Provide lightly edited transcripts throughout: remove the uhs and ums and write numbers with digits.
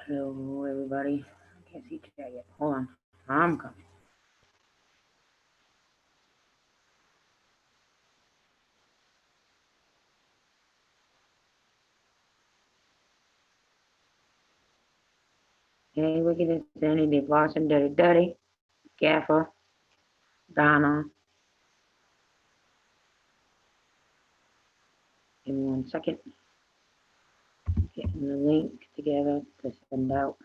Hello, everybody. I can't see chat yet. Hold on. I'm coming. Hey, Wicked and Sandy, Dave Lawson, Dirty Dirty, Gaffer, Donna. Give me 1 second. Getting the link together to send out.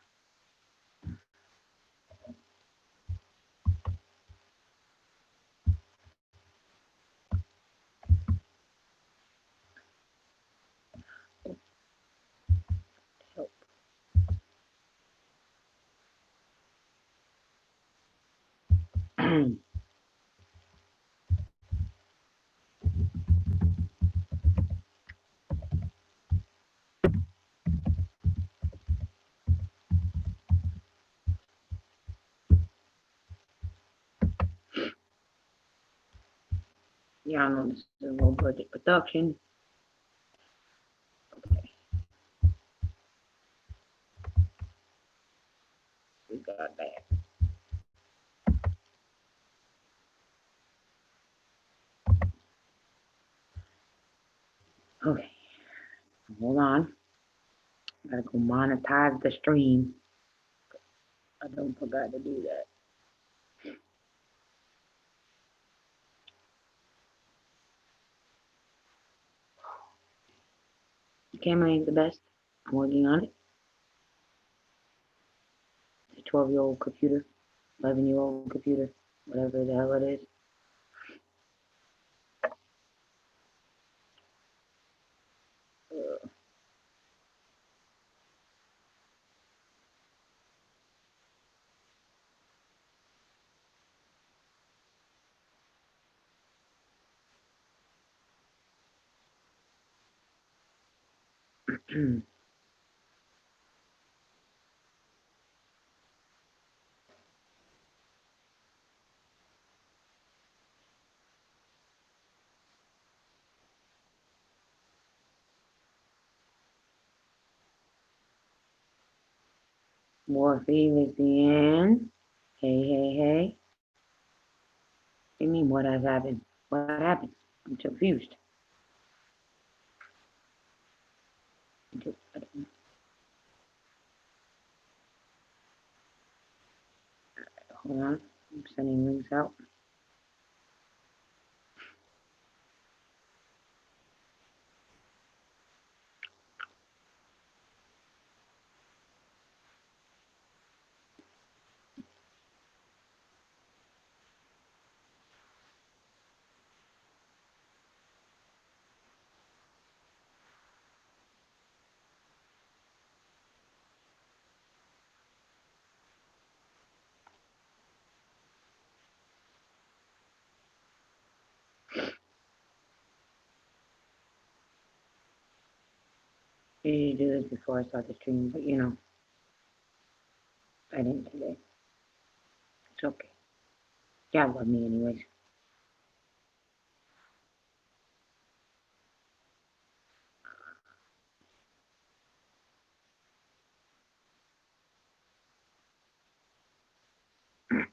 Help. Y'all know this is a low budget production. Okay, we got that. Okay, hold on. Gotta go monetize the stream. I don't forgot to do that. The camera ain't the best. I'm working on it. It's a 12-year-old computer, 11-year-old computer, whatever the hell it is. More favors the end. Hey, hey, hey. What do you mean, what has happened? What happened? I'm confused. Hold on. I'm sending links out. I usually do this before I start the stream, but I didn't today. It's okay. Y'all love me anyways.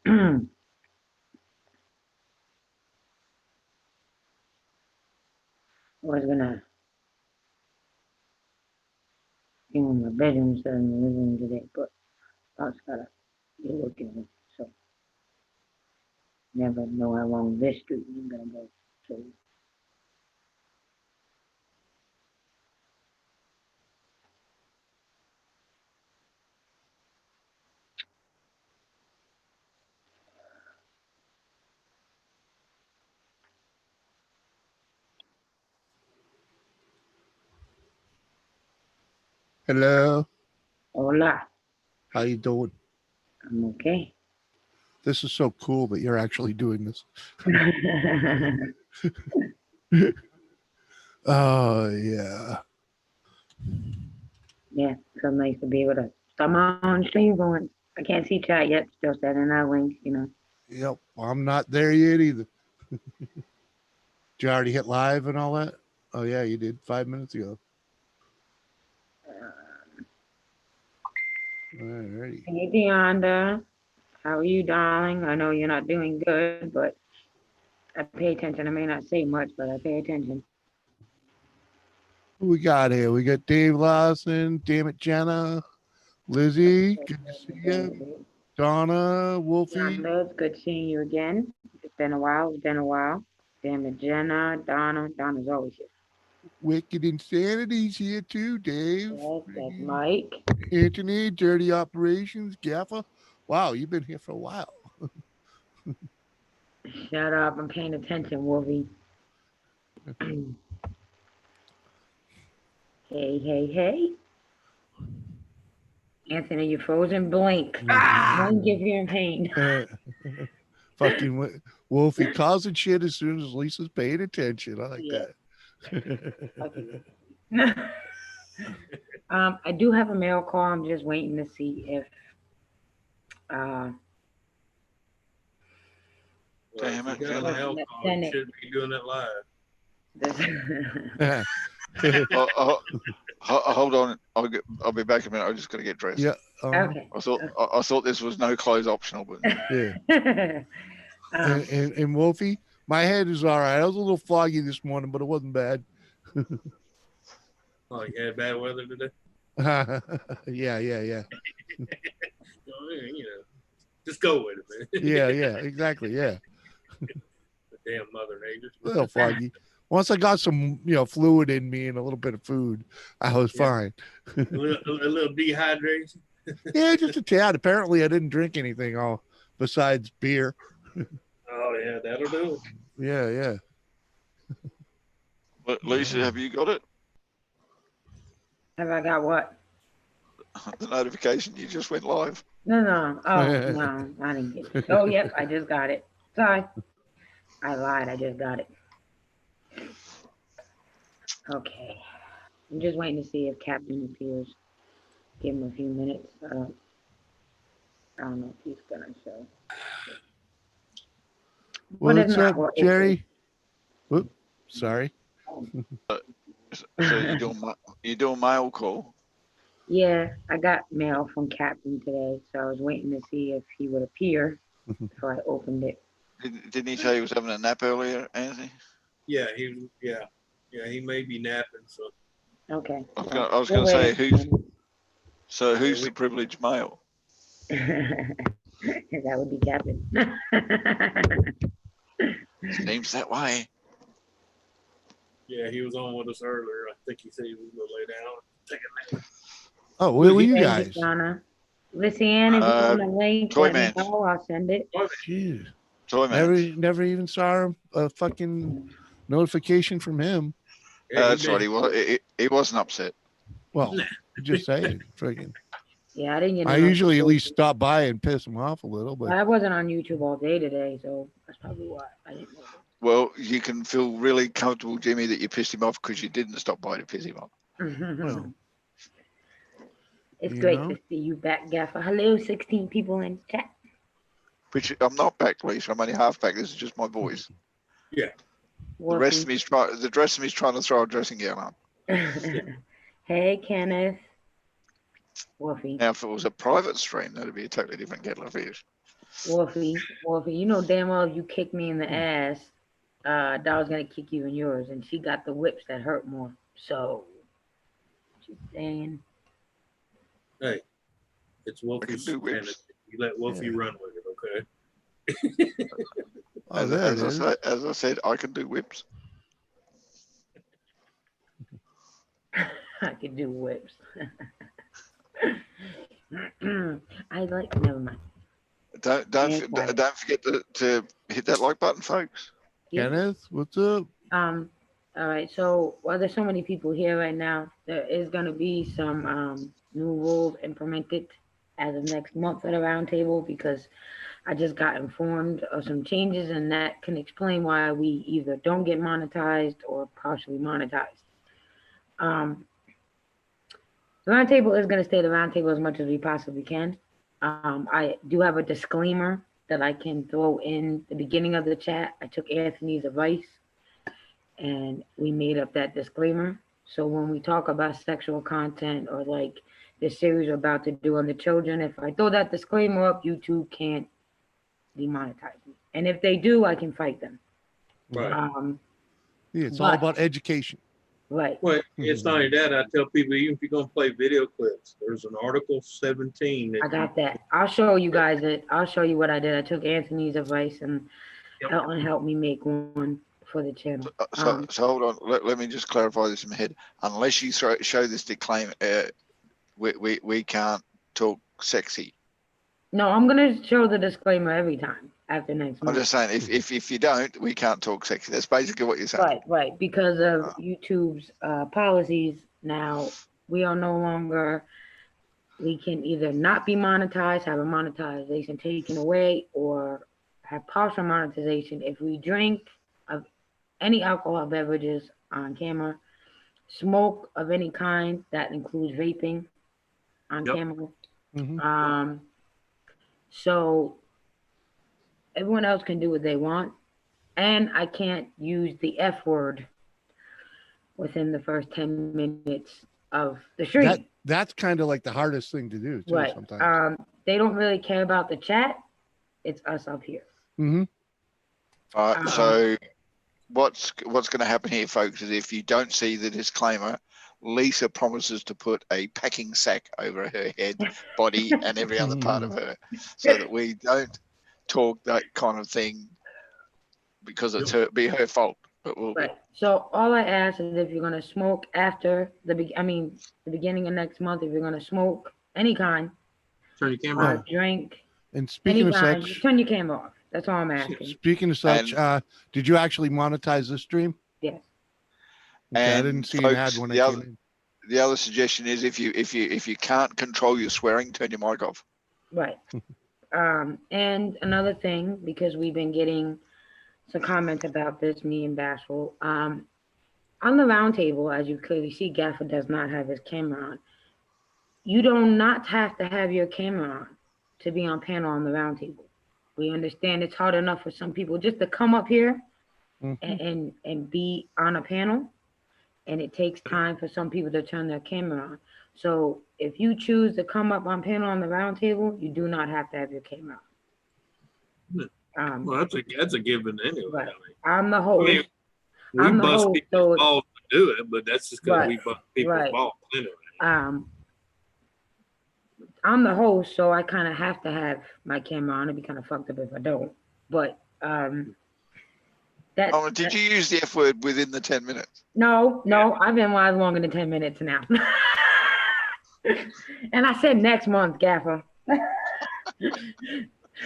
I was gonna be in my bedroom instead of in the living room today, but I was gotta be working, so never know how long this stream is gonna go. So Hello. hola. How you doing? I'm okay. This is so cool that you're actually doing this. Oh yeah. Yeah, so nice to be able to start my own stream going. I can't see chat yet. Still sending out links. Yep. I'm not there yet either. Did you already hit live and all that? Oh yeah, you did 5 minutes ago. Alrighty. Hey, Deonda. How are you, darling? I know you're not doing good, but I pay attention. I may not say much, but I pay attention. Who we got here? We got Dave Lawson. Damn it, Jenna. Lizzie. Good to see you. Donna. Wolfie. Deonda, it's good seeing you again. It's been a while. It's been a while. Damn it, Jenna, Donna. Donna's always here. Wicked Insanity's here too, Dave. Yes, that's Mike. Anthony, Dirty Operations, Gaffa. Wow, you've been here for a while. Shut up. I'm paying attention, Wolfie. Hey, hey, hey. Anthony, you're frozen. Blink. Don't give you in pain. Fucking Wolfie causing shit as soon as Lisa's paying attention. I like Yeah. that. I do have a mail call. I'm just waiting to see if Damn it. If you got a mail call, you Senate. shouldn't be doing it live. this Hold on. I'll be back in a minute. I just got to get dressed. Yeah. okay. I thought this was no clothes optional, but Yeah. And Wolfie, my head is all right. I was a little foggy this morning, but it wasn't bad. Oh, you had bad weather today? Yeah. Oh, yeah, you know, just go with it, man. Yeah, exactly. Yeah. The damn Mother Nature. A little foggy. Once I got some, fluid in me and a little bit of food, I was fine. A little dehydration. Yeah, just a tad. Apparently, I didn't drink anything all besides beer. Oh, yeah, that'll do it. Yeah. But Lisa, have you got it? Have I got what? The notification you just went live. No. Oh, no, I didn't get it. Oh, yep, I just got it. Sorry. I lied. I just got it. Okay. I'm just waiting to see if Captain appears. Give him a few minutes. I don't know if he's going to show. But if What's not, up, well, Jerry? Whoop, sorry. So you're doing mail call. Yeah, I got mail from Captain today, so I was waiting to see if he would appear before I opened it. Didn't he say he was having a nap earlier, Anthony? Yeah, he may be napping, so Okay. I was going to say who's the privileged male? That would be Captain. Seems that way. yeah, he was on with us earlier. I think he said he was gonna lay down, take a nap. Oh, where were you Thank guys? Donna. Listen, if you want a link, Toy let me Man. know. I'll send it. Jeez. Toy man. Never even saw a fucking notification from him. Yeah, That's right. He wasn't upset. Well, just saying, friggin'. Yeah, I didn't get. I usually at least stop by and piss him off a little, But but I wasn't on YouTube all day today, so that's probably why I didn't know. Well, you can feel really comfortable, Jimmy, that you pissed him off because you didn't stop by to piss him off. well, It's you great know. to see you back, Gaffer. Hello, 16 people in chat. Which I'm not back, Lisa. I'm only half back. This is just my voice. The rest of me's trying to throw a dressing gown on. Hey, Kenneth. Wolfie. Now, if it was a private stream, that'd be a totally different kettle of fish. Wolfie, you know damn well if you kick me in the ass, Dollar's gonna kick you in yours, and she got the whips that hurt more. So, she's saying. Hey, it's Wolfie's do whips. fantasy. You let Wolfie run with it, okay? Oh, there it is. As I said, I can do whips. I could do whips. Never mind. Don't forget to hit that like button, folks. Yeah. Kenneth, what's up? All right. So, there's so many people here right now, there is going to be some new rules implemented as of next month at a roundtable because I just got informed of some changes, and that can explain why we either don't get monetized or partially monetized. The roundtable is going to stay the roundtable as much as we possibly can. I do have a disclaimer that I can throw in the beginning of the chat. I took Anthony's advice and we made up that disclaimer. So when we talk about sexual content or like this series we're about to do on the children. If I throw that disclaimer up, YouTube can't demonetize me. And if they do, I can fight them. Right. Yeah, it's all about education. Right. Well, it's not only that. I tell people, even if you're going to play video clips, there's an Article 17. I got that. I'll show you guys it. I'll show you what I did. I took Anthony's advice, and that one helped me make one for the channel. So hold on. Let me just clarify this in my head. Unless you show this disclaimer, we can't talk sexy. No, I'm gonna show the disclaimer every time after next month. I'm just saying, if you don't, we can't talk sexy. That's basically what you're saying. Right. Because of YouTube's policies now, we are no longer. We can either not be monetized, have a monetization taken away, or have partial monetization if we drink of any alcohol beverages on camera, smoke of any kind that includes vaping on camera. Mhm. So everyone else can do what they want, and I can't use the F word within the first 10 minutes of the stream. That's kind of like the hardest thing to do too, Right. sometimes. They don't really care about the chat. It's us up here. Mm-hmm. So what's going to happen here, folks, is if you don't see the disclaimer, Lisa promises to put a packing sack over her head, body, and every other part of her, so that we don't talk that kind of thing, because it's her fault. But right. So all I ask is, if you're gonna smoke after the beginning of next month, if you're gonna smoke any kind, turn your camera off. Drink. And speaking of anytime, such, turn your camera off. That's all I'm asking. Speaking of such, did you actually monetize this stream? Yes. Okay, I didn't see an ad when I came in. The other suggestion is, if you can't control your swearing, turn your mic off. Right. And another thing, because we've been getting some comments about this, me and Bashful, on the roundtable, as you clearly see, Gaffer does not have his camera on. You do not have to have your camera on to be on panel on the roundtable. We understand it's hard enough for some people just to come up here and be on a panel, and it takes time for some people to turn their camera on. So if you choose to come up on panel on the roundtable, you do not have to have your camera on. Well, that's a given anyway. Right. I'm the host. I mean, we bust people's balls to do it, but that's just because we bust people's balls anyway. I'm the host, so I kind of have to have my camera on. It'd be kind of fucked up if I don't. But did you use the F word within the 10 minutes? No, I've been live longer than 10 minutes now. And I said next month, Gaffer.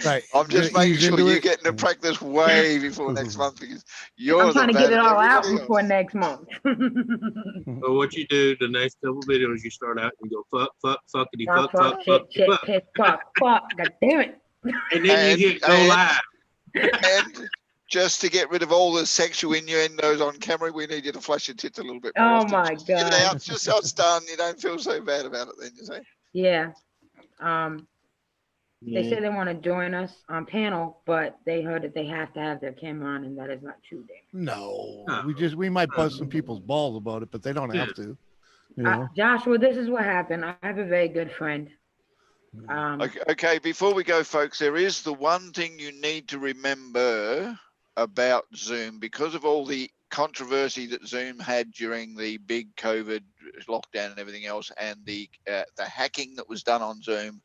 Right. I'm just making sure you're getting to practice way before next month, because I'm trying to get it all out before next month. So what you do the next couple videos, you start out and you go fuckity fuck, piss, fuck, god damn it. And then you hit go live. And just to get rid of all the sexual innuendos on camera, we need you to flash your tits a little bit more. Oh my god. Just so it's done, you don't feel so bad about it then, you see? Yeah. They say they want to join us on panel, but they heard that they have to have their camera on, and that is not true. No, we might bust some people's balls about it, but they don't have to. You know? Joshua, this is what happened. I have a very good friend. Okay, before we go, folks, there is the one thing you need to remember about Zoom, because of all the controversy that Zoom had during the big COVID lockdown and everything else, and the hacking that was done on Zoom.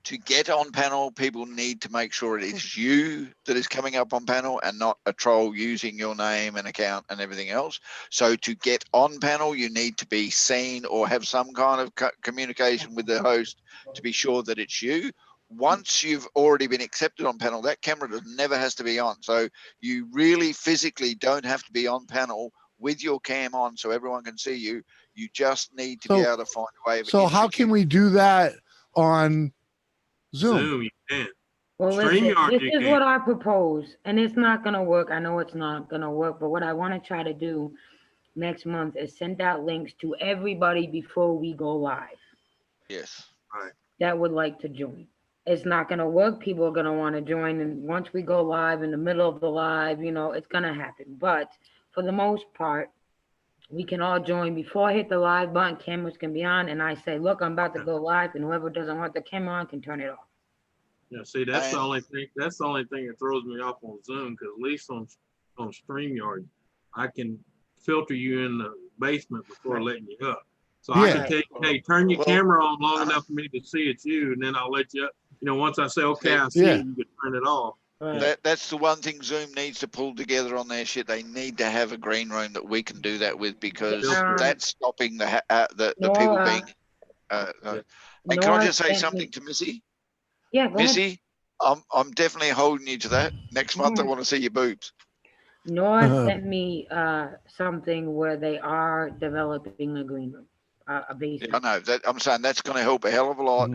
To get on panel, people need to make sure it is you that is coming up on panel and not a troll using your name and account and everything else. So to get on panel, you need to be seen or have some kind of communication with the host to be sure that it's you. Once you've already been accepted on panel, that camera never has to be on. So you really physically don't have to be on panel with your cam on so everyone can see you. You just need to be able to find a way of it. So how can we do that on Zoom? You can. Well, listen, this is what I propose, and it's not going to work. I know it's not going to work, but what I want to try to do next month is send out links to everybody before we go live. Yes. Right. That would like to join. It's not going to work. People are going to want to join, and once we go live, in the middle of the live, it's going to happen. But for the most part, we can all join before I hit the live button. Cameras can be on, and I say, "Look, I'm about to go live," and whoever doesn't want the camera on can turn it off. Yeah, see, that's the only thing. That's the only thing that throws me off on Zoom, because at least on StreamYard, I can filter you in the basement before letting you up. So I can tell you, hey, turn your camera on long enough for me to see it's you, and then I'll let you up. You know, once I say, okay, I see it, you can turn it off. Right. That's the one thing Zoom needs to pull together on their shit. They need to have a green room that we can do that with, because that's stopping the people being. And can I just say something to Missy? Yeah, Missy, I'm definitely holding you to that. Next month, I want to see your boobs. Nora sent me something where they are developing a green room, a basement. I know that. I'm saying that's going to help a hell of a lot.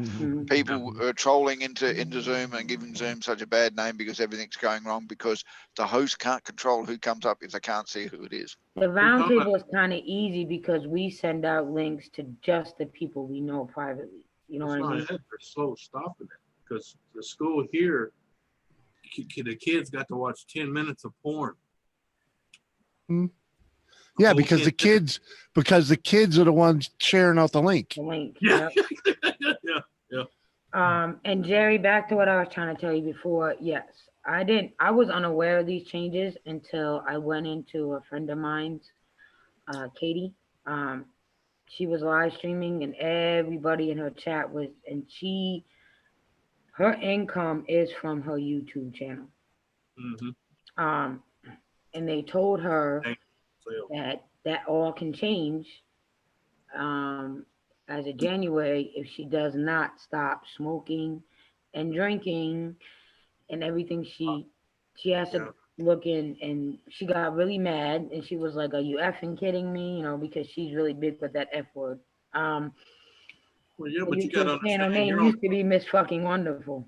People are trolling into Zoom and giving Zoom such a bad name because everything's going wrong, because the host can't control who comes up if they can't see who it is. The roundtable is kind of easy because we send out links to just the people we know privately. You know what I mean? They're so stopping it, because the school here, the kids got to watch 10 minutes of porn. Yeah, because the kids are the ones sharing out the link. Yeah. And Jerry, back to what I was trying to tell you before. Yes, I was unaware of these changes until I went into a friend of mine's, Katie. She was live streaming, and everybody in her chat was, and her income is from her YouTube channel. And they told her that all can change as of January if she does not stop smoking and drinking and everything. She has to look in, and she got really mad, and she was like, "Are you effing kidding me?" You know, because she's really big with that F word. Well, yeah, but you got to understand. Her name used to be Miss Fucking Wonderful.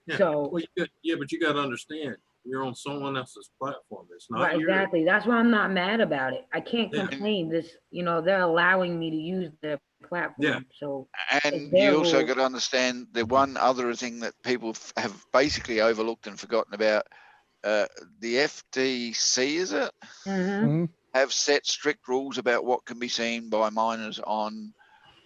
Yeah. So but you got to understand, you're on someone else's platform. It's not right, exactly. That's why I'm not mad about it. I can't complain. This, you know, they're allowing me to use their platform. Yeah. So, and you also got to understand the one other thing that people have basically overlooked and forgotten about. The FTC, is it? Have set strict rules about what can be seen by minors on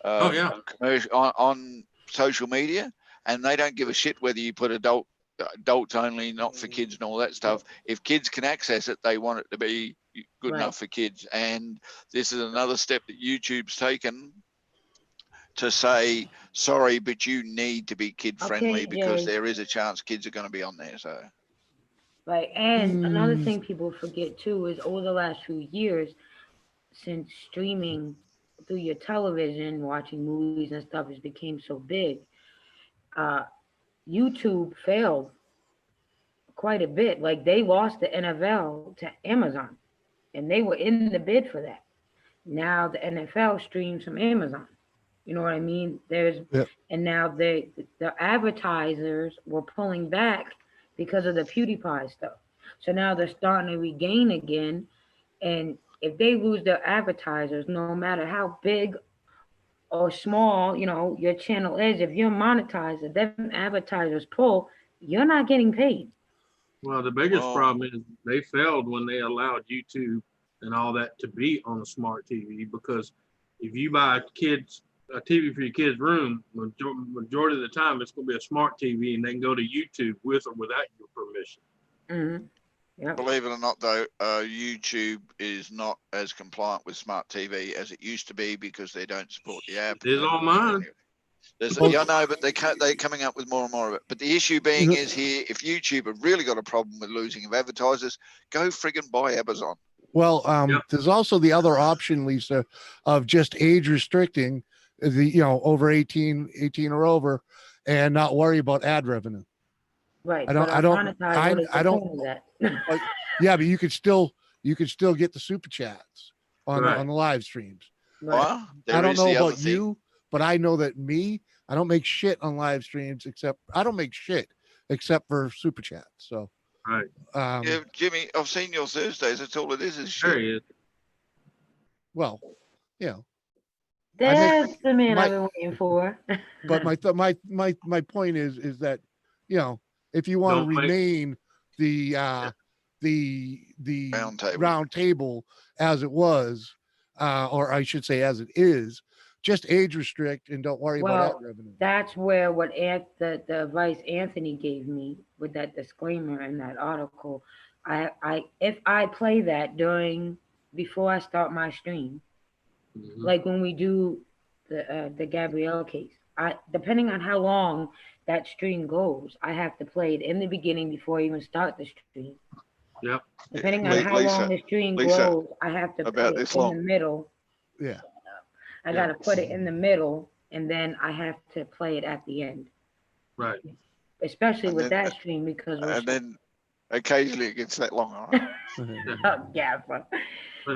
on social media, and they don't give a shit whether you put adults only, not for kids, and all that stuff. If kids can access it, they want it to be good enough for kids. And this is another step that YouTube's taken to say, sorry, but you need to be kid friendly, because there is a chance kids are going to be on there. So. Right. And another thing people forget too is over the last few years, since streaming through your television, watching movies and stuff has became so big, YouTube failed quite a bit. Like they lost the NFL to Amazon, and they were in the bid for that. Now the NFL streams from Amazon. You know what I mean? And now the advertisers were pulling back because of the PewDiePie stuff. So now they're starting to regain again. And if they lose their advertisers, no matter how big or small, you know, your channel is, if you're monetized, if them advertisers pull, you're not getting paid. Well, the biggest problem is they failed when they allowed YouTube and all that to be on a smart TV, because if you buy a TV for your kid's room, majority of the time it's going to be a smart TV, and they can go to YouTube with or without your permission. Yep. Believe it or not, though, YouTube is not as compliant with smart TV as it used to be, because they don't support the app. It is on mine. I know, but they're coming up with more and more of it. But the issue being is here, if YouTube have really got a problem with losing of advertisers, go friggin' buy Amazon. Well, there's also the other option, Lisa, of just age restricting over 18 or over, and not worry about ad revenue. Right. I don't. Yeah, but you could still get the super chats on the live streams. Right. Well, I don't know about you, but I know that I don't make shit on live streams except for super chats. So. Right. Yeah, Jimmy, I've seen your Thursdays. That's all it is shit. Well, that's the man I've been waiting for. But my point is that, if you want to remain the round table as it was, or I should say as it is, just age restrict and don't worry about Well, ad revenue. that's where the advice Anthony gave me with that disclaimer in that article. If I play that before I start my stream, like when we do the Gabrielle case, depending on how long that stream goes, I have to play it in the beginning before I even start the stream. Yep. Depending on how long the stream goes, I have to put it in the middle. Yeah. I gotta put it in the middle, and then I have to play it at the end. Right. Especially with that stream because then occasionally it gets that long. All right? yeah. But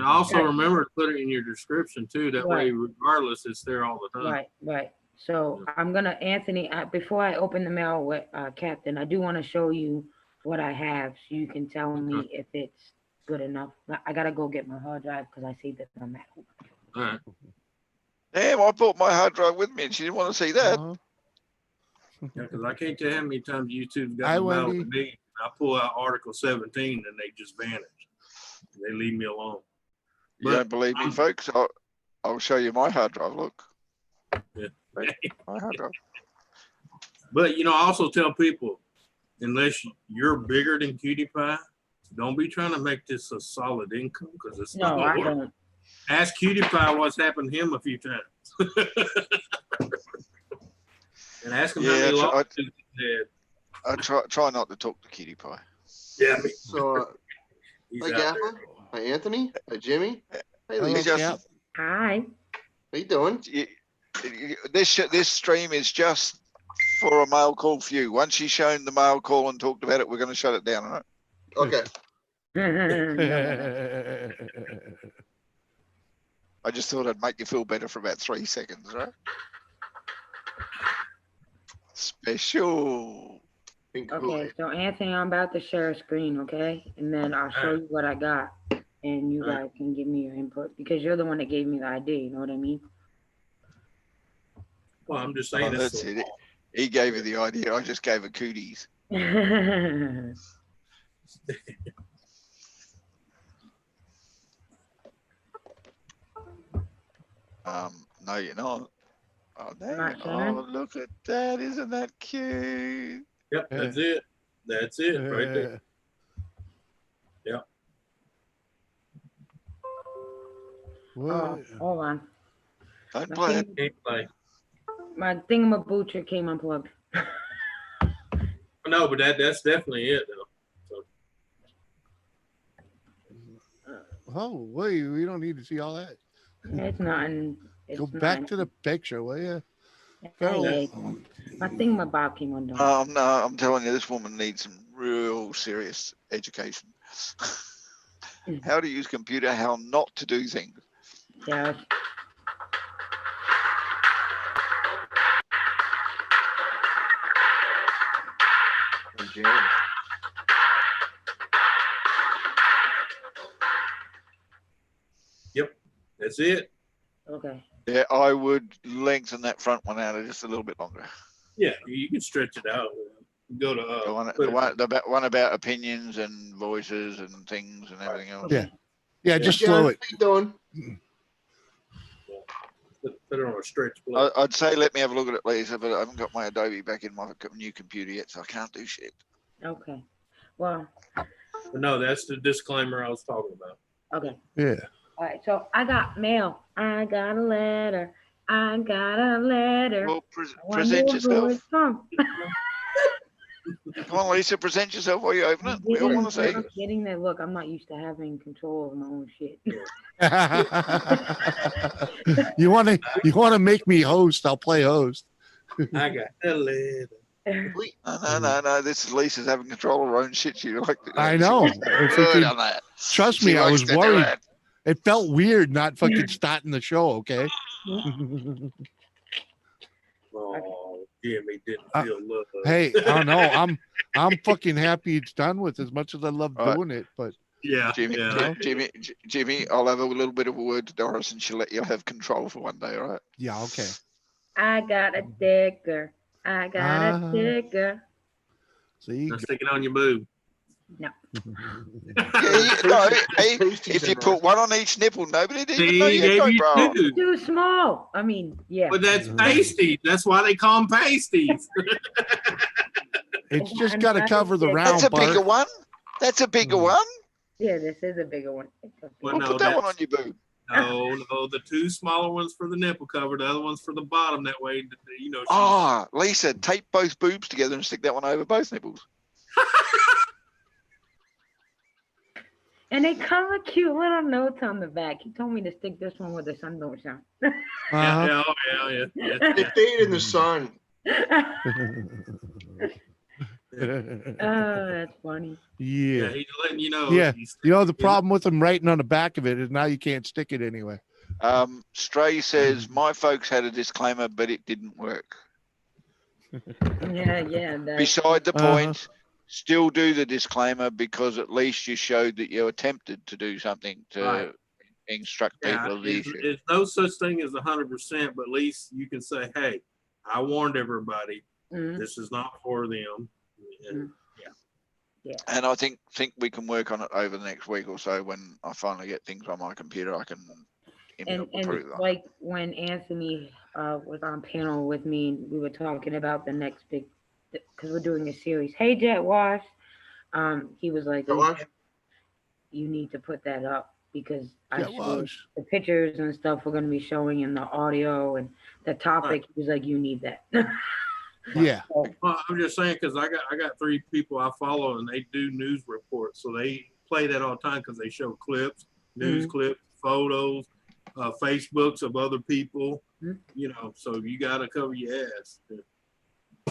also remember to put it in your description too. That way, regardless, it's there all the time. Right. So I'm gonna, Anthony, before I open the mail with Captain, I do want to show you what I have so you can tell me if it's good enough. I gotta go get my hard drive because I saved it on my home. All right. Damn, I brought my hard drive with me and she didn't want to see that. Yeah, because I can't tell how many times YouTube's got mad with me. I pull out Article 17 and they just vanish. They leave me alone. You don't believe me, folks? I'll show you my hard drive. Look. Yeah. My hard drive. But I also tell people, unless you're bigger than Cutie Pie, don't be trying to make this a solid income because it's not. No, I don't. Ask Cutie Pie what's happened to him a few times. And ask him how many lawsuits he had. I try not to talk to Cutie Pie. Yeah. So, hi Gaffer, hi Anthony, hi Jimmy, hey Lisa. Hi. How you doing? This stream is just for a mail call few. Once she's shown the mail call and talked about it, we're going to shut it down, all right? Okay. I just thought I'd make you feel better for about 3 seconds, right? Special. Okay, so Anthony, I'm about to share a screen, okay? And then I'll show you what I got. And you guys can give me your input because you're the one that gave me the idea, you know what I mean? Well, I'm just saying that's it. He gave you the idea. I just gave her cooties. No, you're not. Oh, look at that. Isn't that cute? Yep, that's it. That's it right there. Yep. Oh, hold on. Don't play it. Can't play. My thingamaboocher came unplugged. No, but that's definitely it though. Oh, wait, we don't need to see all that. It's nothing. Go back to the picture, will you? My thingamabob came undone. No, I'm telling you, this woman needs some real serious education. How to use computer, how not to do things. Yeah. Yep, that's it. Okay. Yeah, I would lengthen that front one out just a little bit longer. Yeah, you can stretch it out. Go to the one about opinions and voices and things and everything else. Yeah, just slow it. How you doing? Put it on a stretch plate. I'd say let me have a look at it, Lisa, but I haven't got my Adobe back in my new computer yet, so I can't do shit. Okay. Well. But no, that's the disclaimer I was talking about. Okay. Yeah. All right. So I got mail. I got a letter. I got a letter. Well, present yourself. Come on, Lisa, present yourself while you open it. We all want to see. I'm getting that look. I'm not used to having control over my own shit. You want to make me host? I'll play host. I got a letter. No. This is Lisa's having control of her own shit. She like. I know. Trust me, I was worried. It felt weird not fucking starting the show. Okay. Oh, Jimmy didn't feel love. Hey, I know. I'm fucking happy it's done with. As much as I love doing it, but yeah, Jimmy, I'll have a little bit of a word to Doris, and she'll let you have control for one day. All right? Yeah. Okay. I got a sticker. I got a sticker. See, stick it on your boob. No. If you put one on each nipple, nobody did even know He you had gave no you bra. two. Too small. I mean, yeah. But that's pasties. That's why they call them pasties. It's just got to cover the round That's a part. bigger one. That's a bigger one. Yeah, this is a bigger one. Well, Put that one on your boob. No, the two smaller ones for the nipple cover, the other one's for the bottom. That way, you know. Lisa, tape both boobs together and stick that one over both nipples. And they come with cute little notes on the back. He told me to stick this one where the sun don't shine. Yeah. It stayed in the sun. Oh, that's funny. Yeah, he's letting you know. Yeah, you know the problem with them writing on the back of it is now you can't stick it anywhere. Stray says my folks had a disclaimer, but it didn't work. Yeah. Beside the point, still do the disclaimer because at least you showed that you attempted to do something to instruct people of the issue. There's no such thing as 100%, but at least you can say, "Hey, I warned everybody. This is not for them." Yeah. And I think we can work on it over the next week or so. When I finally get things on my computer, I can improve that. Like when Anthony was on panel with me, we were talking about the next big, because we're doing a series. Hey, Jet Wash. He was like, you need to put that up because the pictures and stuff we're going to be showing in the audio and the topic. He was like, you need that. Yeah. Well, I'm just saying because I got 3 people I follow and they do news reports, so they play that all the time because they show clips, news clips, photos, Facebooks of other people. You know, so you got to cover your ass.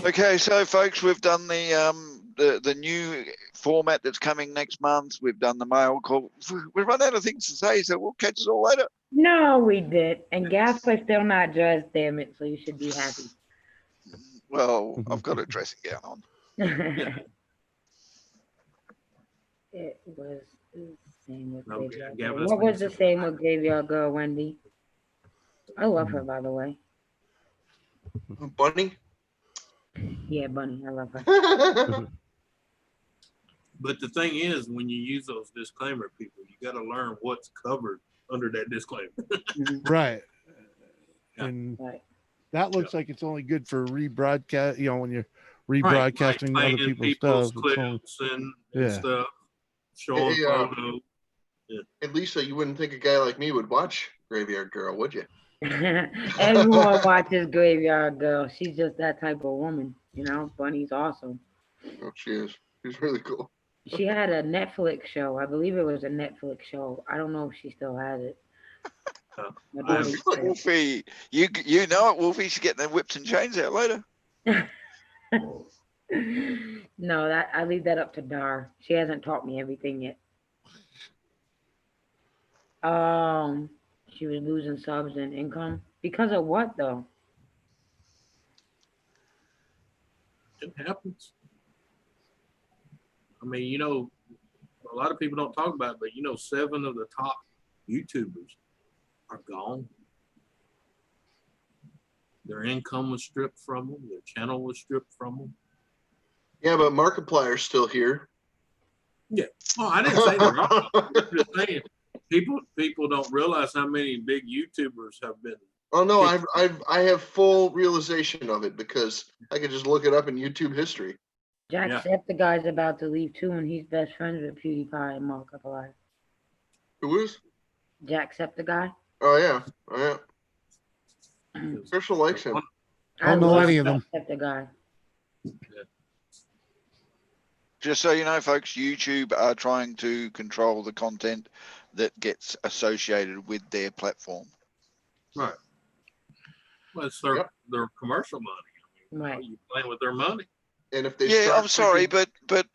Okay, so folks, we've done the new format that's coming next month. We've done the mail call. We've run out of things to say, so we'll catch us all later. No, we did. And Gaspar's still not dressed, damn it. So you should be happy. Well, I've got a dressing gown on. It was the same with Graveyard Girl. What was the same with Graveyard Girl, Wendy? I love her, by the way. Bunny? Yeah, Bunny. I love her. But the thing is, when you use those disclaimer people, you got to learn what's covered under that disclaimer. Right. And that looks like it's only good for rebroadcast, you know, when you're rebroadcasting like other people's stuff. Clips and stuff. Showing photos. At Lisa, you wouldn't think a guy like me would watch Graveyard Girl, would you? Everyone watches Graveyard Girl. She's just that type of woman, you know. Bunny's awesome. Oh, she is. She's really cool. She had a Netflix show. I believe it was a Netflix show. I don't know if she still has it. Wolfie, you know it, Wolfie. She's getting the whips and chains out later. No, that I leave that up to Dar. She hasn't taught me everything yet. She was losing subs and income because of what though? It happens. I mean, you know, a lot of people don't talk about it, but you know, 7 of the top YouTubers are gone. Their income was stripped from them. Their channel was stripped from them. Yeah, but Markiplier's still here. Yeah. Oh, I didn't say they're wrong. I'm just saying, people don't realize how many big YouTubers have been. Oh no, I have full realization of it because I could just look it up in YouTube history. Jacksepticeye's about to leave too, and he's best friends with PewDiePie and Markiplier. Who is? Jacksepticeye. Oh yeah. Crystal likes him. I don't know any of them. Jacksepticeye. Just so you know, folks, YouTube are trying to control the content that gets associated with their platform. Right. Well, it's their commercial money. I mean, you playing with their money. And if they I'm sorry, but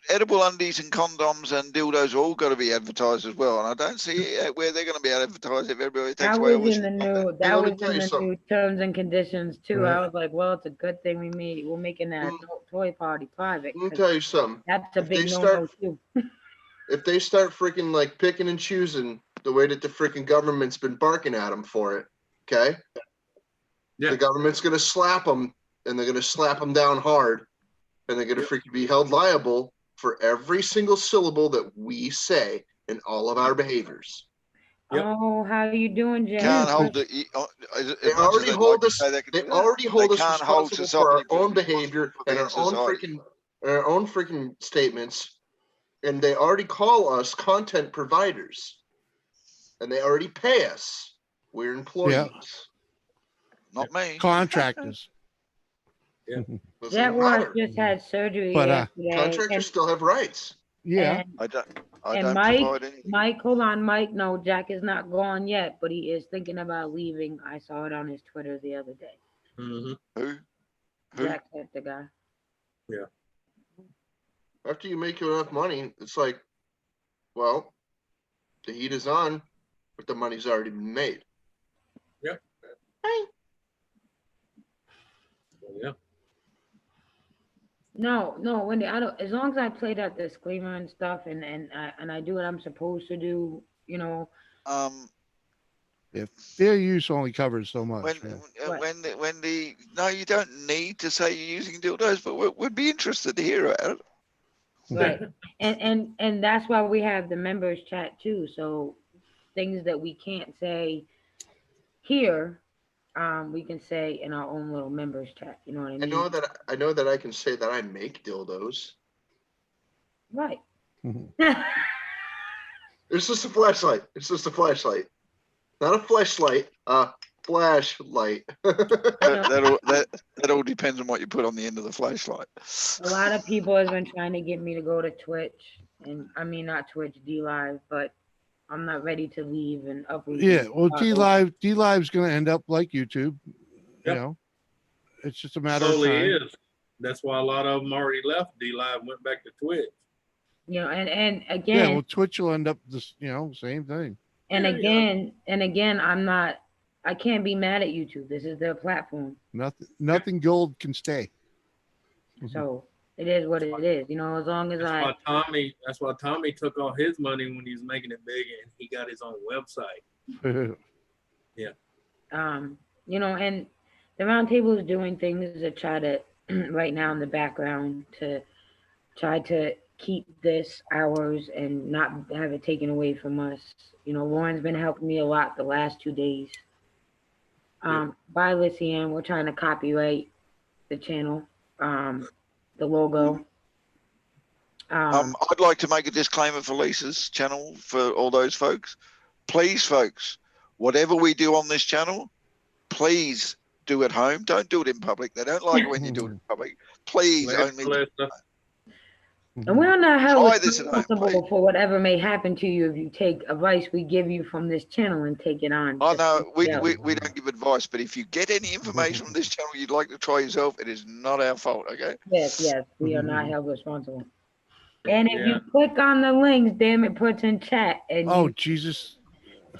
edible undies and condoms and dildos all got to be advertised as well, and I don't see where they're going to be advertised if everybody takes away. That was in the new terms and conditions too. Right. I was like, well, it's a good thing we're making that toy party private. Let me tell you something. That's a big no-no too. If they start freaking like picking and choosing the way that the freaking government's been barking at them for it, okay? Yeah. The government's going to slap them, and they're going to slap them down hard. And they're going to freaking be held liable for every single syllable that we say in all of our behaviors. Yep. Oh, how you doing, Jay? Can't hold it. They already hold us. They already hold us responsible for our own behavior and our own freaking statements, and they already call us content providers, and they already pay us. We're employees. Not me. Contractors. Jaguar just had surgery yesterday. Contractors still have rights. Yeah. I don't Mike, provide anything. Mike, hold on, Mike. No, Jack is not gone yet, but he is thinking about leaving. I saw it on his Twitter the other day. Mm-hmm. Who? Jack, the guy. Yeah. After you make enough money, it's like, well, the heat is on, but the money's already been made. Yep. Hey. Yeah. No, Wendy. I don't. As long as I play that disclaimer and stuff, and I do what I'm supposed to do, you know. If fair use only covers so much. When the no, you don't need to say you're using dildos, but we'd be interested to hear about it. Right, and that's why we have the members chat too. So things that we can't say here, we can say in our own little members chat. You know what I mean? I know that I can say that I make dildos. Right. It's just a flashlight. It's just a flashlight. Not a flashlight, flashlight. that all depends on what you put on the end of the flashlight. A lot of people have been trying to get me to go to Twitch, and I mean not Twitch, DLive, but I'm not ready to leave and uproot. Yeah, well, DLive's going to end up like YouTube. You know, it's just a matter of time. Is. That's why a lot of them already left DLive, went back to Twitch. You know, and again, yeah, well, Twitch will end up this, same thing. And again, I can't be mad at YouTube. This is their platform. Nothing gold can stay. So it is what it is. You know, as long as that's why Tommy took all his money when he was making it big, and he got his own website. Yeah. You know, and the roundtable is doing things to try to right now in the background to try to keep this ours and not have it taken away from us. You know, Lauren's been helping me a lot the last 2 days. By Lycian, we're trying to copyright the channel, the logo. I'd like to make a disclaimer for Lisa's channel for all those folks. Please, folks, whatever we do on this channel, please do at home. Don't do it in public. They don't like it when you do it in public. Please only. And we're not held responsible for whatever may happen to you if you take advice we give you from this channel and take it on. Oh no, we don't give advice, but if you get any information from this channel you'd like to try yourself, it is not our fault, okay? Yes, we are not held responsible. And if you click on the links, damn it puts in chat. And Jesus.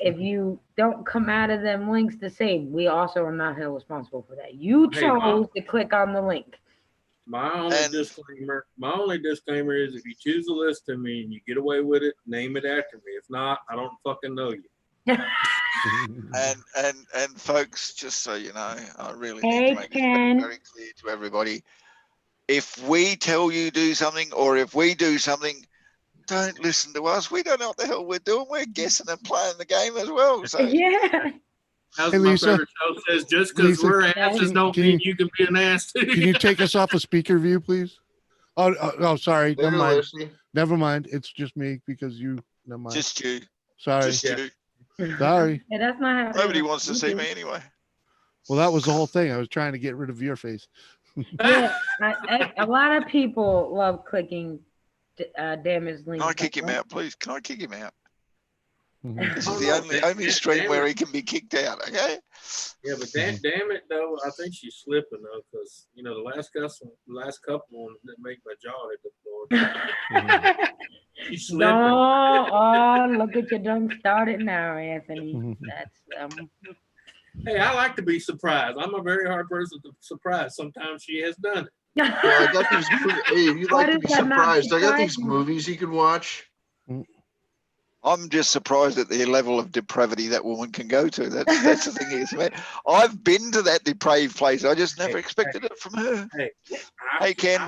If you don't come out of them links the same, we also are not held responsible for that. You chose to click on the link. My only disclaimer is if you choose to listen to me and you get away with it, name it after me. If not, I don't fucking know you. and folks, just so you know, I really need to make it very, very clear to everybody. If we tell you do something, or if we do something, don't listen to us. We don't know what the hell we're doing. We're guessing and playing the game as well. So As my favorite show says, just because we're asses don't mean you can be an ass too. Can you take us off a speaker view, please? Oh, sorry. Never mind. Never mind. It's just me because you. Never mind. Just you. Sorry. Just you. Sorry. Yeah, that's not. Nobody wants to see me anyway. Well, that was the whole thing. I was trying to get rid of your face. Yeah, a lot of people love clicking damage links. Can I kick him out, please? Can I kick him out? This is the only stream where he can be kicked out, okay? Yeah, but damn it though, I think she's slipping though, because the last couple ones that make my jaw hit the floor. She's slipping. Oh, look at you done started now, Anthony. That's Hey, I like to be surprised. I'm a very hard person to surprise. Sometimes she has done it. Well, I got these. Hey, if you'd like to be surprised, I got these movies you can watch. I'm just surprised at the level of depravity that woman can go to. That's the thing is, man. I've been to that depraved place. I just never expected it from her. Hey, Ken.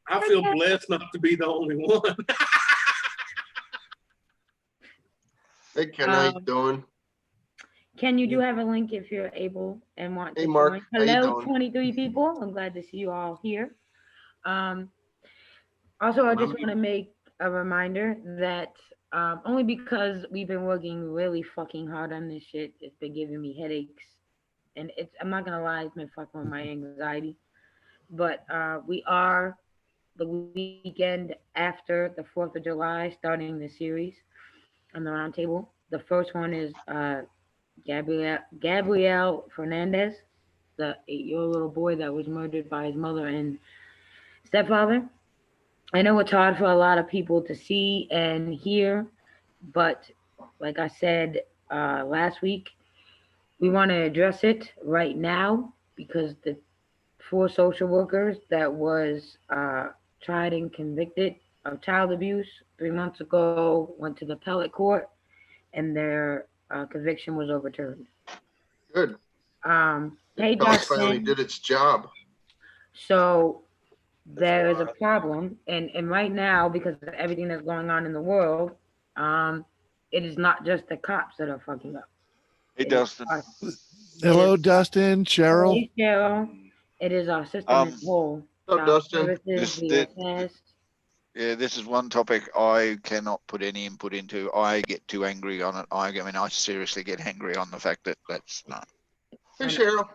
I feel blessed not to be the only one. Hey, Ken, how you doing? Ken, you do have a link if you're able and want to Hey, Mark, join. how you Hello, doing? 23 people. I'm glad to see you all here. Also, I just want to make a reminder that only because we've been working really fucking hard on this shit, it's been giving me headaches. And I'm not gonna lie, it's been fucking with my anxiety. But we are the weekend after the 4th of July starting the series on the roundtable. The first one is Gabriel Fernandez, the 8-year-old little boy that was murdered by his mother and stepfather. I know it's hard for a lot of people to see and hear, but like I said last week, we want to address it right now because the 4 social workers that was tried and convicted of child abuse 3 months ago went to the appellate court, and their conviction was overturned. Good. Hey, finally did its job. So there is a problem, and right now, because of everything that's going on in the world, it is not just the cops that are fucking up. Hey, Dustin. Hello, Dustin, Cheryl. Hey, Cheryl. It is our system as a whole. Hello, Dustin. This is one topic I cannot put any input into. I get too angry on it. I seriously get angry on the fact that that's not. Hey, Cheryl.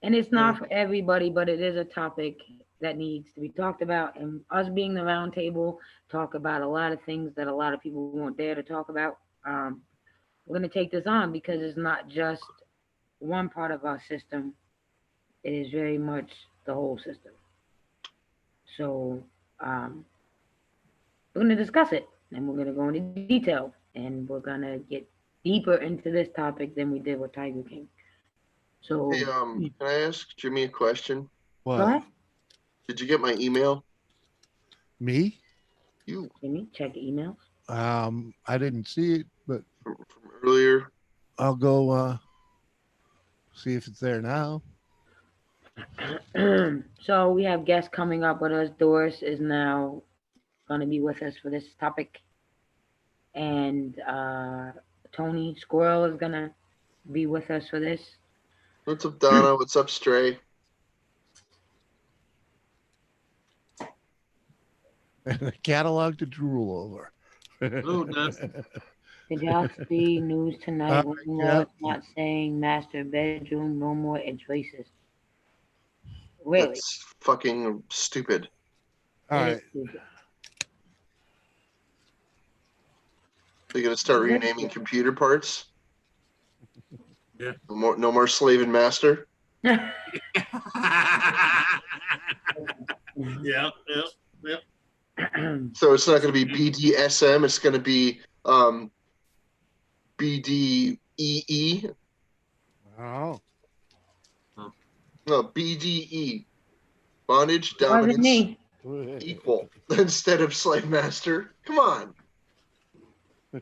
And it's not for everybody, but it is a topic that needs to be talked about. And us being the round table, talk about a lot of things that a lot of people won't dare to talk about. We're going to take this on because it's not just one part of our system. It is very much the whole system. So we're going to discuss it, and we're going to go into detail, and we're going to get deeper into this topic than we did with Tiger King. So, hey, can I ask Jimmy a question? What? Go ahead. Did you get my email? Me? You. Jimmy, check the emails. I didn't see it, but from earlier. I'll go see if it's there now. So we have guests coming up with us. Doris is now going to be with us for this topic, and Tony Squirrel is going to be with us for this. What's up, Donna? What's up, Stray? And a catalog to drool over. Did y'all see news tonight? Not saying master bedroom no more. It's racist. Really? That's fucking stupid. All right. They're gonna start renaming computer parts. Yeah. No more slave and master. Yeah. So it's not going to be BDSM. It's going to be BDEE. Oh. No, BDE. Bondage, dominance, equal instead of slave master. Come on. They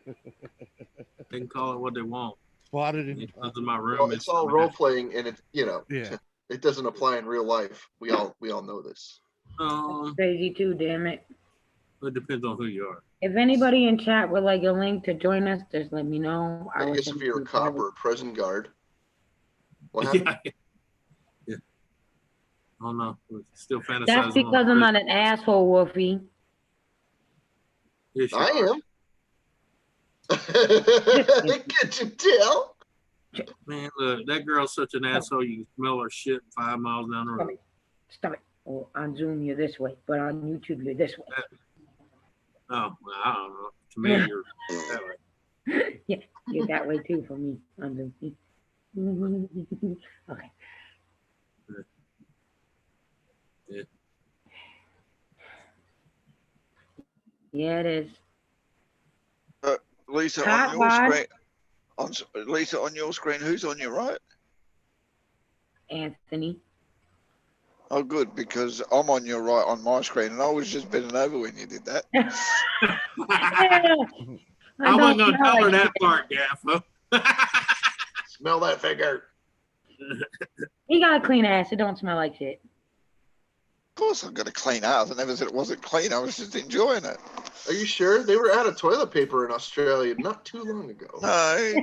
can call it what they want. Spotted in my room. Well, it's all role playing, and yeah. It doesn't apply in real life. We all know this. Crazy too, damn it. It depends on who you are. If anybody in chat would like a link to join us, just let me know. I guess if you're a cop or a prison guard. What happened? Yeah. Oh no, we're still fantasizing. That's because I'm not an asshole, Wolfie. Yes, I am. Can't you tell? Man, look, that girl's such an asshole. You can smell her shit 5 miles down the road. Stop it. Well, on Zoom, you're this way, but on YouTube, you're this way. Oh, well, I don't know. To me, you're that way. Yeah, you're that way too for me on Zoom. Okay. Yeah. Yeah, it is. Lisa, on your screen. Lisa, on your screen, who's on your right? Anthony. Oh, good, because I'm on your right on my screen, and I was just bending over when you did that. I wasn't going to tell her that part, Gaffo. Smell that finger. He got a clean ass. It don't smell like shit. Of course I'm going to clean ours. I never said it wasn't clean. I was just enjoying it. Are you sure? They were out of toilet paper in Australia not too long ago. No.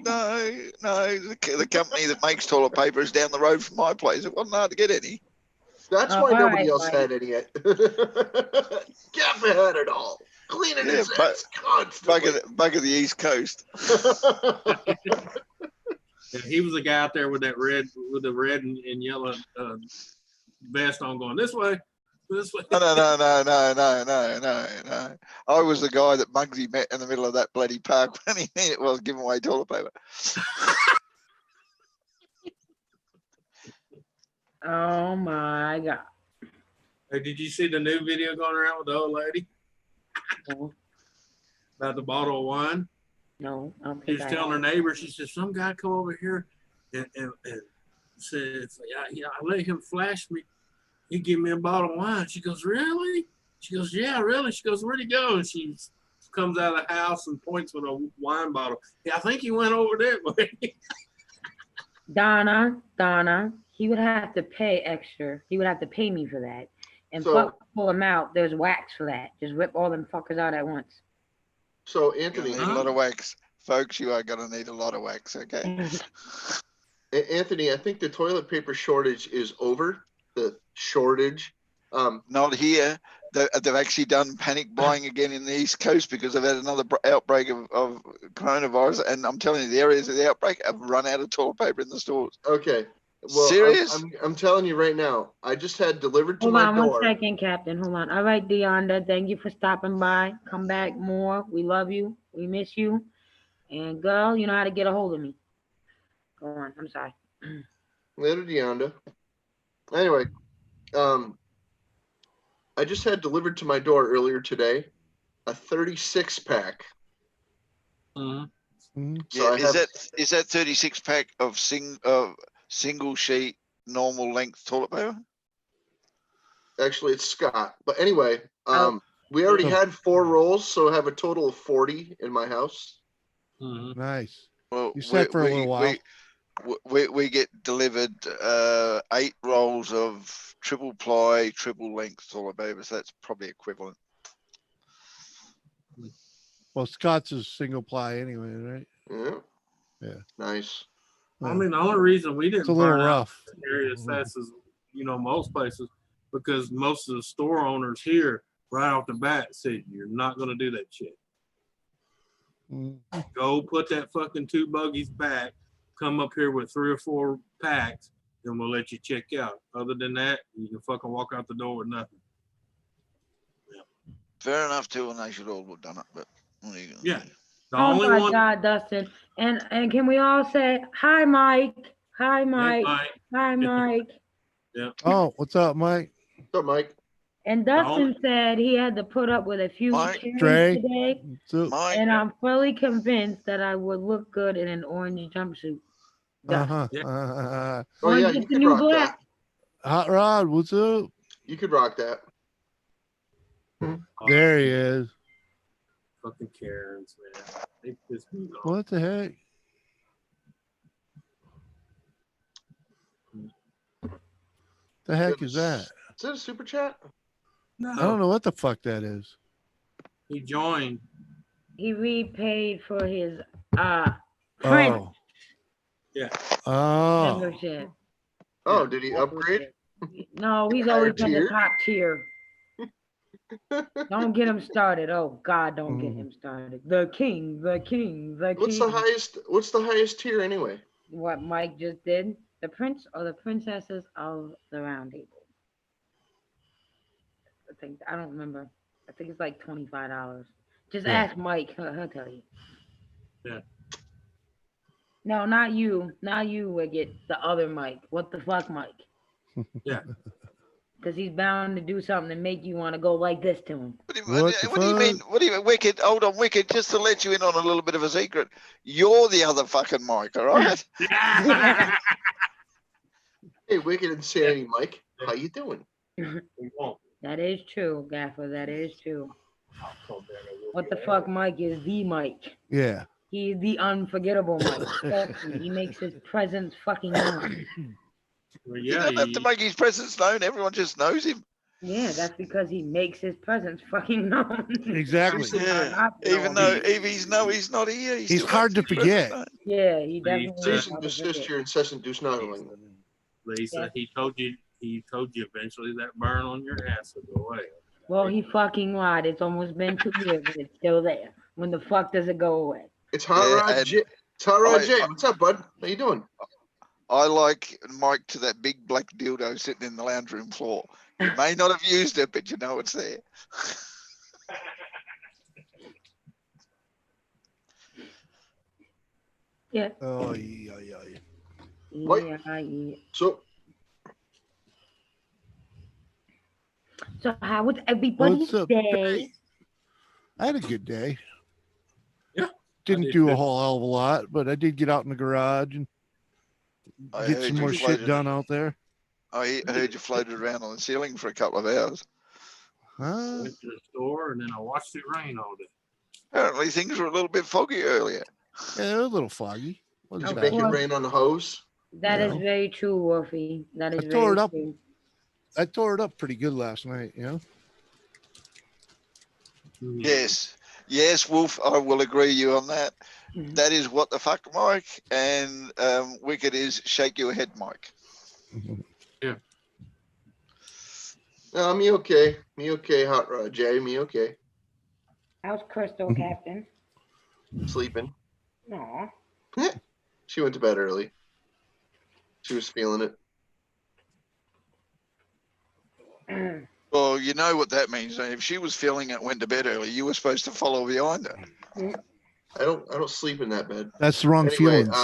The company that makes toilet paper is down the road from my place. It wasn't hard to get any. That's why nobody else had any yet. Gaffer had it all. Cleaning his ass constantly. Bug of the East Coast. Yeah, he was the guy out there with the red and yellow vest on, going this way. No. I was the guy that Muggsy met in the middle of that bloody park when he was giving away toilet paper. Oh my God. Hey, did you see the new video going around with the old lady? No. About the bottle of wine? No. She's telling her neighbor, she said, some guy come over here and said, yeah, I let him flash me. He gave me a bottle of wine. She goes, really? She goes, yeah, really? She goes, where'd he go? And she comes out of the house and points with a wine bottle. Yeah, I think he went over that way. Donna, he would have to pay extra. He would have to pay me for that. And pull them out. There's wax for that. Just rip all them fuckers out at once. So, Anthony. You need a lot of wax. Folks, you are going to need a lot of wax, okay? Anthony, I think the toilet paper shortage is over. The shortage. Not here. They've actually done panic buying again in the East Coast because they've had another outbreak of coronavirus. And I'm telling you, the areas of the outbreak have run out of toilet paper in the stores. Okay. Well, serious? I'm telling you right now. I just had delivered to my door. Hold on 1 second, Captain. Hold on. All right, Deonda. Thank you for stopping by. Come back more. We love you. We miss you. And girl, you know how to get a hold of me. Go on. I'm sorry. Later, Deonda. Anyway, I just had delivered to my door earlier today a 36 pack. Mm-hmm. So yeah, is that 36 pack of single sheet normal length toilet paper? Actually, it's Scott. But anyway, we already had 4 rolls, so I have a total of 40 in my house. Mm-hmm. Nice. Well, you said for a little while. We get delivered 8 rolls of triple ply, triple length toilet paper. So that's probably equivalent. Well, Scott's is single ply anyway, right? Yeah. Nice. I mean, the only reason we didn't it's a little rough area as fast as most places, because most of the store owners here right off the bat said, you're not going to do that shit. Go put that fucking 2 buggies back, come up here with 3 or 4 packs, and we'll let you check out. Other than that, you can fucking walk out the door with nothing. Yeah. Fair enough too, and they should all have done it, but what are you gonna do? Oh my God, Dustin. And can we all say hi, Mike? Hi, Mike. Hey, Mike. Hi, Mike. Yeah. Oh, what's up, Mike? What's up, Mike? And Dustin said he had to put up with a few today. And I'm fully convinced that I would look good in an orange jumpsuit. Oh yeah, you could rock that. Hot Rod, what's up? You could rock that. There he is. Fucking Karens, man. They piss me off. What the heck? The heck is that? Is that a super chat? No. I don't know what the fuck that is. He joined. He repaid for his print. Yeah. Membership. Oh, did he upgrade? No, he's always been the top tier. Don't get him started. Oh God, don't get him started. The king. What's the highest tier anyway? What Mike just did? The prince or the princesses of the round table? I don't remember. I think it's like $25. Just ask Mike. He'll tell you. Yeah. No, not you. Not you, Wicked. The other Mike. What the fuck, Mike? Yeah. Because he's bound to do something to make you want to go like this to him. What do you mean? What do you mean, Wicked? Hold on, Wicked. Just to let you in on a little bit of a secret, you're the other fucking Mike, all right? Hey, Wicked and Sandy, Mike. How you doing? That is true, Gaffer. That is true. What the fuck, Mike is the Mike. Yeah. He's the unforgettable Mike. He makes his presence fucking known. Well, yeah, you don't have to make his presence known. Everyone just knows him. Yeah, that's because he makes his presence fucking known. Exactly. Yeah. Even though he's not here, he's hard to forget. Yeah, he definitely Cease is and hard to desist forget. your incessant do snuggling. Lisa, Yes. he told you eventually that burn on your ass would go away. Well, he fucking lied. It's almost been 2 years and it's still there. When the fuck does it go away? It's Hot Rod J. It's Hot Rod J. What's up, bud? How you doing? I like Mike to that big black dildo sitting in the lounge room floor. You may not have used it, but you know it's there. Yeah. Oh, yeah. What? Yeah. So how was everybody's What's up? day? I had a good day. Yeah. Didn't do a whole hell of a lot, but I did get out in the garage and get some more shit done out there. I heard you floated around on the ceiling for a couple of hours. Huh? Went to the store and then I watched it rain all day. Apparently things were a little bit foggy earlier. Yeah, a little foggy. did Wasn't you bad. make it rain on the hose? That is No. very true, Wolfie. That is I tore very it up. true. I tore it up pretty good last night, you know? Yes, Wolf, I will agree you on that. Mhm. That is what the fuck, Mike, and Wicked is shake your head, Mike. Yeah. No, me okay. Me okay, Hot Rod J. Me okay. How's Crystal, Captain? Sleeping. Aw. She went to bed early. She was feeling it. Well, you know what that means. If she was feeling it, went to bed early, you were supposed to follow behind her. I don't sleep in that bed. That's the wrong Anyway, feelings.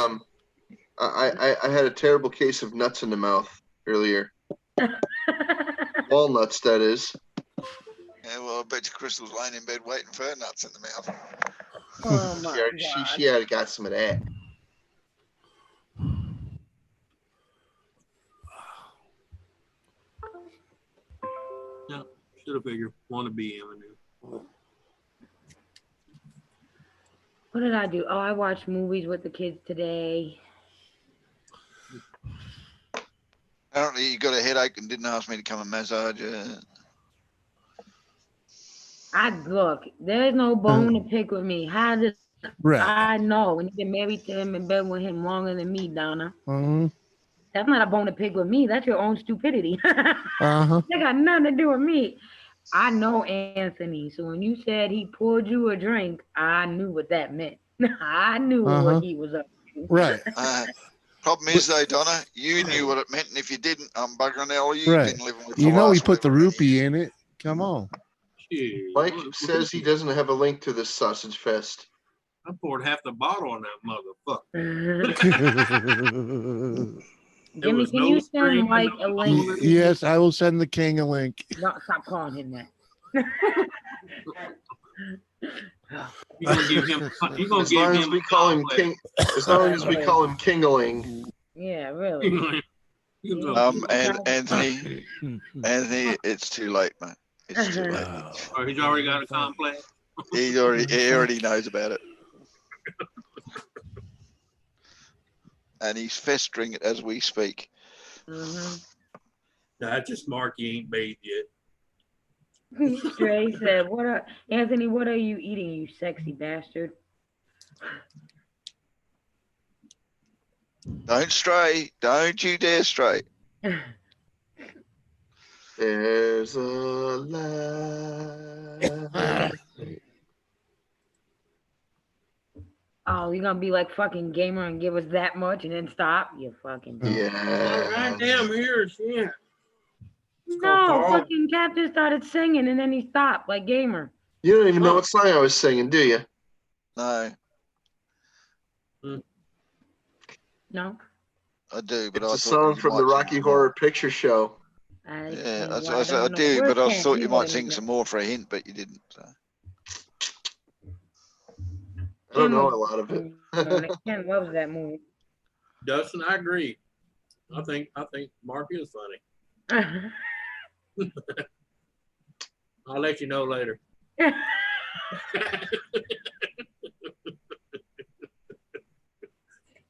I had a terrible case of nuts in the mouth earlier. Walnuts, that is. Yeah, well, I bet you Crystal's laying in bed waiting for her nuts in the mouth. Oh my God. She had got some of that. Yeah, should have figured want to be Avenue. What did I do? Oh, I watched movies with the kids today. Apparently you got a headache and didn't ask me to come and massage you. Look, there's no bone to pick with me. How does I know when you've been married to him in bed with him longer than me, Donna? That's not a bone to pick with me. That's your own stupidity. They got nothing to do with me. I know Anthony. So when you said he poured you a drink, I knew what that meant. I knew what he was up to. Right. Problem is though, Donna, you knew what it meant, and if you didn't, I'm buggering all you've been living with. You know he put the rupee in it. Come on. Mike says he doesn't have a link to this sausage fest. I poured half the bottle on that motherfucker. Jimmy, can you send Mike a link? Yes, I will send the king a link. No, stop calling him that. You gonna give him? You gonna as give long him? As we call him King, as long as we call him Kingaling. Yeah, really. And Anthony, it's too late, mate. It's too late. Oh, he's already got a complex. He already knows about it. And he's festering it as we speak. That's just Mark. He ain't bathed yet. Trey said, Anthony, what are you eating, you sexy bastard? Don't stray. Don't you dare stray. There's a light. Oh, you're gonna be like fucking Gamer and give us that much and then stop? You fucking yeah. Goddamn ears, yeah. No, fucking Captain started singing and then he stopped like Gamer. You don't even know what song I was singing, do you? No. No. I do, but it's a song from the Rocky Horror Picture Show. I do, but I thought you might sing some more for a hint, but you didn't. So. I don't know a lot of it. Ken loves that movie. Dustin, I agree. I think Mark is funny. I'll let you know later.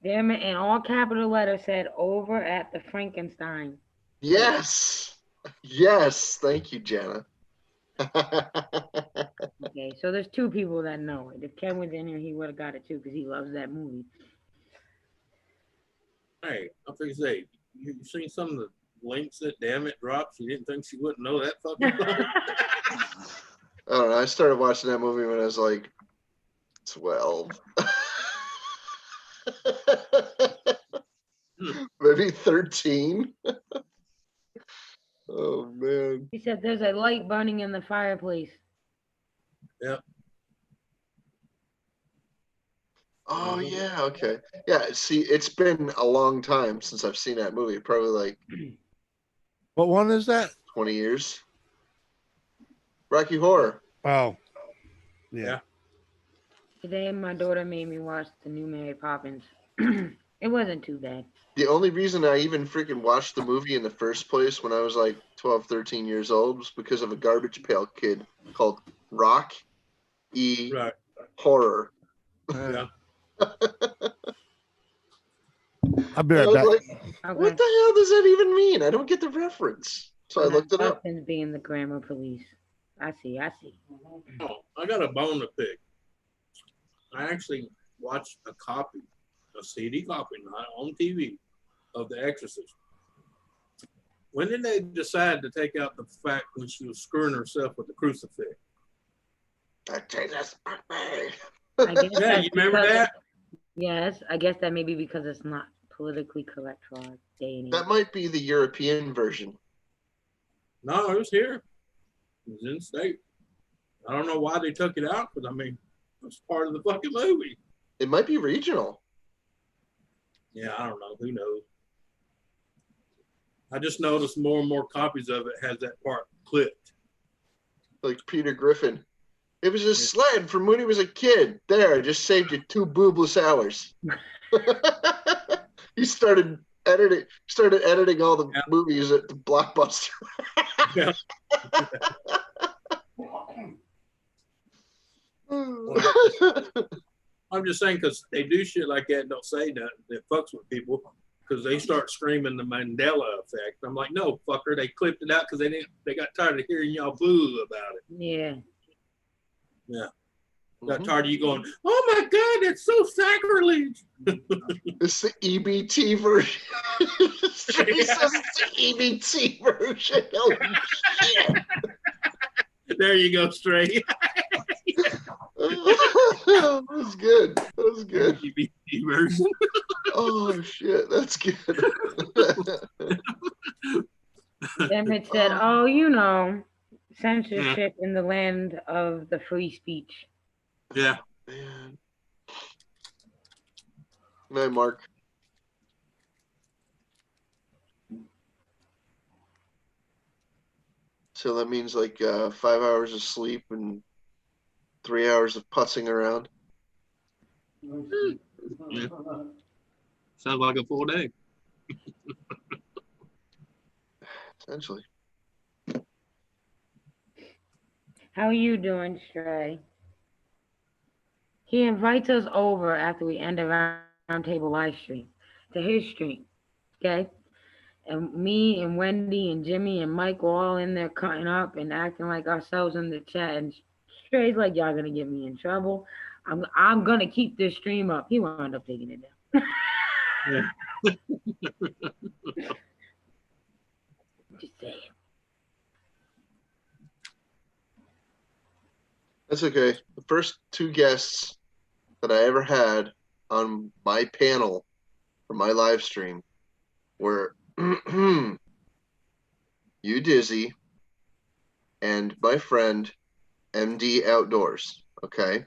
Damn it, in all capital letters said over at the Frankenstein. Yes. Yes, thank you, Jana. Okay, so there's two people that know it. If Ken was in here, he would have got it too because he loves that movie. Hey, I think say you seen some of the links that Damn It dropped. You didn't think she wouldn't know that fucking song? I don't know. I started watching that movie when I was like 12. Maybe 13. Oh man. He said there's a light burning in the fireplace. Yep. Oh yeah, okay. Yeah, see, it's been a long time since I've seen that movie. Probably like What one is that? 20 years. Rocky Horror. Oh. Yeah. Today my daughter made me watch the new Mary Poppins. It wasn't too bad. The only reason I even freaking watched the movie in the first place when I was like 12, 13 years old was because of a Garbage Pail Kid called Rock E. Right. Horror. Yeah. I'll be right back. Like, what the hell does that even mean? I don't get the reference. So I looked it up. Being the grammar police. I see. Oh, I got a bone to pick. I actually watched a CD copy, not on TV, of The Exorcist. When did they decide to take out the fact when she was screwing herself with the crucifix? Yeah, you remember that? Yes, I guess that may be because it's not politically correct for our day and age. That might be the European version. No, it was here. It was in state. I don't know why they took it out, but I mean, it's part of the fucking movie. It might be regional. Yeah, I don't know. Who knows? I just noticed more and more copies of it has that part clipped. Like Peter Griffin. It was a sled from when he was a kid. There, I just saved you 2 boobless hours. He started editing all the movies at the Blockbuster. Yeah. I'm just saying because they do shit like that and don't say nothing that fucks with people because they start screaming the Mandela effect. I'm like, no, fucker, they clipped it out because they got tired of hearing y'all boo about it. Yeah. Yeah. Got tired of you going, oh my God, that's so sacrilege. It's the EBT version. It's the EBT version. Oh shit. There you go, Stray. That was good. That was good. EBT version. Oh shit, that's good. Emmett said, oh, you know, censorship in the land of the free speech. Yeah. Man. Good night, Mark. So that means like 5 hours of sleep and 3 hours of putzing around. Yeah. Sounds like a full day. Essentially. How are you doing, Stray? He invites us over after we end a roundtable live stream to his stream, okay? And me and Wendy and Jimmy and Mike were all in there cutting up and acting like ourselves in the chat. And Stray's like, y'all gonna get me in trouble. I'm gonna keep this stream up. He wound up taking it down. Yeah. Just saying. That's okay. The first 2 guests that I ever had on my panel for my live stream were you, Dizzy, and my friend MD Outdoors. Okay.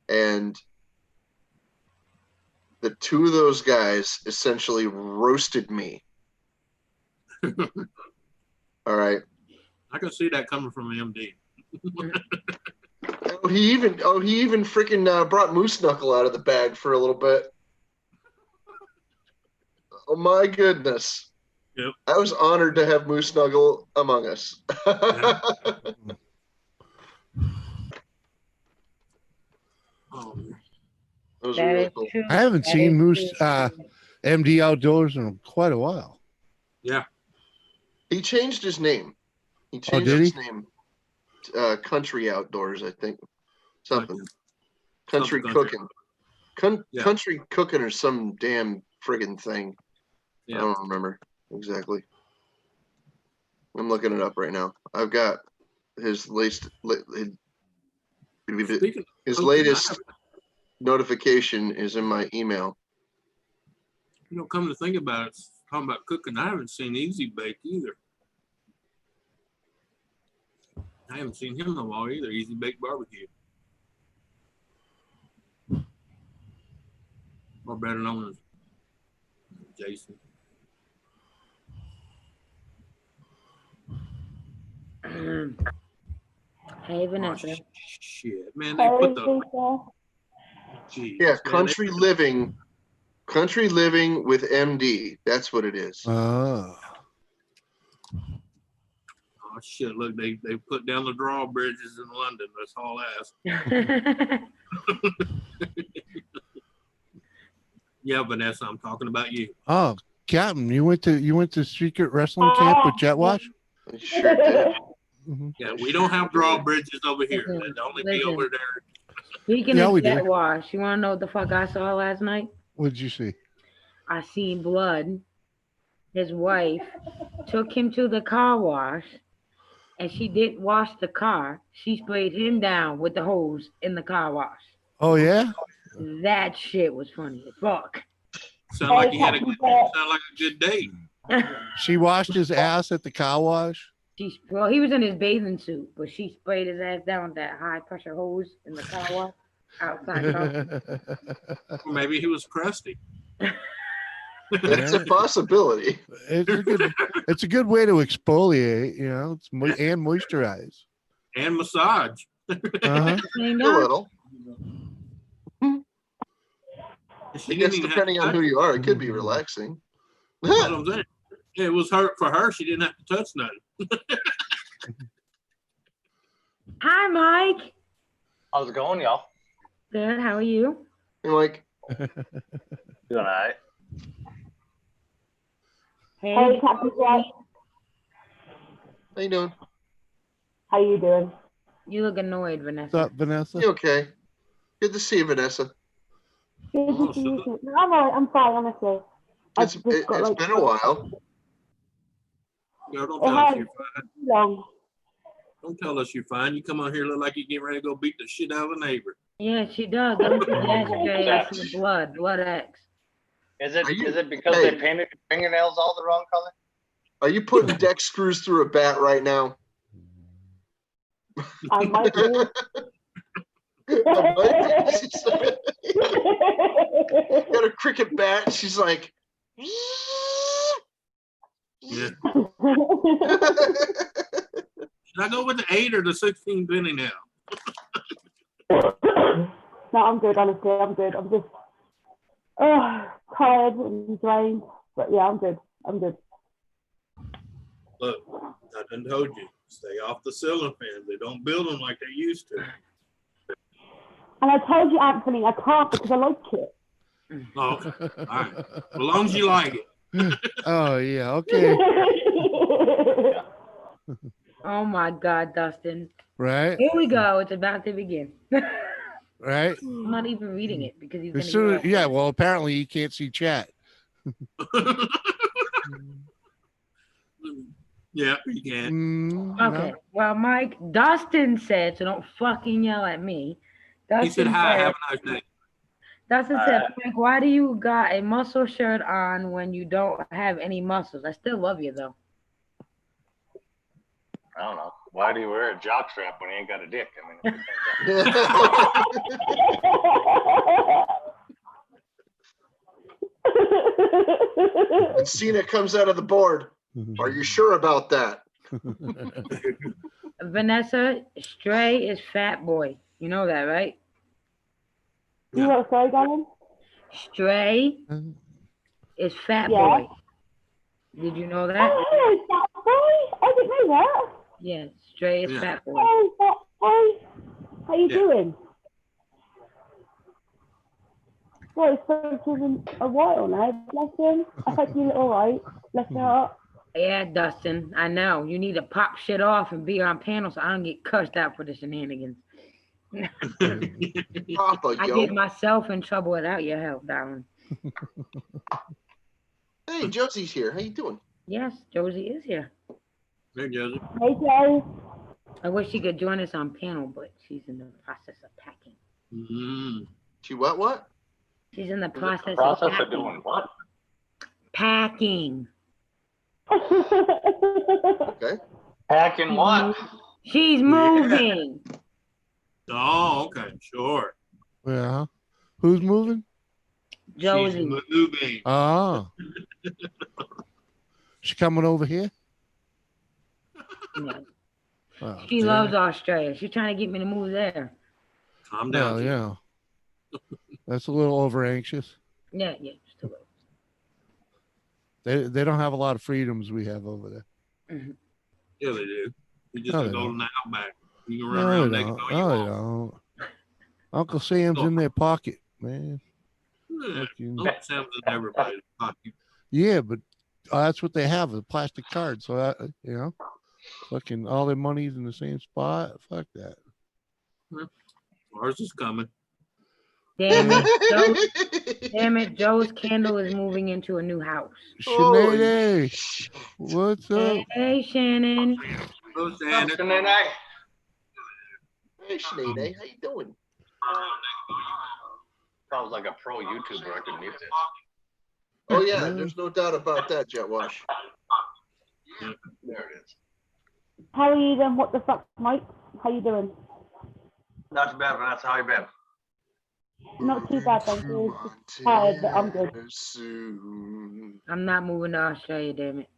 And the 2 of those guys essentially roasted me. All right. I can see that coming from MD. He even freaking brought Moose Knuckle out of the bag for a little bit. Oh my goodness. Yep. I was honored to have Moose Knuckle among us. Yeah. Oh, That was really cool. I haven't seen Moose MD Outdoors in quite a while. yeah. He changed his name. He changed his name. Country Outdoors, I think. Something. Country Cooking. Country Cooking or some damn friggin' thing. Yeah. I don't remember exactly. I'm looking it up right now. I've got his latest notification is in my email. You know, come to think about it, talking about cooking, I haven't seen Easy Bake either. I haven't seen him in a while either. Easy Bake Barbecue. Or better known as Jason. Hey, Vanessa. Oh, shit, man, they put the. Jeez, yeah, Country Living with MD. That's what it is. Oh shit! Look, they put down the drawbridges in London. That's all I ask. Yeah, Vanessa, I'm talking about you. Oh, Captain, you went to secret wrestling camp with Jet Wash? I sure did. Yeah, we don't have drawbridges over here. That'd only be over there. Speaking of Jet Wash, you want to know what the fuck I saw last night? What did you see? I seen blood. His wife took him to the car wash, and she didn't wash the car. She sprayed him down with the hose in the car wash. Oh, yeah? That shit was funny as fuck. Sound like he had a good date. She washed his ass at the car wash? Well, he was in his bathing suit, but she sprayed his ass down with that high pressure hose in the car wash outside. Or maybe he was crusty. It's a possibility. It's a good way to exfoliate, you know, and moisturize. And massage. A little. I guess depending on who you are, it could be relaxing. It was hurt for her. She didn't have to touch nothing. Hi, Mike. How's it going, y'all? Good. How are you? Hey, Mike. Doing all right. Hey, Captain Jack. How you doing? How you doing? You look annoyed, Vanessa. What's up, Vanessa? You okay? Good to see you, Vanessa. Good to see you. No, I'm all right. I'm fine, honestly. It's been a while. Girl, don't tell us you're fine. Don't tell us you're fine. You come on here look like you getting ready to go beat the shit out of a neighbor. Yeah, she does. Don't you yesterday I see blood X. Is it because they painted your fingernails all the wrong color? Are you putting deck screws through a bat right now? I might be. Got a cricket bat. She's like, yeah. Should I go with the 8 or the 16 penny now? No, I'm good, honestly. I'm good. I'm just tired and drained. But yeah, I'm good. Look, I done told you, stay off the ceiling fans. They don't build them like they used to. And I told you, Anthony, I can't because I like it. Oh, all right. As long as you like it. Oh, yeah. Okay. Oh, my God, Dustin. Right. Here we go. It's about to begin. Right. I'm not even reading it because he's going to. Yeah, well, apparently he can't see chat. Yeah, you can. Okay. No. Well, Mike, Dustin said, so don't fucking yell at me. Dustin he said, hi, have a nice day. Dustin said, Frank, why do you got a muscle shirt on when you don't have any muscles? I still love you, though. I don't know. Why do you wear a jock strap when you ain't got a dick? And Cena comes out of the board. Are you sure about that? Vanessa, Stray is Fat Boy. You know that, right? You know Stray, darling? Stray is Fat Boy. Did you know that? Oh, Fat Boy? I didn't know that. Yeah, Stray is Fat Boy. Oh, Fat Boy. How you doing? Well, it's been a while now. Bless him. I hope you look all right. Bless your heart. Yeah, Dustin, I know. You need to pop shit off and be on panel so I don't get cussed out for the shenanigans. Papa, I yo. get myself in trouble without your help, darling. Hey, Josie's here. How you doing? Yes, Josie is here. Hey, Josie. Hey, Joe. I wish she could join us on panel, but she's in the process of packing. She what? She's in the process Process of of packing. doing what? Packing. Okay. Packing what? She's moving. Oh, okay, sure. Yeah. Who's moving? Josie. She's moving. Oh. She coming over here? No. Oh, She damn. loves Australia. She's trying to get me to move there. Calm down. Well, yeah. That's a little over anxious. Yeah, just a little. They don't have a lot of freedoms we have over there. Mm-hmm. Yeah, they do. You just No, go they to don't. the outback. You can run No, around they naked don't. all you No, they want. don't. Uncle Sam's in their pocket, man. Yeah, Fucking- Uncle Sam's in everybody's pocket. Yeah, but that's what they have, a plastic card. So that, fucking all their money's in the same spot. Fuck that. Ours is coming. Damn it, Joe's candle is moving into a new house. Sinead, what's up? Hey, Shannon. Hello, Shannon. Hey, Sinead, how you doing? Sounds like a pro YouTuber. I could mute it. Oh yeah, there's no doubt about that, Jet Wash. There it is. How are you then? What the fuck, Mike? How you doing? Not too bad, Vanessa. How you been? Not too bad, thank you. Just tired, but I'm good. I'm not moving to Australia, damn it.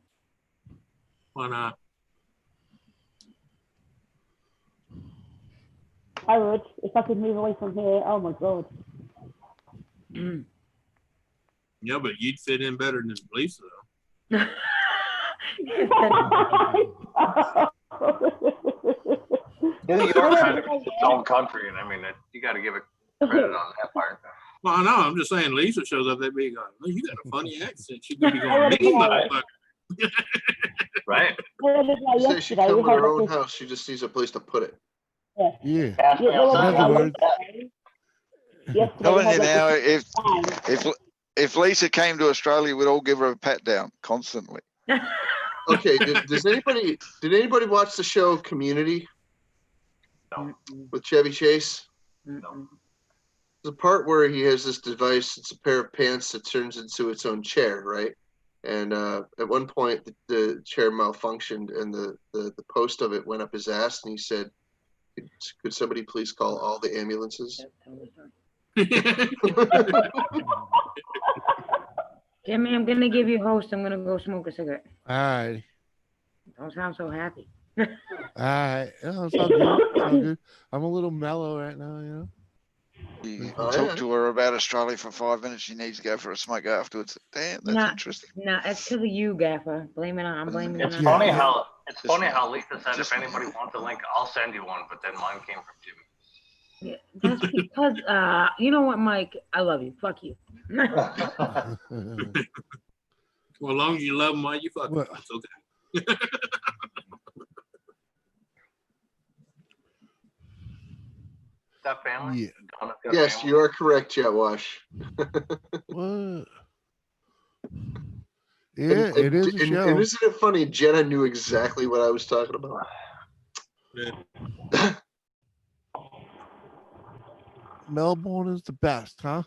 Why not? I would, if I could move away from here. Oh my god. Yeah, but you'd fit in better than Lisa, though. New York kind of its own country, and I mean, you got to give it credit on that part. Well, I know. I'm just saying, Lisa shows up, they'd be going, "Oh, you got a funny accent." She could be going, "Me, motherfucker." Right? She says she come in her own house. She just needs a place to put it. Yeah. Ask me In other outside. words, Telling you now, if Lisa came to Australia, we'd all give her a pat down constantly. Okay, did anybody watch the show Community? No. With Chevy Chase? No. The part where he has this device, it's a pair of pants that turns into its own chair, right? And at one point, the chair malfunctioned, and the post of it went up his ass, and he said, "Could somebody please call all the ambulances?" Jimmy, I'm gonna give you host. I'm gonna go smoke a cigarette. all right. Don't sound so happy. All right. Oh, it's all good. It's all good. I'm a little mellow right now, You talk to her about Australia for 5 minutes. She needs to go for a smoke afterwards. Damn, that's interesting. No, it's because of you, Gaffer. I'm blaming it It's on funny you. how Lisa said if anybody wants a link, I'll send you one, but then mine came from Jimmy. Yeah, that's because you know what, Mike? I love you. Fuck you. Well, as long as you love them, why you fuck them, it's okay. That family? Yeah. Yes, you are correct, Jet Wash. What? Yeah, it is a show. And isn't it funny? Jenna knew exactly what I was talking about. Yeah. Melbourne is the best, huh?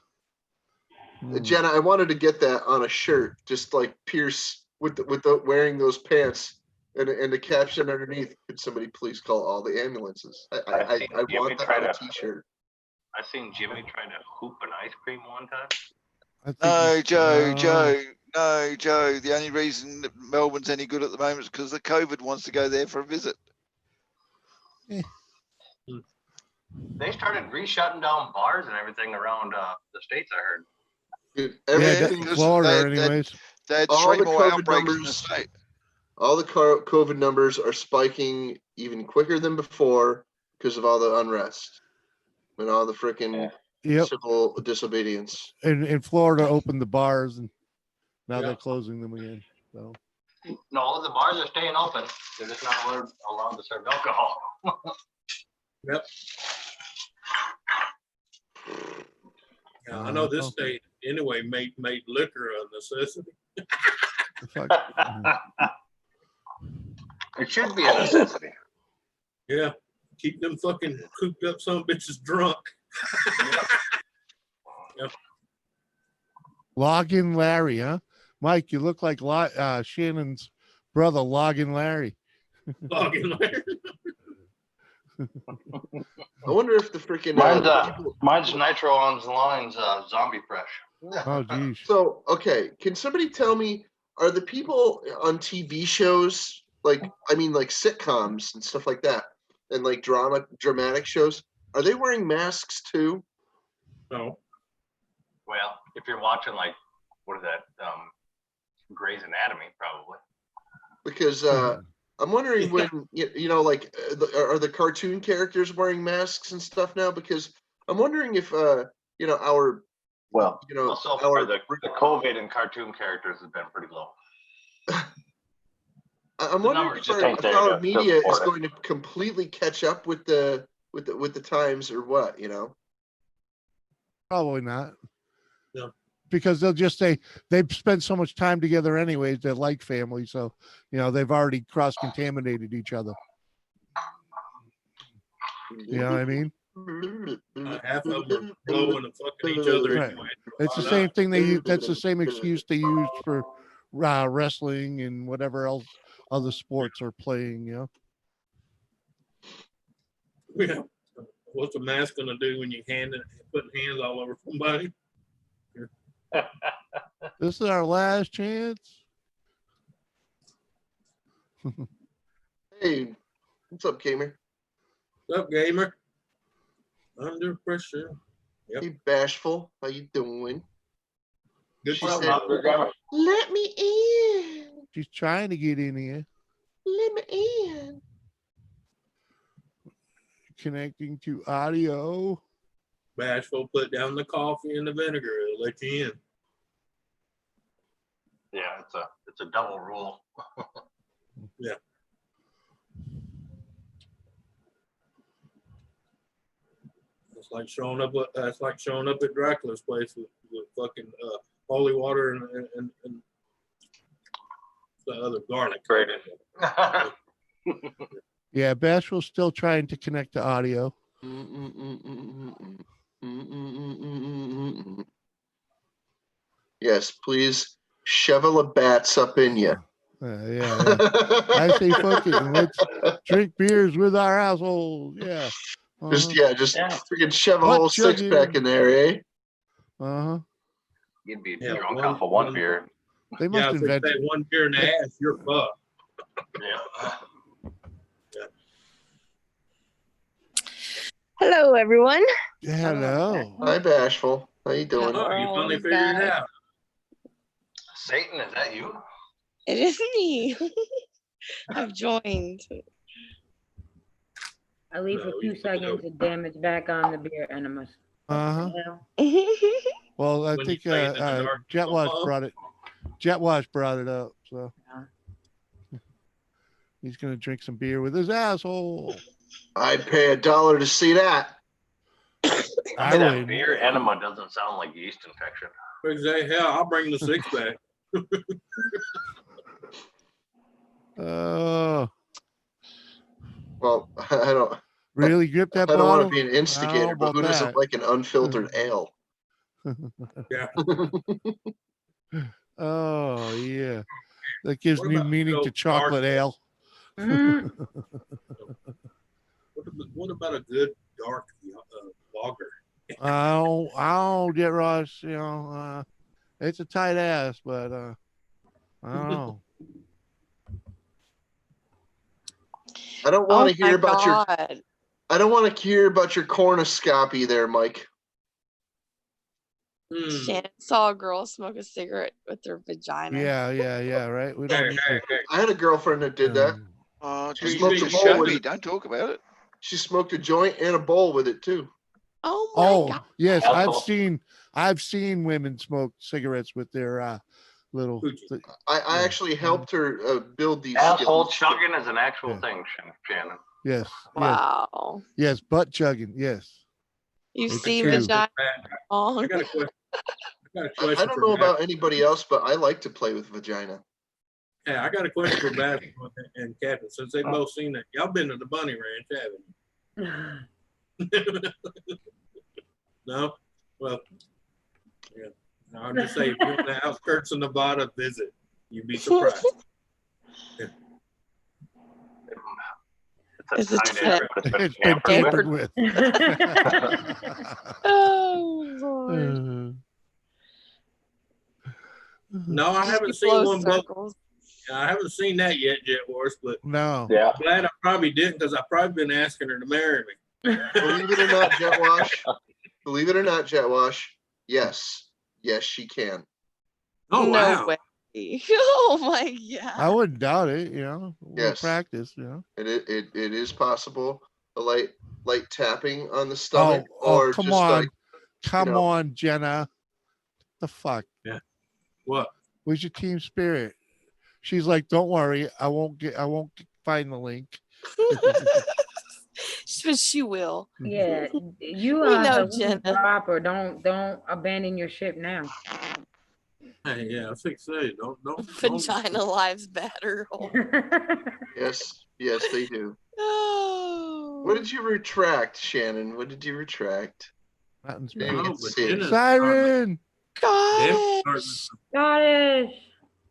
Jenna, I wanted to get that on a shirt, just like Pierce with the wearing those pants, and the caption underneath. Could somebody please call all the ambulances? I want that on a T-shirt. I seen Jimmy trying to hoop an ice cream one time. No, Joe. The only reason that Melbourne's any good at the moment is because the COVID wants to go there for a visit. They started re-shutting down bars and everything around the States, I heard. Everything, Florida, anyways. They had all 3 the more COVID outbreaks in the numbers, state. all the COVID numbers are spiking even quicker than before because of all the unrest and all the freaking civil disobedience. And Florida opened the bars, and now they're closing them again. So No, the bars are staying open. They're just not allowed to serve alcohol. Yep. Yeah, I know this state anyway made liquor a necessity. It should be a necessity. Yeah, keep them fucking cooped up some bitches drunk. Yep. Login Larry, huh? Mike, you look like Shannon's brother, Login Larry. Login Larry. I wonder if the freaking mine's Nitro on the Lines Zombie Fresh. Oh, geez. So, okay, can somebody tell me, are the people on TV shows, like sitcoms and stuff like that, and like dramatic shows, are they wearing masks too? No. Well, if you're watching what is that? Grey's Anatomy, probably. Because I'm wondering when are the cartoon characters wearing masks and stuff now? Because I'm wondering if so far the COVID and cartoon characters have been pretty low. I'm wondering if our media is going to completely catch up with the times or what, Probably not. Yeah. Because they'll just say they've spent so much time together anyways, they're like family. So, they've already cross-contaminated each other. You know what I mean? Half of them are blowing and fucking each other. Right. Anyway. It's the same thing they use. That's the same excuse they use for wrestling and whatever else other sports are playing, Yeah. What's a mask gonna do when you putting hands all over somebody? This is our last chance. Hey, what's up, gamer? What's up, gamer? Under pressure. Yep. Hey, Bashful, how you doing? Good. She said, let me in. She's trying to get in here. Let me in. Connecting to audio. Bashful, put down the coffee and the vinegar. It'll let you in. Yeah, it's a double rule. Yeah. It's like showing up at Dracula's place with fucking holy water and the other garlic. Yeah, Bashful's still trying to connect to audio. Yes, please shovel a bats up in you. Yeah. I say fuck it and let's drink beers with our assholes. Yeah. Just freaking shove a whole six-pack in there, eh? You'd be drunk off of one beer. They must invent that one beer in the ass, you're fucked. Yeah. Hello, everyone. Hello. Hi, Bashful. How you doing? Oh, you finally figured it out. Satan, is that you? It is me. I've joined. I leave for 2 seconds to damage back on the beer enemas. Well, I think Jetwash brought it. Jetwash brought it up, so he's gonna drink some beer with his asshole. I'd pay $1 to see that. That beer enema doesn't sound like yeast infection. Exactly. Hell, I'll bring the 6-pack. Well, I don't really grip that. I don't bottle? want to be an instigator, but who doesn't like an unfiltered ale? Yeah. Oh yeah, that gives new meaning to chocolate ale. What about a good dark lager? I don't get Ross. It's a tight ass, but I don't know. I don't want to hear about I don't want to hear about your cornucopia there, Mike. Shannon saw a girl smoke a cigarette with her vagina. Yeah, right. We don't I had a girlfriend that did that. She smoked a bowl with it. Don't talk about it. She smoked a joint and a bowl with it too. Oh my God. Yes, I've seen women smoke cigarettes with their little. I actually helped her build these. Asshole chugging is an actual thing, Shannon. Yes. Wow. Yes, butt chugging. Yes. You It's see true. vagina. I got a question. I don't know about anybody else, but I like to play with vagina. Yeah, I got a question for Basketball and Captain. Since they've both seen that, y'all been to the Bunny Ranch, haven't you? No? Well, yeah. I'll just say, if you're in the outskirts of Nevada, visit. You'd be surprised. Yeah. It's a tent. It's been tampered with. Oh, Lord. No, I haven't seen one. I haven't seen that yet, Jet Wars, but no. Yeah. I'm glad I probably didn't, because I've probably been asking her to marry me. Believe it or not, Jet Wash. Believe it or not, Jet Wash. Yes, she can. Oh, no wow. way. Oh my God. I wouldn't doubt it. Yes. Practice. It is possible. A light tapping on the stomach, Oh, or come just on, like, come on, Jenna. The fuck? Yeah. What? Where's your team spirit? She's like, don't worry, I won't find the link. She will. Yeah, you We are know, the Jenna. proper. Don't abandon your ship now. Hey, yeah, I think so. Don't. Vagina lives matter. Yes, they do. Oh. What did you retract, Shannon? What did you retract? Nothing's You bad. can see it. Siren. Scottish. Scottish.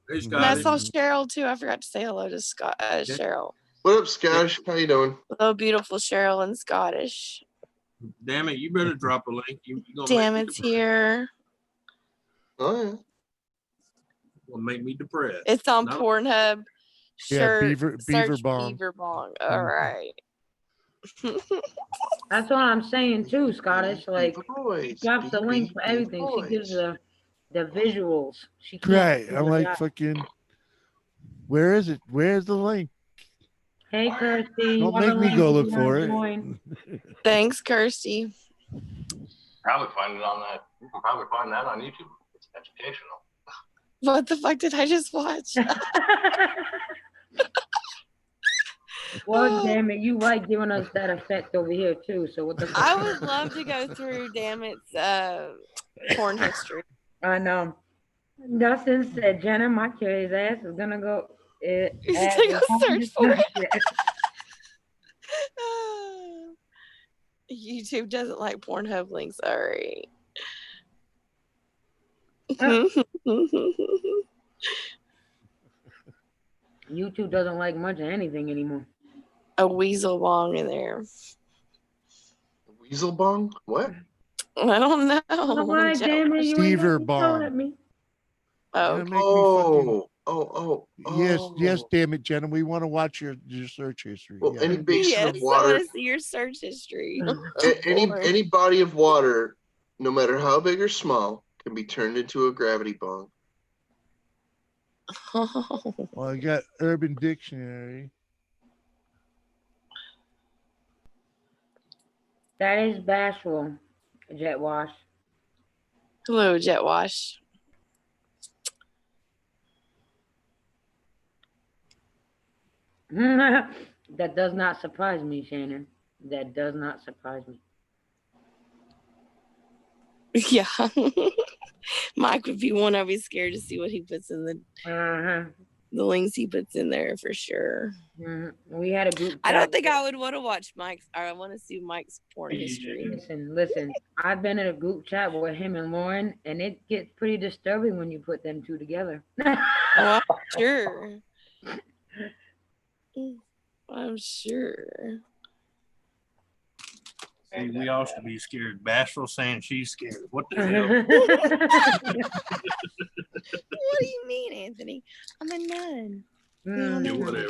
Hey, And I Scottish. saw Cheryl too. I forgot to say hello to Cheryl. What up, Scottish? How you doing? Hello, beautiful Cheryl and Scottish. Damn it, you better drop a link. You gonna Damn, make me it's depressed. here. Oh yeah. Will make me depressed. It's on No. Pornhub. Yeah, Shirt, Beaver search Bong. Beaver Bong. All right. That's what I'm saying too, Scottish. Like, Boys, she drops the link for everything. She gives the visuals. She can't Right. do I'm the like, job. fucking, where is it? Where's the link? Hey, Kirsty. Don't make me go look for it. Thanks, Kirsty. Probably find it on that. You can probably find that on YouTube. It's educational. What the fuck did I just watch? Well, damn it, you like giving us that effect over here too. So what the fuck? I would love to go through, damn it's porn history. I know. Dustin said, Jenna, my curious ass is gonna go. He's gonna go search for it. YouTube doesn't like Pornhub links. Sorry. YouTube doesn't like much of anything anymore. A weasel bong in there. Weasel bong? What? I don't know. Oh, why, damn it, you ain't Stever gonna throw Bong. at me. Oh. Yes, damn it, Jenna. We want to watch your search history. Well, Yeah. any basin Yes, of water, I want to see your search history. any body of water, no matter how big or small, can be turned into a gravity bong. Well, I got Urban Dictionary. That is bashful, Jet Wash. Hello, Jet Wash. That does not surprise me, Shannon. That does not surprise me. Yeah. Mike would be one. I'd be scared to see what he puts in the links he puts in there for sure. We had a group. I don't think I would want to watch Mike's. I want to see Mike's porn history. Listen. I've been in a group chat with him and Lauren, and it gets pretty disturbing when you put them two together. Oh, I'm sure. I'm sure. See, we all should be scared. Bashful saying she's scared. What the hell? What do you mean, Anthony? I'm a nun. Yeah, whatever.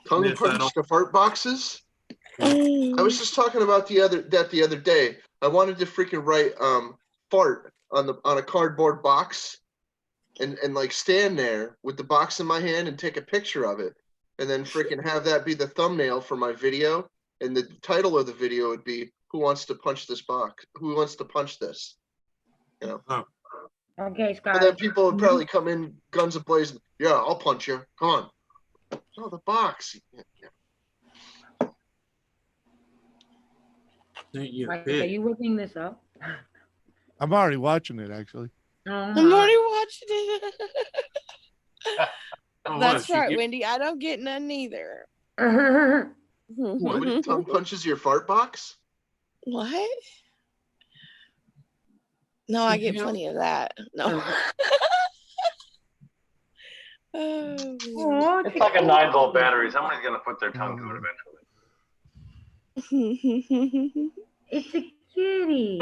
Tongue punch the fart boxes. I was just talking about the other day. I wanted to freaking write fart on a cardboard box, and like stand there with the box in my hand and take a picture of it, and then freaking have that be the thumbnail for my video, and the title of the video would be "Who wants to punch this box? Who wants to punch this?" You know. Oh. Okay, Scott. And then people would probably come in guns a-blazing. Yeah, I'll punch you. Come on. No, the box. Mike, are you looking this up? I'm already watching it, actually. I'm already watching it. That's right, Wendy. I don't get none either. What? Tongue punches your fart box? What? No, I get plenty of that. No. It's like a 9-volt battery. Somebody's gonna put their tongue to it eventually. It's a kitty.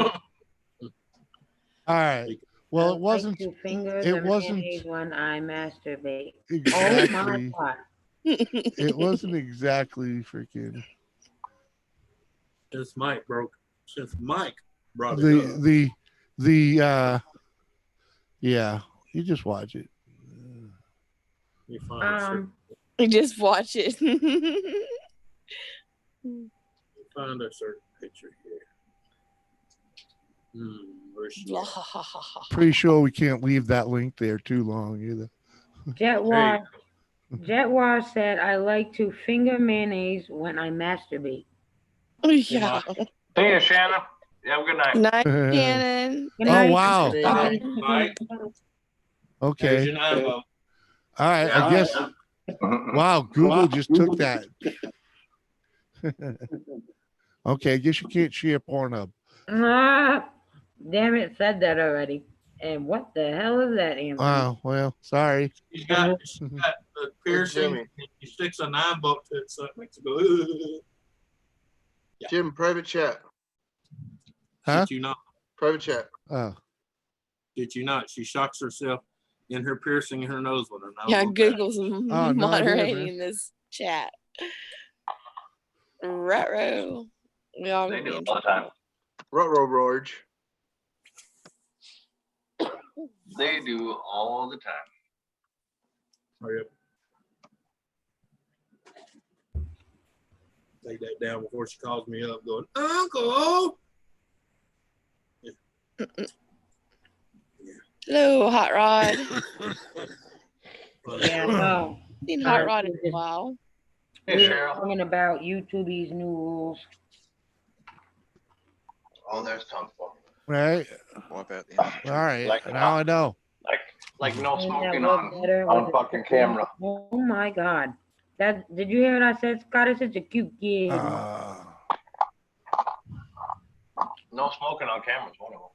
All right. Well, it wasn't. It wasn't when I masturbate. Exactly. Oh my God. It wasn't exactly freaking. Since Mike brought it up. Yeah, you just watch it. You find you just watch it. Find a certain picture here. Pretty sure we can't leave that link there too long either. Jetwar said, I like to finger mayonnaise when I masturbate. Yeah. See you, Shannon. Have a good night. Night, Shannon. Good night. Oh, wow. Mike. Okay. All right. I guess. Wow. Google just took that. Okay. I guess you can't share Pornhub. Damn it, said that already. And what the hell is that, Anthony? Wow. Well, sorry. He's got the piercing. He sticks a 9-volt to it, so it makes it go. Yeah. Jim, private chat. Huh? Did you not? Private chat. Oh. Did you not? She shocks herself in her piercing in her nose with her nose. Yeah, Google's moderating this chat. Ruh-roh. We all they do all the time. Ruh-roh, George. They do all the time. Hurry up. Take that down before she calls me up going, Uncle! Hello, Hot Rod. Yeah, no. Seen Hot Rod in a while. Hey, We're Cheryl. talking about YouTube's new rules. Oh, there's tons of them. Right. What about the All right. Like, now I know. Like no And smoking that looked better on with fucking the- camera. Oh my God. Did you hear what I said, Scott? It's such a cute kid. No smoking on camera is one of them.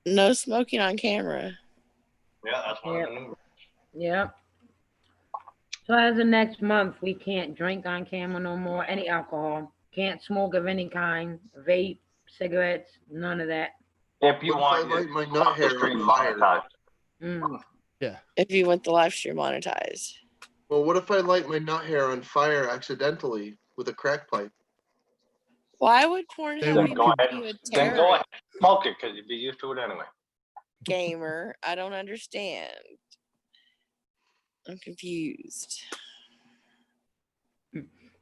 No smoking on camera. Yeah, that's one of the new. Yep. So as of next month, we can't drink on camera no more, any alcohol. Can't smoke of any kind, vape, cigarettes, none of that. If you want, I light my nut hair on fire? Yeah. If you want the live stream monetized. Well, what if I light my nut hair on fire accidentally with a crack pipe? Why would Pornhub Then even go be ahead a and terrorist smoke it because you'd be used to it anyway. gamer? I don't understand. I'm confused.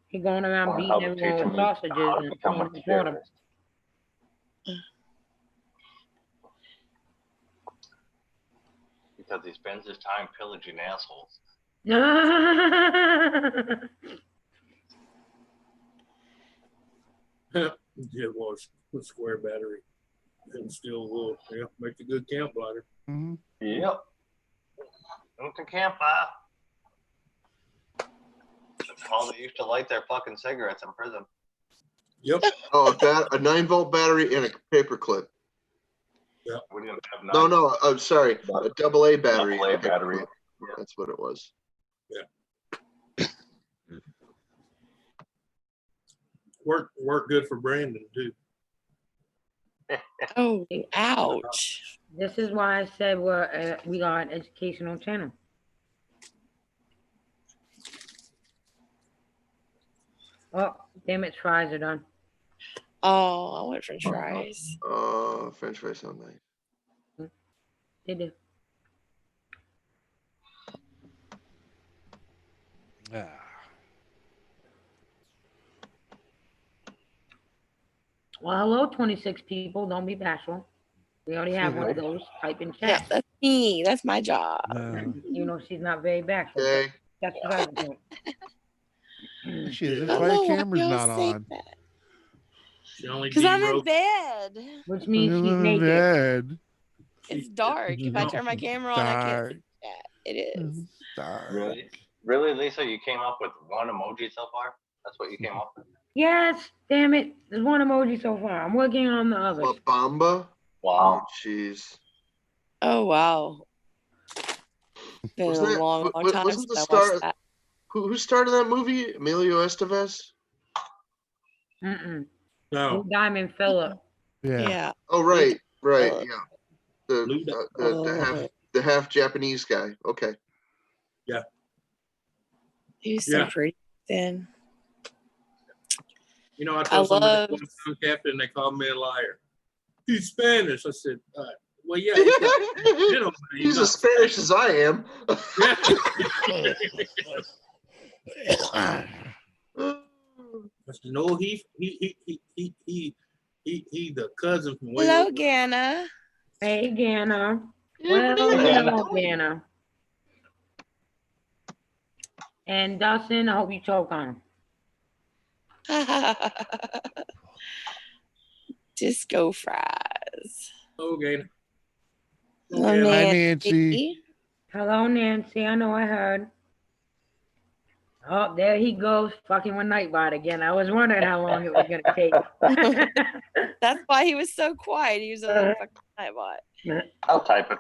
He going around beating everyone with sausages and throwing them at him. Because he spends his time pillaging assholes. It was a square battery and steel wool. Yeah, make a good camp lighter. Mm-hmm. Yep. Don't the campfire. That's how they used to light their fucking cigarettes in prison. Yep. Oh, a 9-volt battery and a paper clip. Yeah. We didn't have No, I'm sorry. A AA battery. AA battery. Yeah. That's what it was. Yeah. Work good for Brandon too. Oh, ouch. This is why I said we are an educational channel. Oh, damn it, fries are done. Oh, I want French fries. French fries sound nice. They do. Well, hello, 26 people. Don't be bashful. We only have one of those. Type in Yeah, chat. that's me. That's my job. You know, she's not very bashful. Okay. That's what I was doing. Shit, that's why the camera's not on. Because I'm in bed. Which means she's In naked. bed. It's dark. If I turn my camera on, I can't see chat. It is. Dark. Really, Lisa? You came up with one emoji so far? That's what you came up with? Yes, damn it. There's one emoji so far. I'm working on the other. La Bamba? Wow. Oh, jeez. Oh, wow. Been a long time wasn't the since I star? watched that. Who started that movie? Emilio Estevez? Mm-mm. No. Lou Diamond Phillip. Yeah. Oh, right. Yeah. The half Japanese guy. Okay. Yeah. He was so pretty then. You know, I told somebody one time, Captain, they called me a liar. He's Spanish. I said, well, yeah. He's as Spanish as I am. No, he the cousin from way Hello, over. Ganna. Hey, Ganna. Hello, Ganna. And Dustin, I hope you choke on him. Disco fries. Okay. Hello, Nancy. Hello, Nancy. I know I heard. Oh, there he goes, fucking with Nightbot again. I was wondering how long it was going to take. That's why he was so quiet. He was a fucking Nightbot. I'll type it.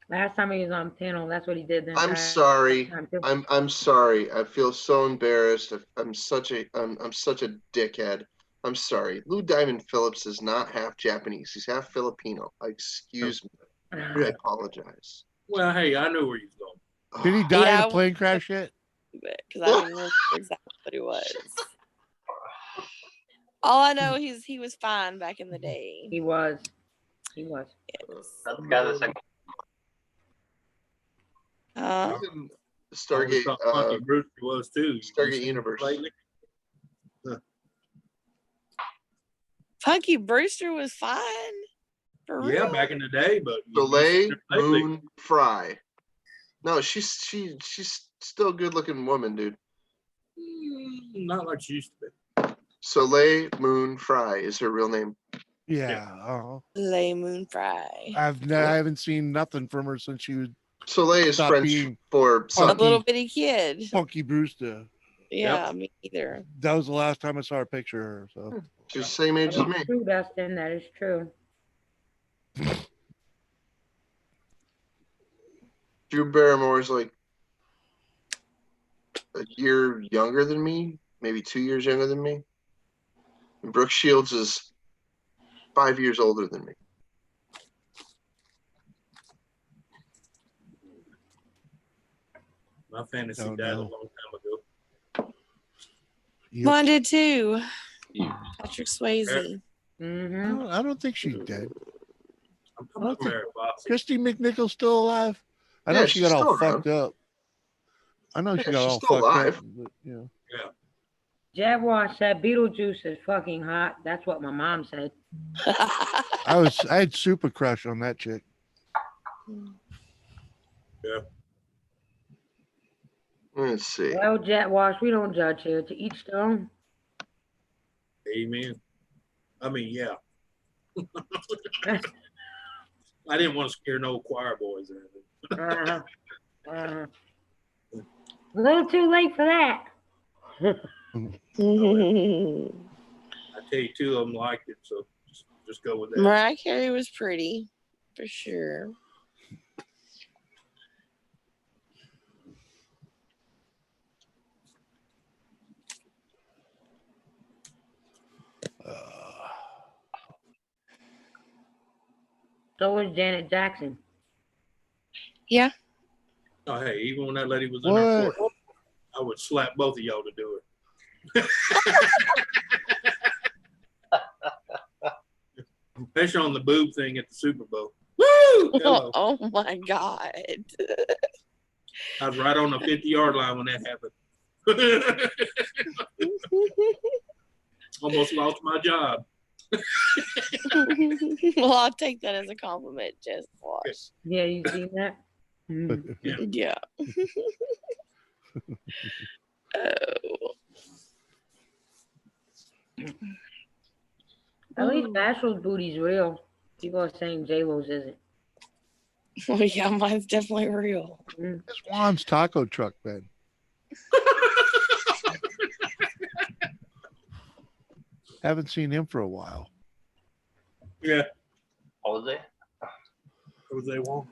Last time he was on panel, that's what he did. I'm sorry. I'm sorry. I feel so embarrassed. I'm such a dickhead. I'm sorry. Lou Diamond Phillips is not half Japanese. He's half Filipino. Excuse me. I apologize. Well, hey, I knew where he was going. Did he die in a plane crash yet? Because I don't remember exactly what he was. All I know is he was fine back in the day. He was. He was. Yes. That's the guy that's like. Stargate. Funky Brewster was too. Stargate Universe. Funky Brewster was fine. For real? Back in the day, but Soleil Moon Frye. No, she's still a good looking woman, dude. Not like she used to be. Soleil Moon Frye is her real name. Yeah. Soleil Moon Frye. I haven't seen nothing from her since she was. Soleil is French for a little bitty kid. Funky Brewster. Yeah, me either. That was the last time I saw a picture of her. So she's the same age as me. True, Dustin. That is true. Drew Barrymore is like a year younger than me, maybe 2 years younger than me. And Brooke Shields is 5 years older than me. My fantasy died a long time ago. Mine did too. Patrick Swayze. Mm-hmm. I don't think she's dead. Christy McNichol's still alive. I know she got all fucked up. I know she got all fucked up. But, yeah. Jaguar said Beetlejuice is fucking hot. That's what my mom said. I had super crush on that chick. Yeah. Let's see. Well, Jaguar, we don't judge here. To each their own. Amen. I mean, yeah. I didn't want to scare no choir boys or anything. A little too late for that. I tell you, 2 of them liked it, so just go with that. Mariah Carey was pretty, for sure. So was Janet Jackson. Yeah. Oh, hey, even when that lady was in her 40s, I would slap both of y'all to do it. Especially on the boob thing at the Super Bowl. Woo! Oh my God. I was right on the 50-yard line when that happened. Almost lost my job. Well, I'll take that as a compliment. Just watch. Yeah, you seen that? Yeah. Oh. At least Bashful's booty's real. People are saying J-Lo's isn't. Oh yeah, mine's definitely real. It's Juan's taco truck, Ben. Haven't seen him for a while. Yeah. What was it? Was they Juan?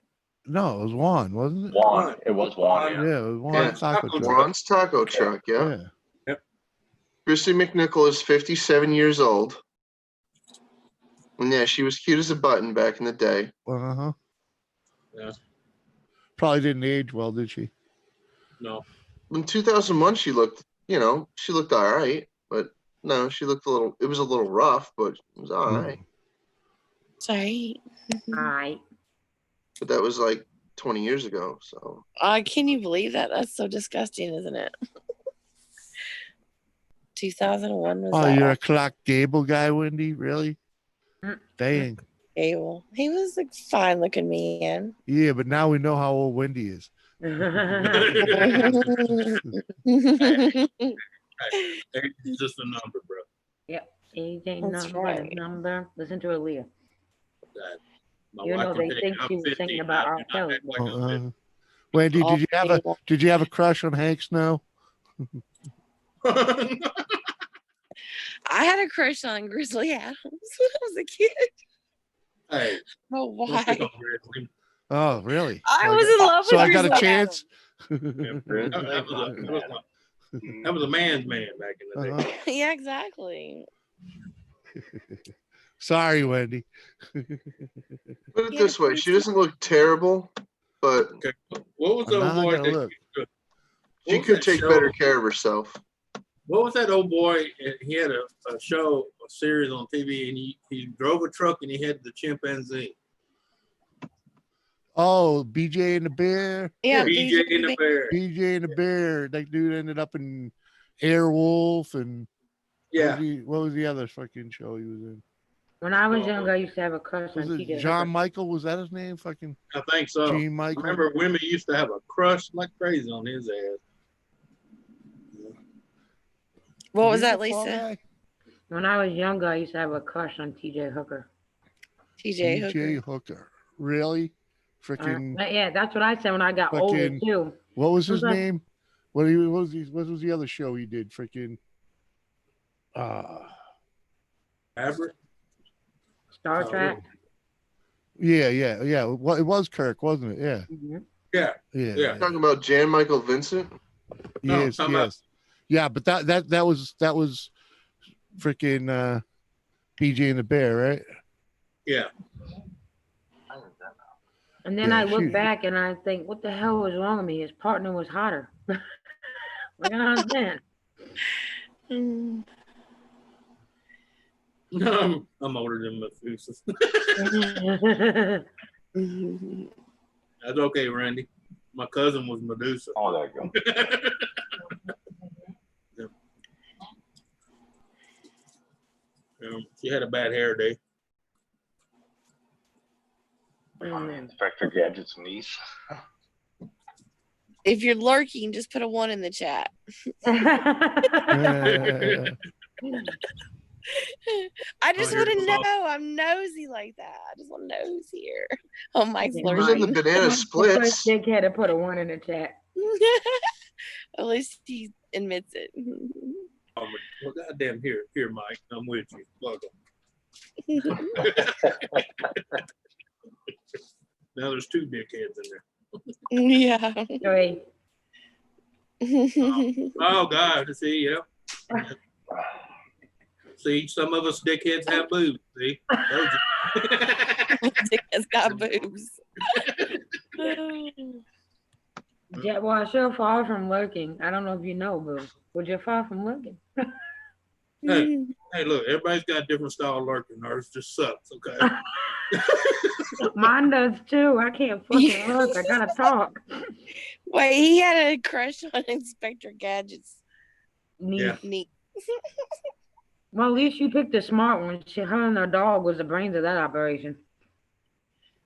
No, it was Juan, wasn't it? Juan. It was Juan. Yeah, it was Juan's taco truck. Juan's taco truck, yeah. Yep. Christy McNichol is 57 years old. And yeah, she was cute as a button back in the day. Uh-huh. Yeah. Probably didn't age well, did she? No. In 2001, she looked all right, but no, she looked it was a little rough, but it was all right. Sorry. All right. But that was like 20 years ago, so. Can you believe that? That's so disgusting, isn't it? 2001 was. Oh, you're a Clark Gable guy, Wendy? Really? Dang. Gable. He was a fine-looking man. Yeah, but now we know how old Wendy is. Hey, it's just a number, bro. Yep. Age ain't That's number, right. number. Listen to Aaliyah. My You wife know will they tell think I'm she was 50, singing about I R. do not Kelly. act like I'm 50. Wendy, Oh, did you have a crush on Hank Snow? I had a crush on Grizzly Adams when I was a kid. Hey, Oh, why? don't pick on Grizzly. Oh, really? I was in love with So I got a Grizzly chance. That was a man's man back in the day. Uh-huh. Yeah, exactly. Sorry, Wendy. Put it this way, she doesn't look terrible, but Okay. What was the Now old I boy gotta that look. she could take better care of herself. What was that old boy? He had a series on TV, and he drove a truck and he had the chimpanzee. Oh, BJ and the Bear. Yeah, BJ and the Bear. BJ and the Bear. That dude ended up in Airwolf and Yeah. what was the other fucking show he was in? When I was younger, I used to have a crush on Was TJ it John Hooker. Michael? Was that his name? Fucking I think so. Gene Michael. Remember, women used to have a crush like crazy on his ass. What was Is he that, the fall Lisa? guy? When I was younger, I used to have a crush on TJ Hooker. TJ Hooker. TJ Hooker. Really? Freaking. Yeah, that's what I said when I got older Fucking- too. What was his Who's that? name? What was the other show he did? Freaking. Average? Star Oh, Trek. Yeah. Well, it was Kirk, wasn't it? Yeah. Mhm. Yeah. Yeah. Talking about Jan Michael Vincent. No, Yes. talking about- Yes. Yeah, but that was freaking BJ and the Bear, right? Yeah. And then Yeah, I look she- back and I think, what the hell was wrong with me? His partner was hotter. Like, I don't understand. Mm. I'm older than Methuselah. That's okay, Randy. My cousin was Medusa. Oh, there you go. She had a bad hair day. Inspector Gadget's niece. If you're lurking, just put a 1 in the chat. I just Oh, want to here's the know. I'm nosy like that. I just want to nose here. Oh, Mike's Yeah, Who's in the lurking. banana splits? Dickhead to put a 1 in the chat. At least he admits it. Oh, well, goddamn, here, Mike. I'm with you. Welcome. Now there's 2 dickheads in there. Yeah. Sorry. Oh God, see, yeah. See, some of us dickheads have boobs. See, It's got boobs. Yeah, well, I sure far from lurking. I don't know if you know, Boo. But you're far from lurking. Hey, look, everybody's got a different style of lurking. Ours just sucks, okay? Mine does too. I can't fucking look. I gotta talk. Wait, he had a crush on Inspector Gadget's Niece. Yeah. niece. Well, at least you picked a smart one. Her and her dog was the brains of that operation.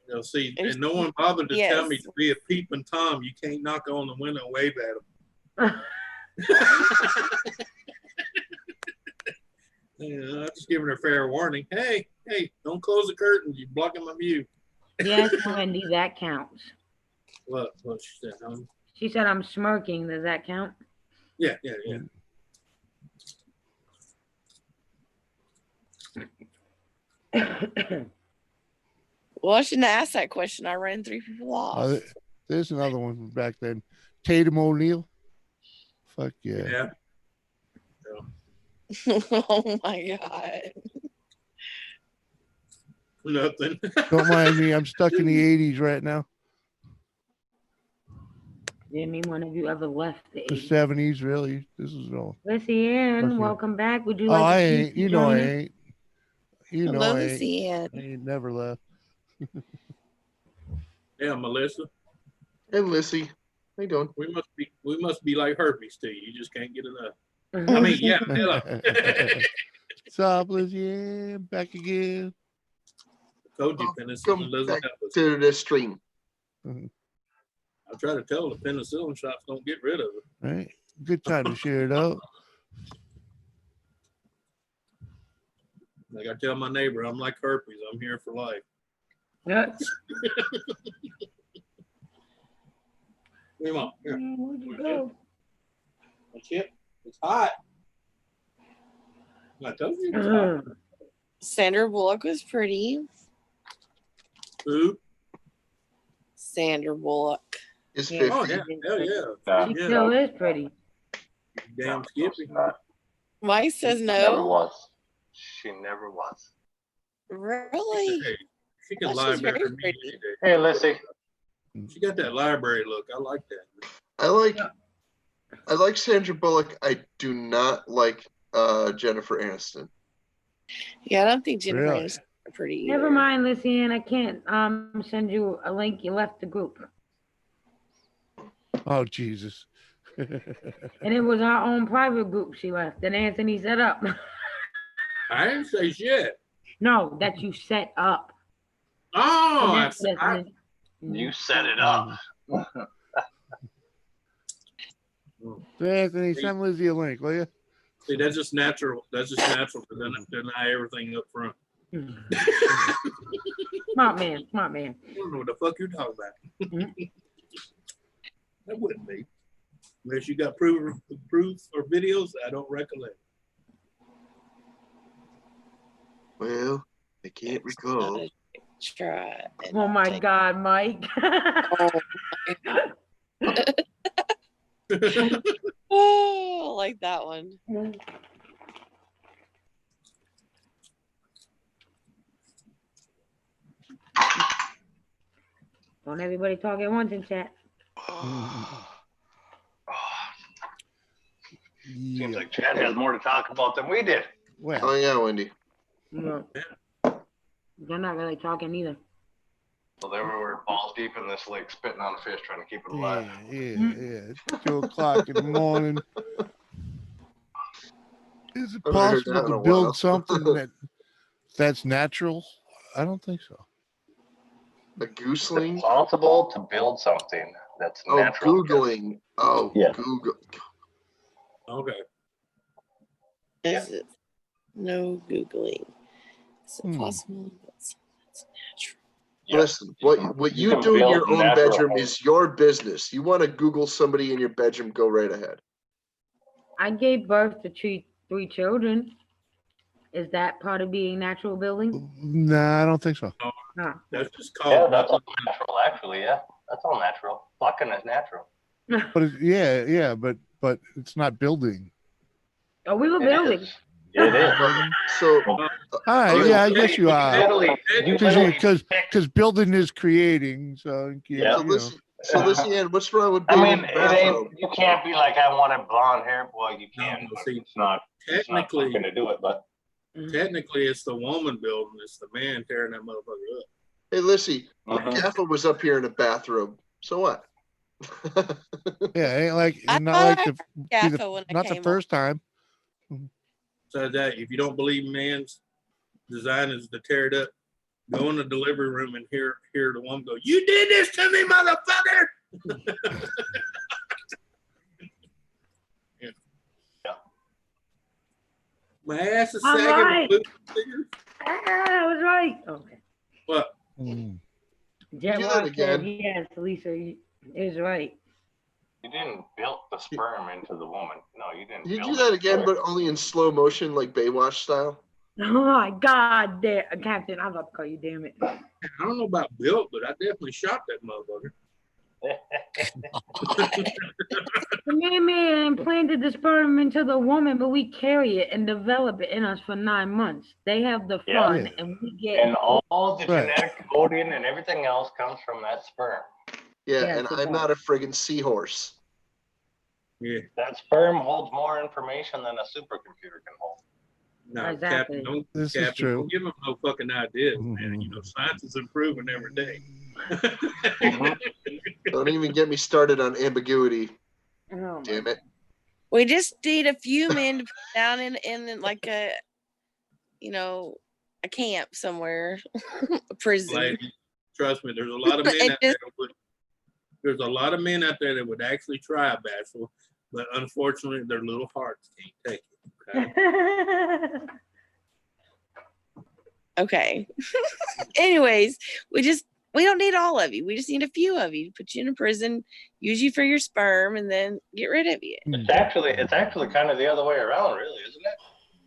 You know, see, and no one bothered to tell me to be a peeping Tom. You can't knock on the window and wave at him. Yeah, I'm just giving her fair warning. Hey, don't close the curtains. You're blocking my view. Yes, Wendy, that counts. What she said, huh? She said I'm smirking. Does that count? Yeah. Well, I shouldn't have asked that question. I ran 3 people off. There's another one from back then. Tatum O'Neal. Fuck yeah. Oh my God. Nothing. Don't mind me. I'm stuck in the 80s right now. Didn't mean one of you ever left the 80s. 70s, really. This is all. Lucy Ann, welcome back. Would you like to I ain't. You know I ain't. You know Hello, I Lucy Ann. ain't. I ain't never left. Yeah, Melissa. Hey, Lissy. How you doing? We must be like herpes to you. You just can't get enough. I mean, yeah. Hello. What's up, Lucy Ann? Back again. I told you penicillin doesn't help us. To the stream. I try to tell the penicillin shops don't get rid of it. Right. Good time to share it out. Like I tell my neighbor, I'm like herpes. I'm here for life. Yeah. Come on. Here. Where'd you go? That's it. It's hot. I told you it's hot. Sandra Bullock was pretty. Who? Sandra Bullock. It's Yeah. 50. Oh, yeah. She still is pretty. Damn Skippy. Mike says Never no. was. She never was. Really? Hey, she can That's lie just better very than me. pretty. any day. Hey, Lissy. She got that library look. I like that. I like Sandra Bullock. I do not like Jennifer Aniston. Yeah, I don't think Jennifer Really? is pretty. Never either. mind, Lucy Ann. I can't send you a link. You left the group. Oh, Jesus. And it was our own private group she left that Anthony set up. I didn't say shit. No, that you set up. Oh, You set it up. Anthony, send Lizzie a link, will you? See, that's just natural. That's just natural to deny everything up front. Smart man, smart man. I don't know what the fuck you're talking about. That wouldn't be. Unless you got proof or videos, I don't recollect. Well, I can't recall. Try. Oh my God, Mike. Oh, I like that one. Don't everybody talk at once in chat. Seems like Chad has more to talk about than we did. Well, Oh yeah, Wendy. No. They're not really talking either. So there we were, balls deep in this lake, spitting on a fish, trying to keep it alive. yeah. It's 2 o'clock in the morning. Is it I haven't heard possible that in to a build while. something that's natural? I don't think so. A gooseling? It's possible to build something that's Oh, natural. Googling. Oh, Yeah. Google. Okay. Is it no Googling? Is it Hmm. possible? That's natural. Yeah. Listen, what you can do in build your own natural bedroom homes. is your business. You want to Google somebody in your bedroom, go right ahead. I gave birth to three children. Is that part of being natural building? Nah, I don't think so. No. That's just Yeah, called. that's all natural, actually. Yeah, that's all natural. Plucking is natural. But yeah, but it's not building. Oh, we were It building. is. It is. So, All right, yeah, I guess you are. Literally, you literally Because building is creating. So Yeah. so listen, Ann, what's wrong with I building mean, a it bathrobe? ain't. You can't be like, I wanted blonde hair. Well, you can. No, but see, it's not. It's not technically- going to do it. But Technically, it's the woman building. It's the man tearing that motherfucker up. Hey, Lissy, Mhm. Gaffa was up here in a bathrobe. So what? yeah, ain't like I not thought like I the Gaffa when I not the came first time. So Besides that, if you don't believe man's design is to tear it up, go in the delivery room and hear the woman go, "You did this to me, motherfucker!" My ass is sagging. Right. I was right. Okay. What? Jet Wash said, yes, Lisa is right. You didn't build the sperm into the woman. No, you didn't. You do that again, but only in slow motion, like Baywatch style. Oh my God, Captain! I'm about to call you. Damn it! I don't know about built, but I definitely shot that motherfucker. The man implanted the sperm into the woman, but we carry it and develop it in us for 9 months. They have the fun, and we get. And all the genetic coding and everything else comes from that sperm. Yeah, and I'm not a friggin' seahorse. Yeah. That sperm holds more information than a supercomputer can hold. No, Exactly. Captain, This is true. Don't give them no fucking ideas, man. You know, science is improving every day. Don't even get me started on ambiguity. Oh, damn it. We just need a few men to put down in like a, a camp somewhere, a prison. Lady, trust me, there's a lot of men out there. There's a lot of men out there that would actually try a bachelor, but unfortunately, their little hearts can't take it. Okay. Anyways, we don't need all of you. We just need a few of you to put you in a prison, use you for your sperm, and then get rid of you. It's actually kind of the other way around, really, isn't it?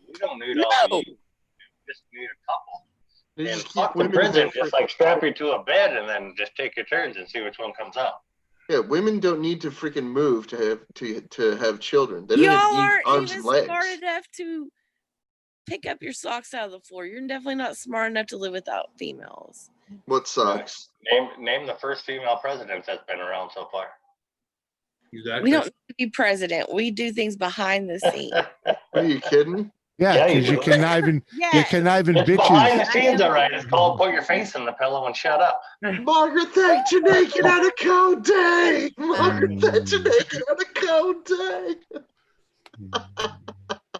We don't need all of you. We just need a couple. And fuck the prison, just like strap you to a bed and then just take your turns and see which one comes out. Yeah, women don't need to freaking move to have children. They Y'all don't need aren't arms even and legs. smart enough to pick up your socks out of the floor. You're definitely not smart enough to live without females. What socks? Name the first female president that's been around so far. Exactly. We don't need to be president. We do things behind the scenes. Are you kidding? Yeah, because you connive bitches. Behind the scenes, all right. It's called put your face in the pillow and shut up. Margaret Thatcher naked on a cold day. Margaret Thatcher naked on a cold day.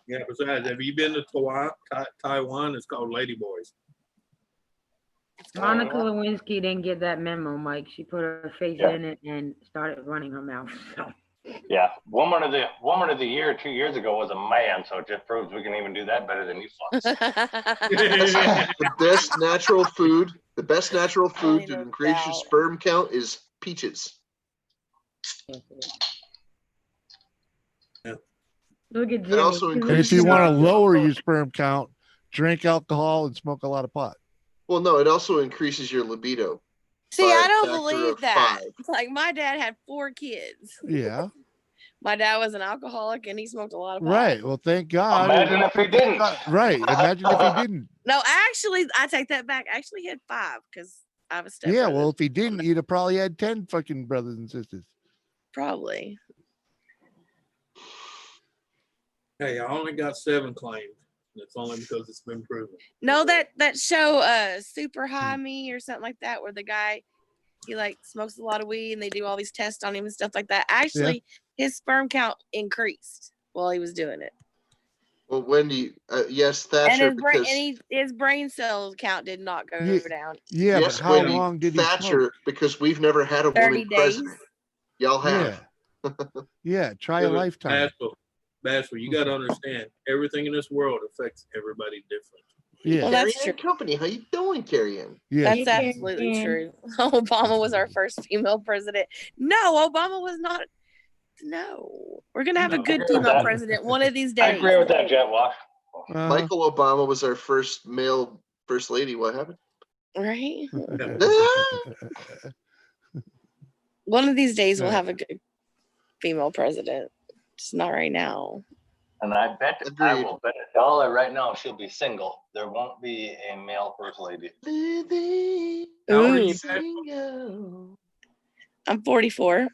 Yeah, besides, have you been to Taiwan? It's called Ladyboys. Monica Lewinsky didn't get that memo, Mike. She put her face in it and started running her mouth. So. Yeah, woman of the year 2 years ago was a man, so it just proves we can even do that better than you fucks. The best natural food to increase your sperm count is peaches. Look at It also and if you want to lower your sperm count, drink alcohol and smoke a lot of pot. Well, no, it also increases your libido. See, I don't believe that. Like, my dad had 4 kids. Yeah. My dad was an alcoholic and he smoked a lot of pot. Right. Well, thank God. Imagine if he didn't. Right. Imagine if he didn't. No, actually, I take that back. I actually had 5 because I was stepbrother. Yeah. Well, if he didn't, you'd have probably had 10 fucking brothers and sisters. Probably. Hey, I only got 7 claimed. That's only because it's been proven. No, that show, Super High Me or something like that, where the guy, he like smokes a lot of weed and they do all these tests on him and stuff like that. Actually, his sperm count increased while he was doing it. Well, Wendy, yes, Thatcher. And his brain cell count did not go down. Yeah, yes, but how Wendy, long did he Thatcher, smoke? because we've never had a woman president. Y'all have. Yeah, try a lifetime. Bachelor, you got to understand, everything in this world affects everybody different. Yeah, well, that's true. Company, how you doing, Carrie-Ann? Yeah, that's absolutely true. Obama was our first female president. No, Obama was not. No, we're gonna have a good female president one of these days. I agree with that, Jet Wash. Michael Obama was our first male first lady. What happened? Right. One of these days we'll have a good female president. Just not right now. And I will bet $1 right now she'll be single. There won't be a male first lady. Ooh. I'm 44.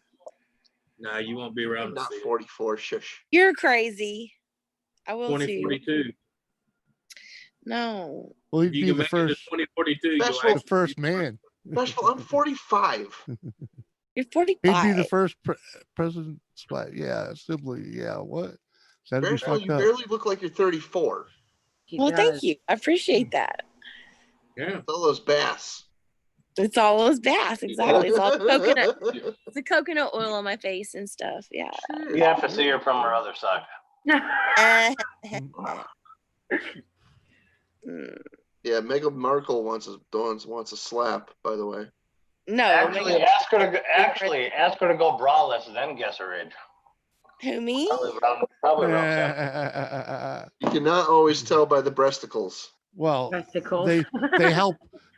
Nah, you won't be around. I'm not 44. Shush. You're crazy. I will 2042. No. Well, he'd be the first. 2042. The first man. I'm 45. You're 45. He'd be the first president. Yeah, simply. Yeah. What? 70's Crystal, fucked you up. barely look like you're 34. Well, thank you. I appreciate that. Yeah. It's all those bass. It's all those bass, exactly. It's all coconut. It's the coconut oil on my face and stuff. Yeah. You have to see her from her other side. Yeah, Meghan Markle wants a slap, by the way. No, actually, ask her to go braless, then guess her age. Who, me? Probably around 10. You cannot always tell by the breasticles. Well, Breasticles.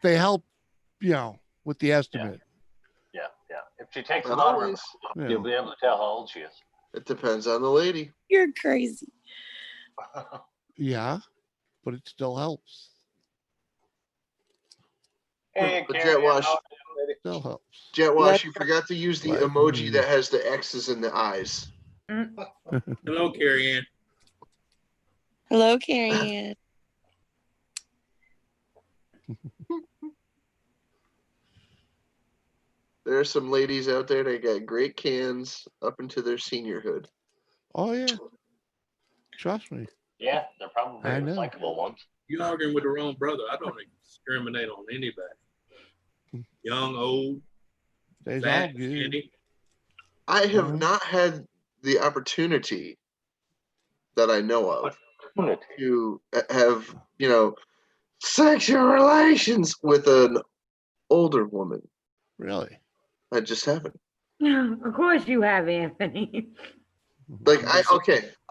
they help, you know, with the estimate. Yeah. If she takes them out, you'll be able to tell how old she is. It depends on the lady. You're crazy. Yeah, but it still helps. Hey, Jet Wash. Still helps. Jet Wash, you forgot to use the emoji that has the X's in the eyes. Hello, Carrie Ann. Hello, Carrie Ann. There are some ladies out there that got great cans up into their seniorhood. Oh yeah, trust me. Yeah, they're probably recyclable ones. You're arguing with the wrong brother. I don't discriminate on anybody. Young, old, fat, skinny. I have not had the opportunity that I know of to have, sexual relations with an older woman. Really? I just haven't. Of course you have, Anthony. Like I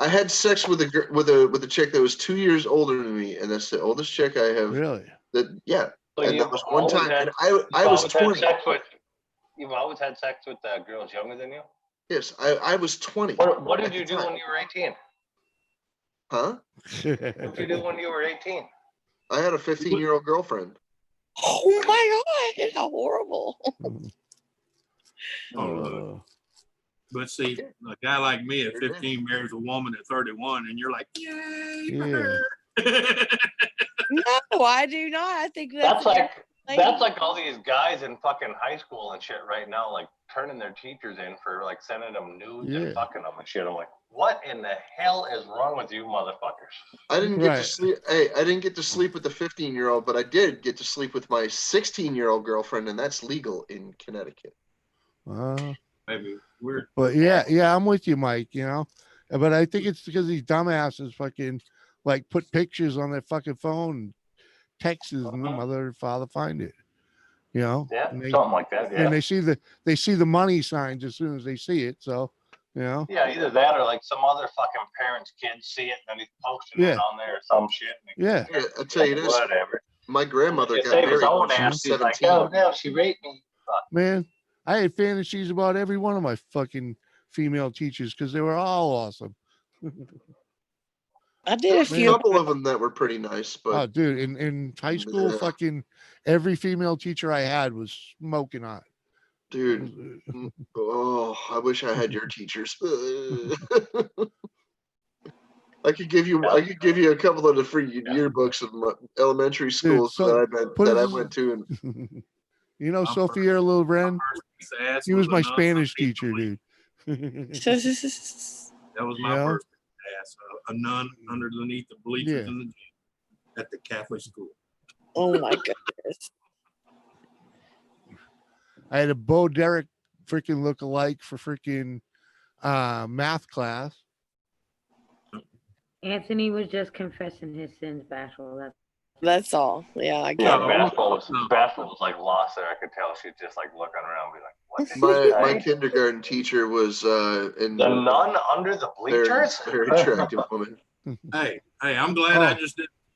had sex with a chick that was 2 years older than me, and that's the oldest chick I have. Really? And that was one time, and I was 20. You've always had sex with girls younger than you? Yes, I was 20. What did you do when you were 18? Huh? What did you do when you were 18? I had a 15-year-old girlfriend. Oh my God, how horrible. But see, a guy like me at 15 marries a woman at 31, and you're like, yay for her. No, I do not. I think that's like all these guys in fucking high school and shit right now, like turning their teachers in for like sending them nudes and fucking them and shit. I'm like, what in the hell is wrong with you motherfuckers? I didn't get to sleep. Hey, I didn't get to sleep with the 15-year-old, but I did get to sleep with my 16-year-old girlfriend, and that's legal in Connecticut. Maybe weird. But yeah, I'm with you, Mike. But I think it's because these dumbasses fucking like put pictures on their fucking phone, texts, and the mother and father find it. Yeah, something like that. Yeah. And they see the money signs as soon as they see it. So, Yeah, either that or like some other fucking parent's kids see it and then he's posting it on there or some shit. Yeah, I'll tell you this. Whatever. My grandmother got married when she was 17. Like, oh no, she raped me. Fuck. Man, I had fantasies about every one of my fucking female teachers because they were all awesome. I did a couple of them that were pretty nice, but dude, in high school, fucking every female teacher I had was smoking hot. Dude, I wish I had your teachers. I could give you a couple of the free yearbooks of my elementary schools that I went to. And Sophia Lilren, he was my Spanish teacher, dude. That was my first ass, a nun underneath the bleachers in the gym at the Catholic school. Oh my goodness. I had a Bo Derek freaking look-alike for freaking math class. Anthony was just confessing his sins, Bashful. That's all. Yeah, I get it. Bashful was like lost there. I could tell she's just like looking around, be like, what? My kindergarten teacher was in the nun under the bleachers. Very attractive woman. Hey, I'm glad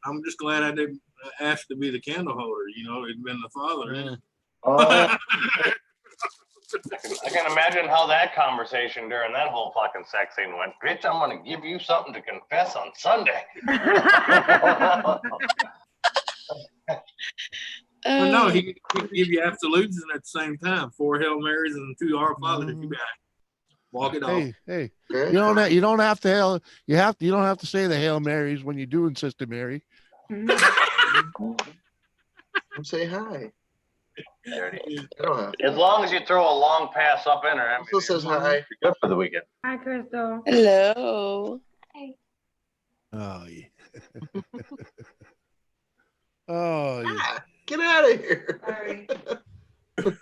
I'm just glad I didn't ask to be the candle holder. It'd been the father. I can imagine how that conversation during that whole fucking sex scene went. Bitch, I'm gonna give you something to confess on Sunday. Well, no, he give you absolutes and at the same time 4 Hail Marys and 2 Our Fathers. You got walk it off. Hey, you don't have to say the Hail Marys when you're doing Sister Mary. Say hi. As long as you throw a long pass up in her, Crystal says hi. Good for the weekend. Hi, Crystal. Hello. Hey. Oh yeah. Oh yeah. Get out of here. Sorry. Good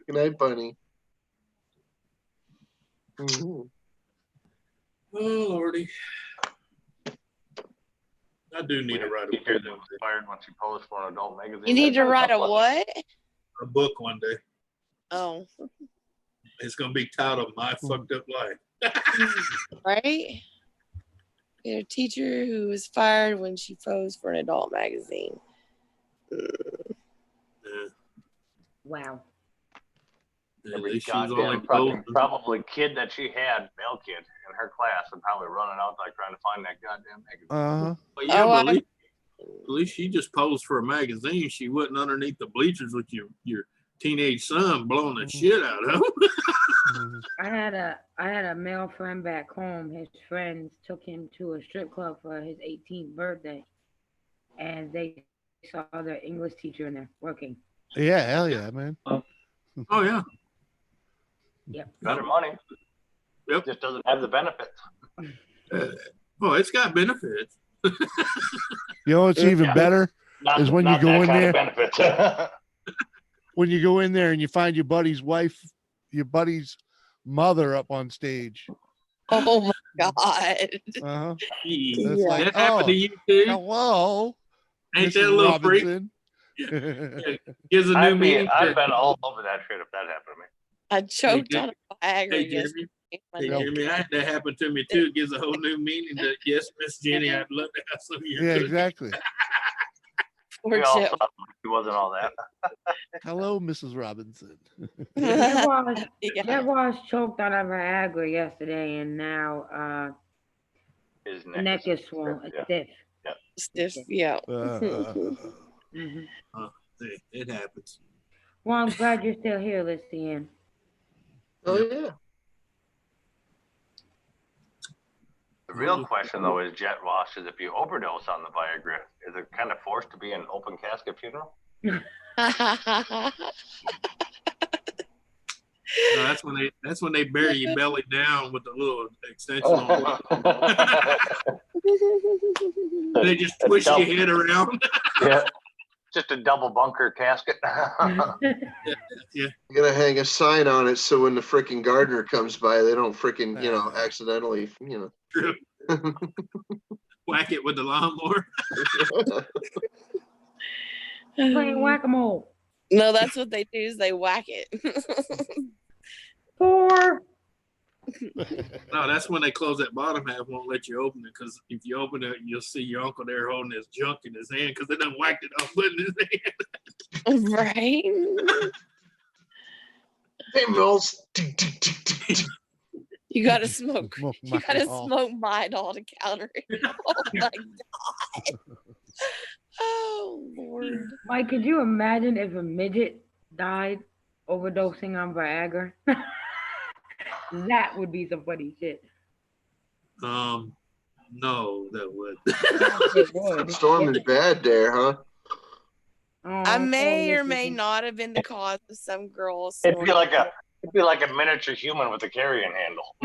night, Bunny. Mm-hmm. Oh Lordy. I do need to write a teacher that was fired when she posed for an adult magazine. You need to write a what? A book one day. Oh. It's gonna be titled "My Fucked Up Life." Right? We had a teacher who was fired when she posed for an adult magazine. Wow. Every goddamn fucking probably kid that she had, male kid in her class, and probably running out like trying to find that goddamn magazine. But yeah, but at least she just posed for a magazine. She wasn't underneath the bleachers with your teenage son blowing the shit out of him. I had a male friend back home. His friends took him to a strip club for his 18th birthday, and they saw their English teacher in there working. Yeah, hell yeah, man. Oh yeah. Yep. Better money. Yep. Just doesn't have the benefits. Oh, it's got benefits. You know what's even better is when you go in there. When you go in there and you find your buddy's wife, your buddy's mother up on stage. Oh my God. Uh-huh. Like, that happened to you too. Hello. Ain't that a little Robinson. Freak? Gives a new meaning. I've been all over that shit if that happened to me. I choked on a Viagra. Hey, Jeremy. Hey, Jeremy, I had that happen to me too. It gives a whole new meaning to yes, Miss Jenny, I'd love to have some of your cookies. Exactly. We all thought he wasn't all that. Hello, Mrs. Robinson. That was choked on a Viagra yesterday, and now his neck is swollen, stiff. Yeah. Stiff, yeah. It happens. Well, I'm glad you're still here, Lucian. Oh yeah. The real question, though, is Jet Wash, is if you overdose on the Viagra, is it kind of forced to be an open casket funeral? No, that's when they bury your belly down with a little extension on it. They just twist your head around. Yeah. Just a double bunker casket. Yeah. You gotta hang a sign on it so when the freaking gardener comes by, they don't freaking, accidentally, True. Whack it with the lawnmower. Playing whack-a-mole. No, that's what they do is they whack it. 4. No, that's when they close that bottom half, won't let you open it, because if you open it, you'll see your uncle there holding his junk in his hand because they done whacked it off with his hand. Right. Hey, Mills. You gotta smoke. You gotta smoke Midol to counter it. Oh my God. Oh Lord. Mike, could you imagine if a midget died overdosing on Viagra? That would be some funny shit. No, that would. It would. Storm is bad there, huh? I may or may not have been the cause of some girls. It'd be like a miniature human with a carrying handle.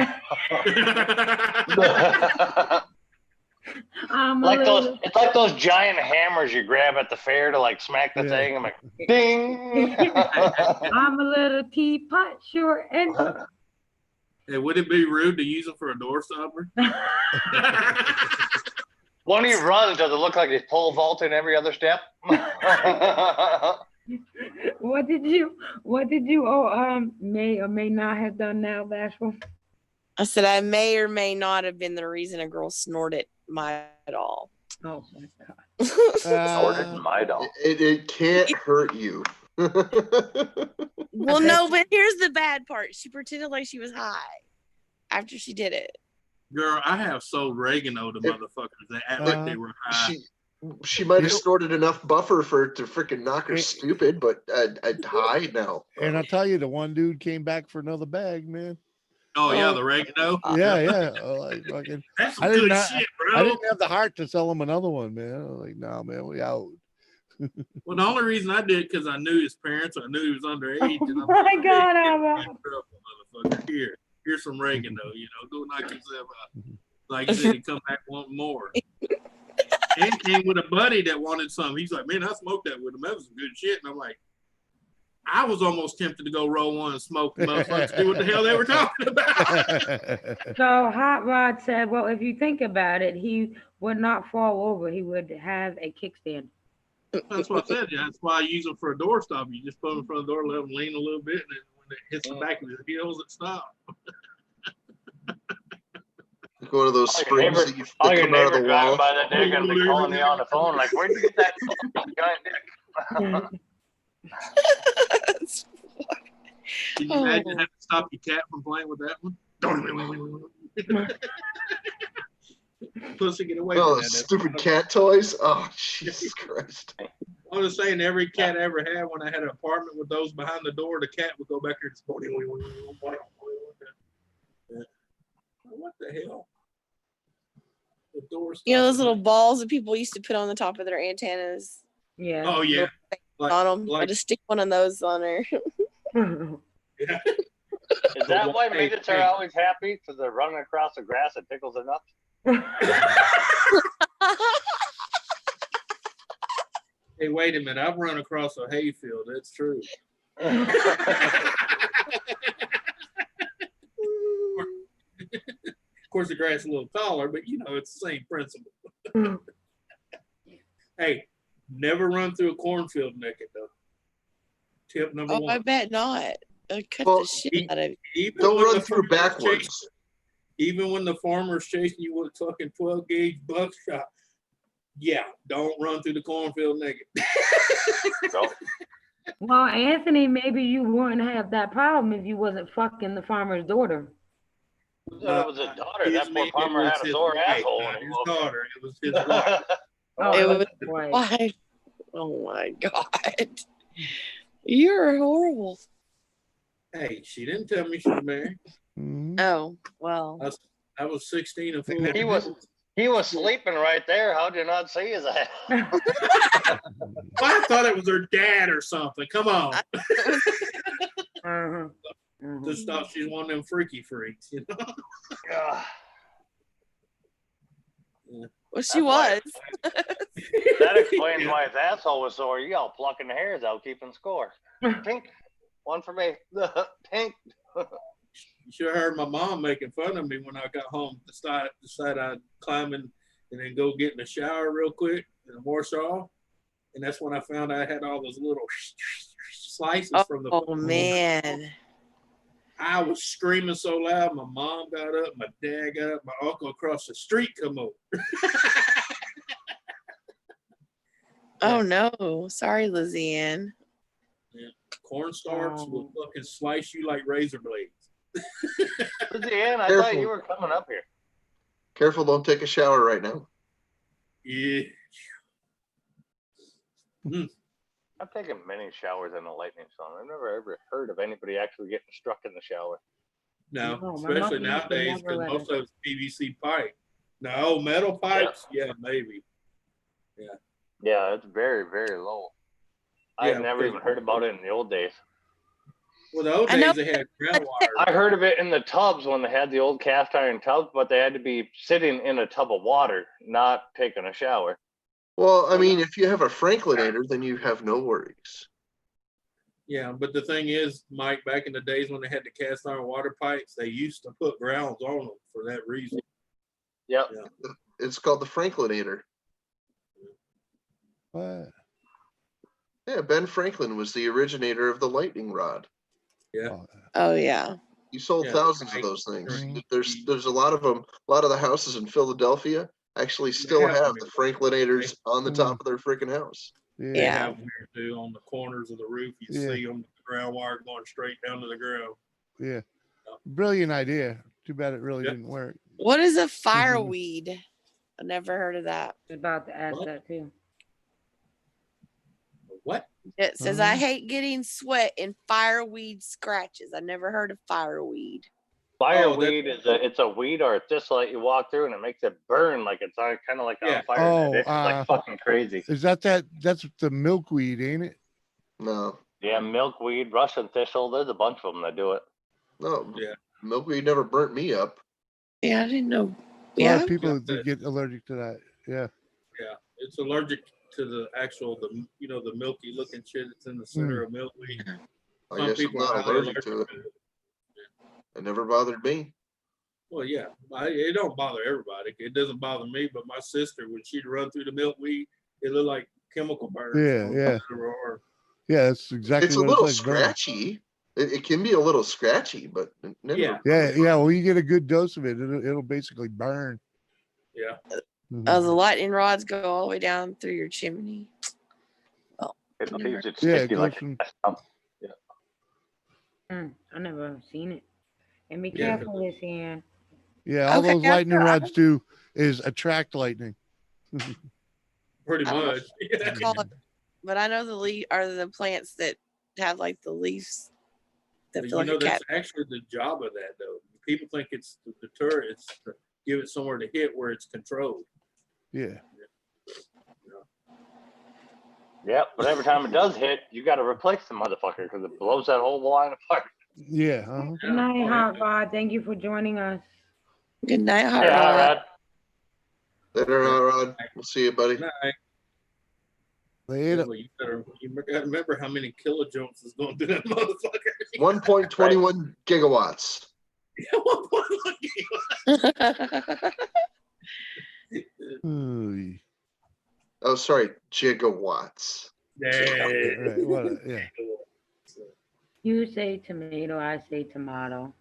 It's like those giant hammers you grab at the fair to like smack the thing. I'm like, ding. I'm a little teapot, sure. And hey, would it be rude to use them for a door stopper? When he runs, does it look like he's pole vaulting every other step? What did you may or may not have done now, Bashful? I said I may or may not have been the reason a girl snorted Midol. Oh my God. Snorted Midol. It can't hurt you. Well, no, but here's the bad part. She pretended like she was high after she did it. Girl, I have sold Regano to motherfuckers that act like they were high. She might have snorted enough buffer for it to freaking knock her stupid, but high no. And I'll tell you, the one dude came back for another bag, man. Oh yeah, the Regano. Yeah. Like fucking. That's some good shit, bro. I didn't have the heart to sell him another one, man. I was like, no, man, we out. Well, the only reason I did because I knew his parents. I knew he was underage. Oh and I'm my like, God, motherfucker, here's some Regano. Go knock yourself out. Like he said, he'd come back wanting more. And came with a buddy that wanted some. He's like, man, I smoked that with him. That was some good shit. And I'm like, I was almost tempted to go roll one and smoke the motherfuckers, see what the hell they were talking about. So Hot Rod said, well, if you think about it, he would not fall over. He would have a kickstand. That's what I said. Yeah, that's why I use them for a door stop. You just put them in front of the door, let them lean a little bit, and then when it hits the back of his heels, it stops. Like one of those springs that you come out of the wall. By the dick and be calling me on the phone like, where'd you get that giant dick? Can you imagine having to stop your cat from playing with that one? Pussy, get away from that. Stupid cat toys. Oh, Jesus Christ. I was saying every cat I ever had when I had an apartment with those behind the door, the cat would go back there and just what the hell? The doors. You know those little balls that people used to put on the top of their antennas? Yeah. Oh yeah. On them. I just stick one of those on there. Yeah. Is that why midgets are always happy? Because they're running across the grass and tickles their nuts? Hey, wait a minute. I've run across a hayfield. That's true. Of course, the grass is a little taller, but you know, it's the same principle. Hey, never run through a cornfield naked, though. Tip number one. I bet not. Cut the shit out of it. Don't run through backwards. Even when the farmer's chasing you with a fucking 12 gauge buckshot, yeah, don't run through the cornfield naked. Well, Anthony, maybe you wouldn't have that problem if you wasn't fucking the farmer's daughter. It was his daughter. That poor farmer had a sore asshole. His daughter. It was his wife. It was his wife. Oh my God. You're horrible. Hey, she didn't tell me she was married. Oh, well. I was 16 and fooling. He was sleeping right there. How'd you not see his ass? I thought it was her dad or something. Come on. Just thought she's one of them freaky freaks, you know? Well, she was. That explains why his asshole was sore. You all plucking the hairs out, keeping score. Pink. One for me. Pink. You sure heard my mom making fun of me when I got home. Decided I'd climb in and then go get in the shower real quick and wash off. And that's when I found I had all those little slices from the. Oh, man. I was screaming so loud. My mom got up, my dad got up, my uncle across the street come over. Oh, no. Sorry, Lizzie-Ann. Yeah. Cornstarch will fucking slice you like razor blades. Lizzie-Ann, I thought you were coming up here. Careful, don't take a shower right now. Yeah. I've taken many showers in a lightning storm. I've never ever heard of anybody actually getting struck in the shower. No, especially nowadays because most of it's PVC pipe. No, metal pipes, yeah, maybe. Yeah. Yeah, it's very, very low. I've never even heard about it in the old days. Well, the old days they had ground wire. I heard of it in the tubs when they had the old cast iron tubs, but they had to be sitting in a tub of water, not taking a shower. Well, I mean, if you have a Franklinator, then you have no worries. Yeah, but the thing is, Mike, back in the days when they had the cast iron water pipes, they used to put grounds on them for that reason. Yep. Yeah. It's called the Franklinator. What? Yeah, Ben Franklin was the originator of the lightning rod. Yeah. Oh, yeah. He sold thousands of those things. There's a lot of them. A lot of the houses in Philadelphia actually still have the Franklinators on the top of their freaking house. Yeah. They have them here too, on the corners of the roof. You see them, the ground wire going straight down to the ground. Yeah. Brilliant idea. Too bad it really didn't work. What is a fireweed? I never heard of that. I was about to ask that too. What? It says, I hate getting sweat and fireweed scratches. I never heard of fireweed. Fireweed it's a weed or a thistle that you walk through and it makes it burn like it's kind of like on fire. It's like fucking crazy. Is that's the milkweed, ain't it? No. Yeah, milkweed, Russian thistle. There's a bunch of them that do it. No. Yeah. Milkweed never burnt me up. Yeah, I didn't know. A lot of people get allergic to that. Yeah. Yeah, it's allergic to the actual the milky looking shit that's in the center of milkweed. I guess I'm not allergic to it. It never bothered me. Well, yeah, it don't bother everybody. It doesn't bother me, but my sister, when she'd run through the milkweed, it looked like chemical burns. Yeah. Yeah, that's exactly. It's a little scratchy. It can be a little scratchy, but yeah. Well, you get a good dose of it, it'll basically burn. Yeah. The lightning rods go all the way down through your chimney. Well, it goes from. I never seen it. And be careful this hand. Yeah, all those lightning rods do is attract lightning. Pretty much. But I know the leaf are the plants that have like the leaves that feel like a that's actually the job of that though. People think it's to deter, it's to give it somewhere to hit where it's controlled. Yeah. Yeah, but every time it does hit, you got to replace the motherfucker because it blows that whole line apart. Yeah. Good night, Hot Rod. Thank you for joining us. Good night, Hot Rod. Later, Hot Rod. We'll see you, buddy. Good night. Later. You gotta remember how many kilojoules is going through that motherfucker. 1.21 gigawatts. Yeah, 1.1 gigawatts. Oh, sorry, gigawatts. Yeah. You say tomato, I say tomato.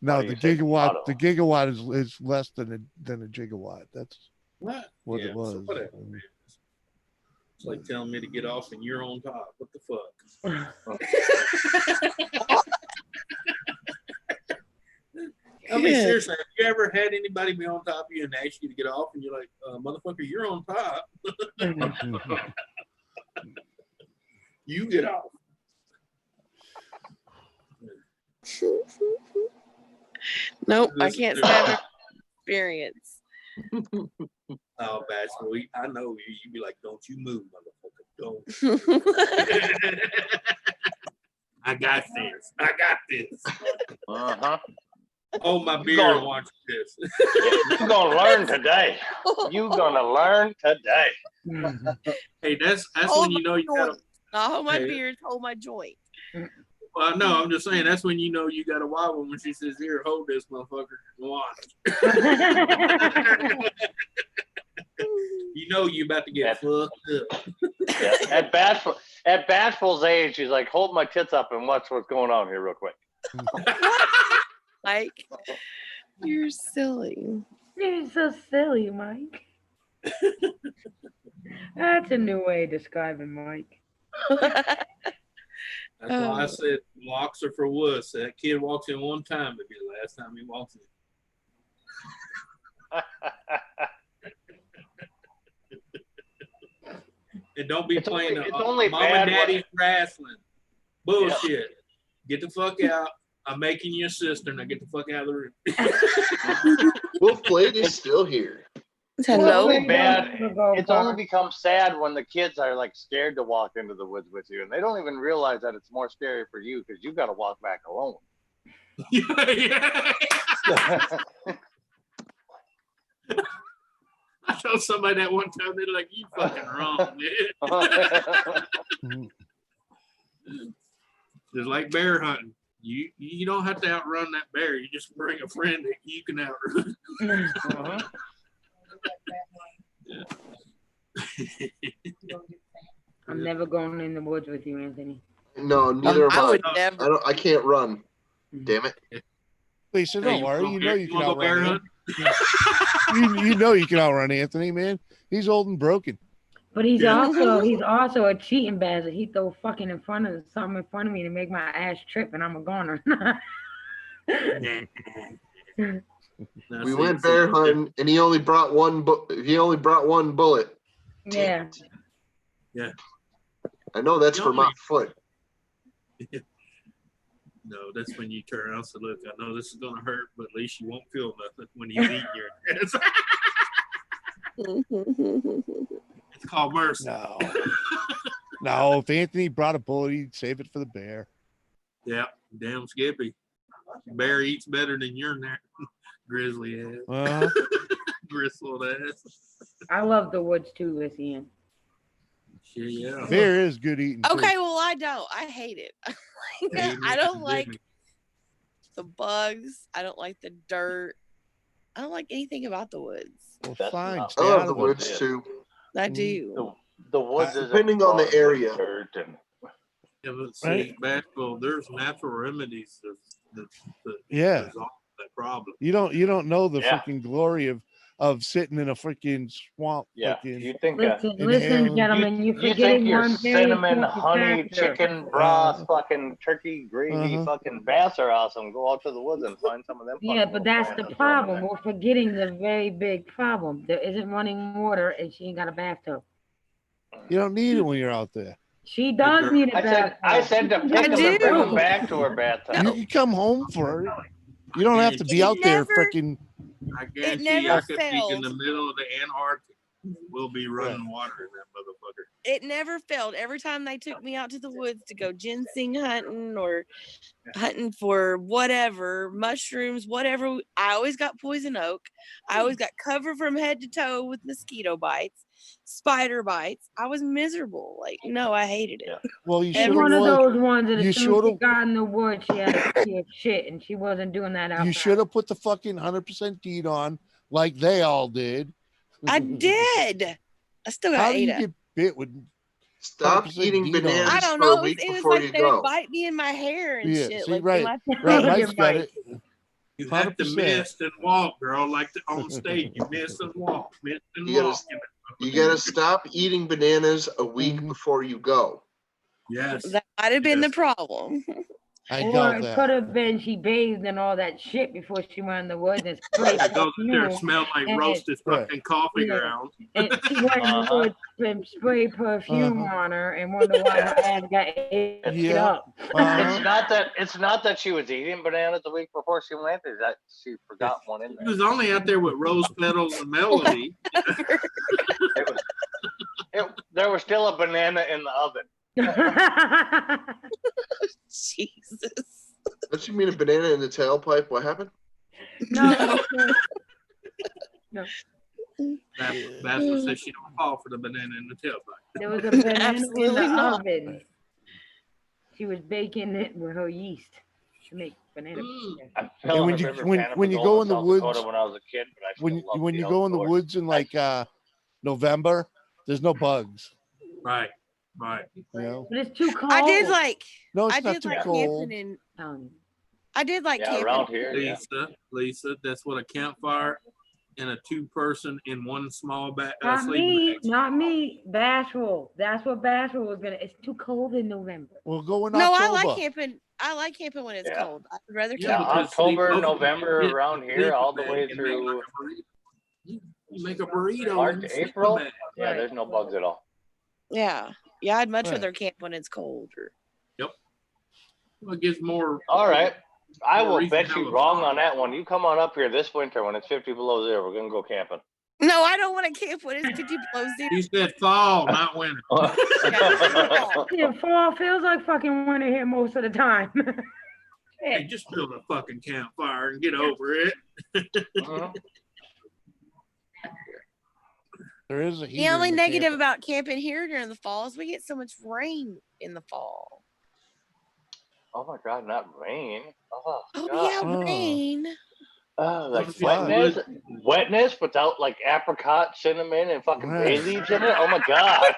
No, the gigawatt is less than a gigawatt. That's what it was. It's like telling me to get off and you're on top. What the fuck? I mean, seriously, have you ever had anybody be on top of you and ask you to get off and you're like, motherfucker, you're on top. You get off. Nope, I can't stand experience. Oh, Bachelor, I know you. You be like, don't you move, motherfucker. Don't. I got this. Uh-huh. Oh, my beer and watch this. You're gonna learn today. You're gonna learn today. Hey, that's when you know you gotta hold my beard, hold my joint. Well, no, I'm just saying that's when you know you got a wild one when she says, "Here, hold this, motherfucker, and watch." You know you about to get fucked up. Yeah. At Bashful's age, he's like, "Hold my tits up and watch what's going on here, real quick." Mike, you're silly. You're so silly, Mike. That's a new way of describing Mike. That's why I said locks are for wuss. That kid walks in one time, it'll be the last time he walks in. And don't be playing mom and daddy's wrestling. Bullshit. Yeah. Get the fuck out. I'm making you a sister. Now get the fuck out of the room. Wolf Blade is still here. Hello. It's only become sad when the kids are like scared to walk into the woods with you, and they don't even realize that it's more scary for you because you got to walk back alone. Yeah. I told somebody that one time, they're like, "You fucking wrong, man." Just like bear hunting. You don't have to outrun that bear. You just bring a friend that you can outrun. Uh-huh. I'm never going in the woods with you, Anthony. No, neither am I. I would never. I can't run. Damn it. Lisa, don't worry. You know you can outrun him. You know you can outrun Anthony, man. He's old and broken. But he's also a cheating bastard. He throw fucking something in front of me to make my ass trip, and I'm a goner. We went bear hunting, and he only brought one. Bullet. Yeah. Yeah. I know that's for my foot. No, that's when you turn around and say, "Look, I know this is gonna hurt, but at least you won't feel nothing when you eat your ass." It's called mercy. No, if Anthony brought a bullet, he'd save it for the bear. Yeah, damn Skippy. bear eats better than your grizzly ass. Gristled ass. I love the woods too, Lucian. Yeah. Bear is good eating. Okay, too. well, I don't. I hate it. I don't like the bugs. I don't like the dirt. I don't like anything about the woods. Well, fine. I love the woods too. I do. The woods is depending on the area. Yeah, but see, Bashville, there's natural remedies that Yeah. resolve that problem. You don't know the freaking glory of sitting in a freaking swamp. Yeah, Freaking, you think Listen, gentlemen, you forgetting think your one very cinnamon, important honey, factor. chicken broth, fucking turkey gravy, fucking bass are awesome. Go out to the woods and find some of them. Yeah, but that's the problem. We're forgetting the very big problem. There isn't running water, and she ain't got a bathtub. You don't need it when you're out there. She does need a bathtub. I said to pick them and bring them back to her bathtub. You can come home for it. You don't have to be out there freaking. I guarantee I could be in the middle of the Antarctic. We'll be running water in that motherfucker. It never failed. Every time they took me out to the woods to go ginseng hunting or hunting for whatever, mushrooms, whatever, I always got poison oak. I always got covered from head to toe with mosquito bites, spider bites. I was miserable. Like, no, I hated it. Well, you should. One of those ones that as soon as she got in the woods, she had to see shit, and she wasn't doing that outside. You should have put the fucking 100% DEET on, like they all did. I did. I still got How do you ADA. get bit with? Stop eating bananas I don't for know. a week It was before like you they would go. bite me in my hair and Yeah, shit. see, like right. my Mike's got it. You have to 100%. miss and walk, girl, like on stage. You miss and walk, miss and walk. You gotta stop eating bananas a week before you go. Yes. That might have been the problem. Or it could have been she bathed in all that shit before she went in the woods and sprayed It goes in there, smell like roasted fucking coffee ground. And she went in the woods and sprayed perfume on her and wonder why her ass got ate up. It's not that she was eating bananas the week before she went. Is that she forgot one in He there? was only out there with rose petals and melody. There was still a banana in the oven. Jesus. Don't you mean a banana in the tailpipe? What happened? No. That's what says she don't fall for the banana in the tailpipe. There was a banana in the oven. She was baking it with her yeast to make banana. And when you go in the woods, when I was a kid, but I when you go in the woods in like November, there's no bugs. Right. Right. You know? But it's too cold. I did like. No, it's I not did too like cold. camping in. I did like camping around here. Lisa, that's what a campfire and a 2-person in one small Not sleeping me, bag. not me. Bashful. That's what Bashful was gonna. It's too cold in November. We'll go in No, October. I like camping. I like camping when it's cold. I'd rather Yeah, camp. October, November, around here, all the way through You make a burrito. March, in the April. sleeping bag. Yeah, there's no bugs at all. Yeah, I'd much Right. rather camp when it's cold. Yep. Well, it gives more. All right. I more will reason bet to you have a wrong fire. on that one. You come on up here this winter when it's 50 below zero. We're gonna go camping. No, I don't want to camp when it's 50 below zero. You said fall, not winter. Yeah, fall feels like fucking winter here most of the time. Hey, just build a fucking campfire and get over it. There is a The heater only in negative camper. about camping here during the fall is we get so much rain in the fall. Oh my God, not rain. Oh, Oh God. yeah, rain. Like fun. wetness without like apricot, cinnamon, and fucking Right. bay leaves in it. Oh my God.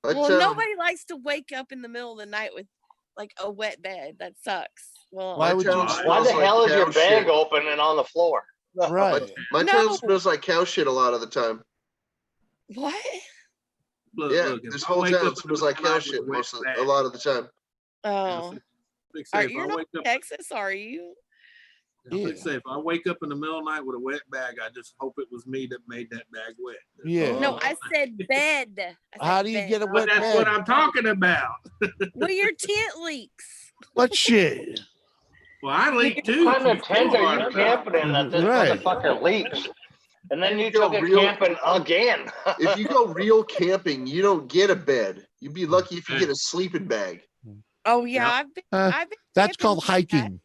Well, nobody likes to wake up in the middle of the night with like a wet bed. That sucks. Well, Why would you? Why the hell is your bag open and on the floor? Right. My town smells like cow shit a lot of the time. what? Look, Yeah, look, this if I whole wake up town in the smells like middle cow of the shit night with a lot of the time. Oh, Like I say, if you're I not wake in up, Texas, are you? like I say, if I wake up in the middle of the night with a wet bag, I just hope it was me that made that bag wet. Yeah. No, I said bed. I said How do you bed. get a Well, wet that's bed? what I'm talking about. Well, your tent leaks. What shit? Well, I leak too. What kind of tent are you camping in that this Right. motherfucker leaks? And then you go took it real- camping again. If you go real camping, you don't get a bed. You'd be lucky if you get a sleeping bag. Oh yeah, I've been. That's camping called like that. hiking.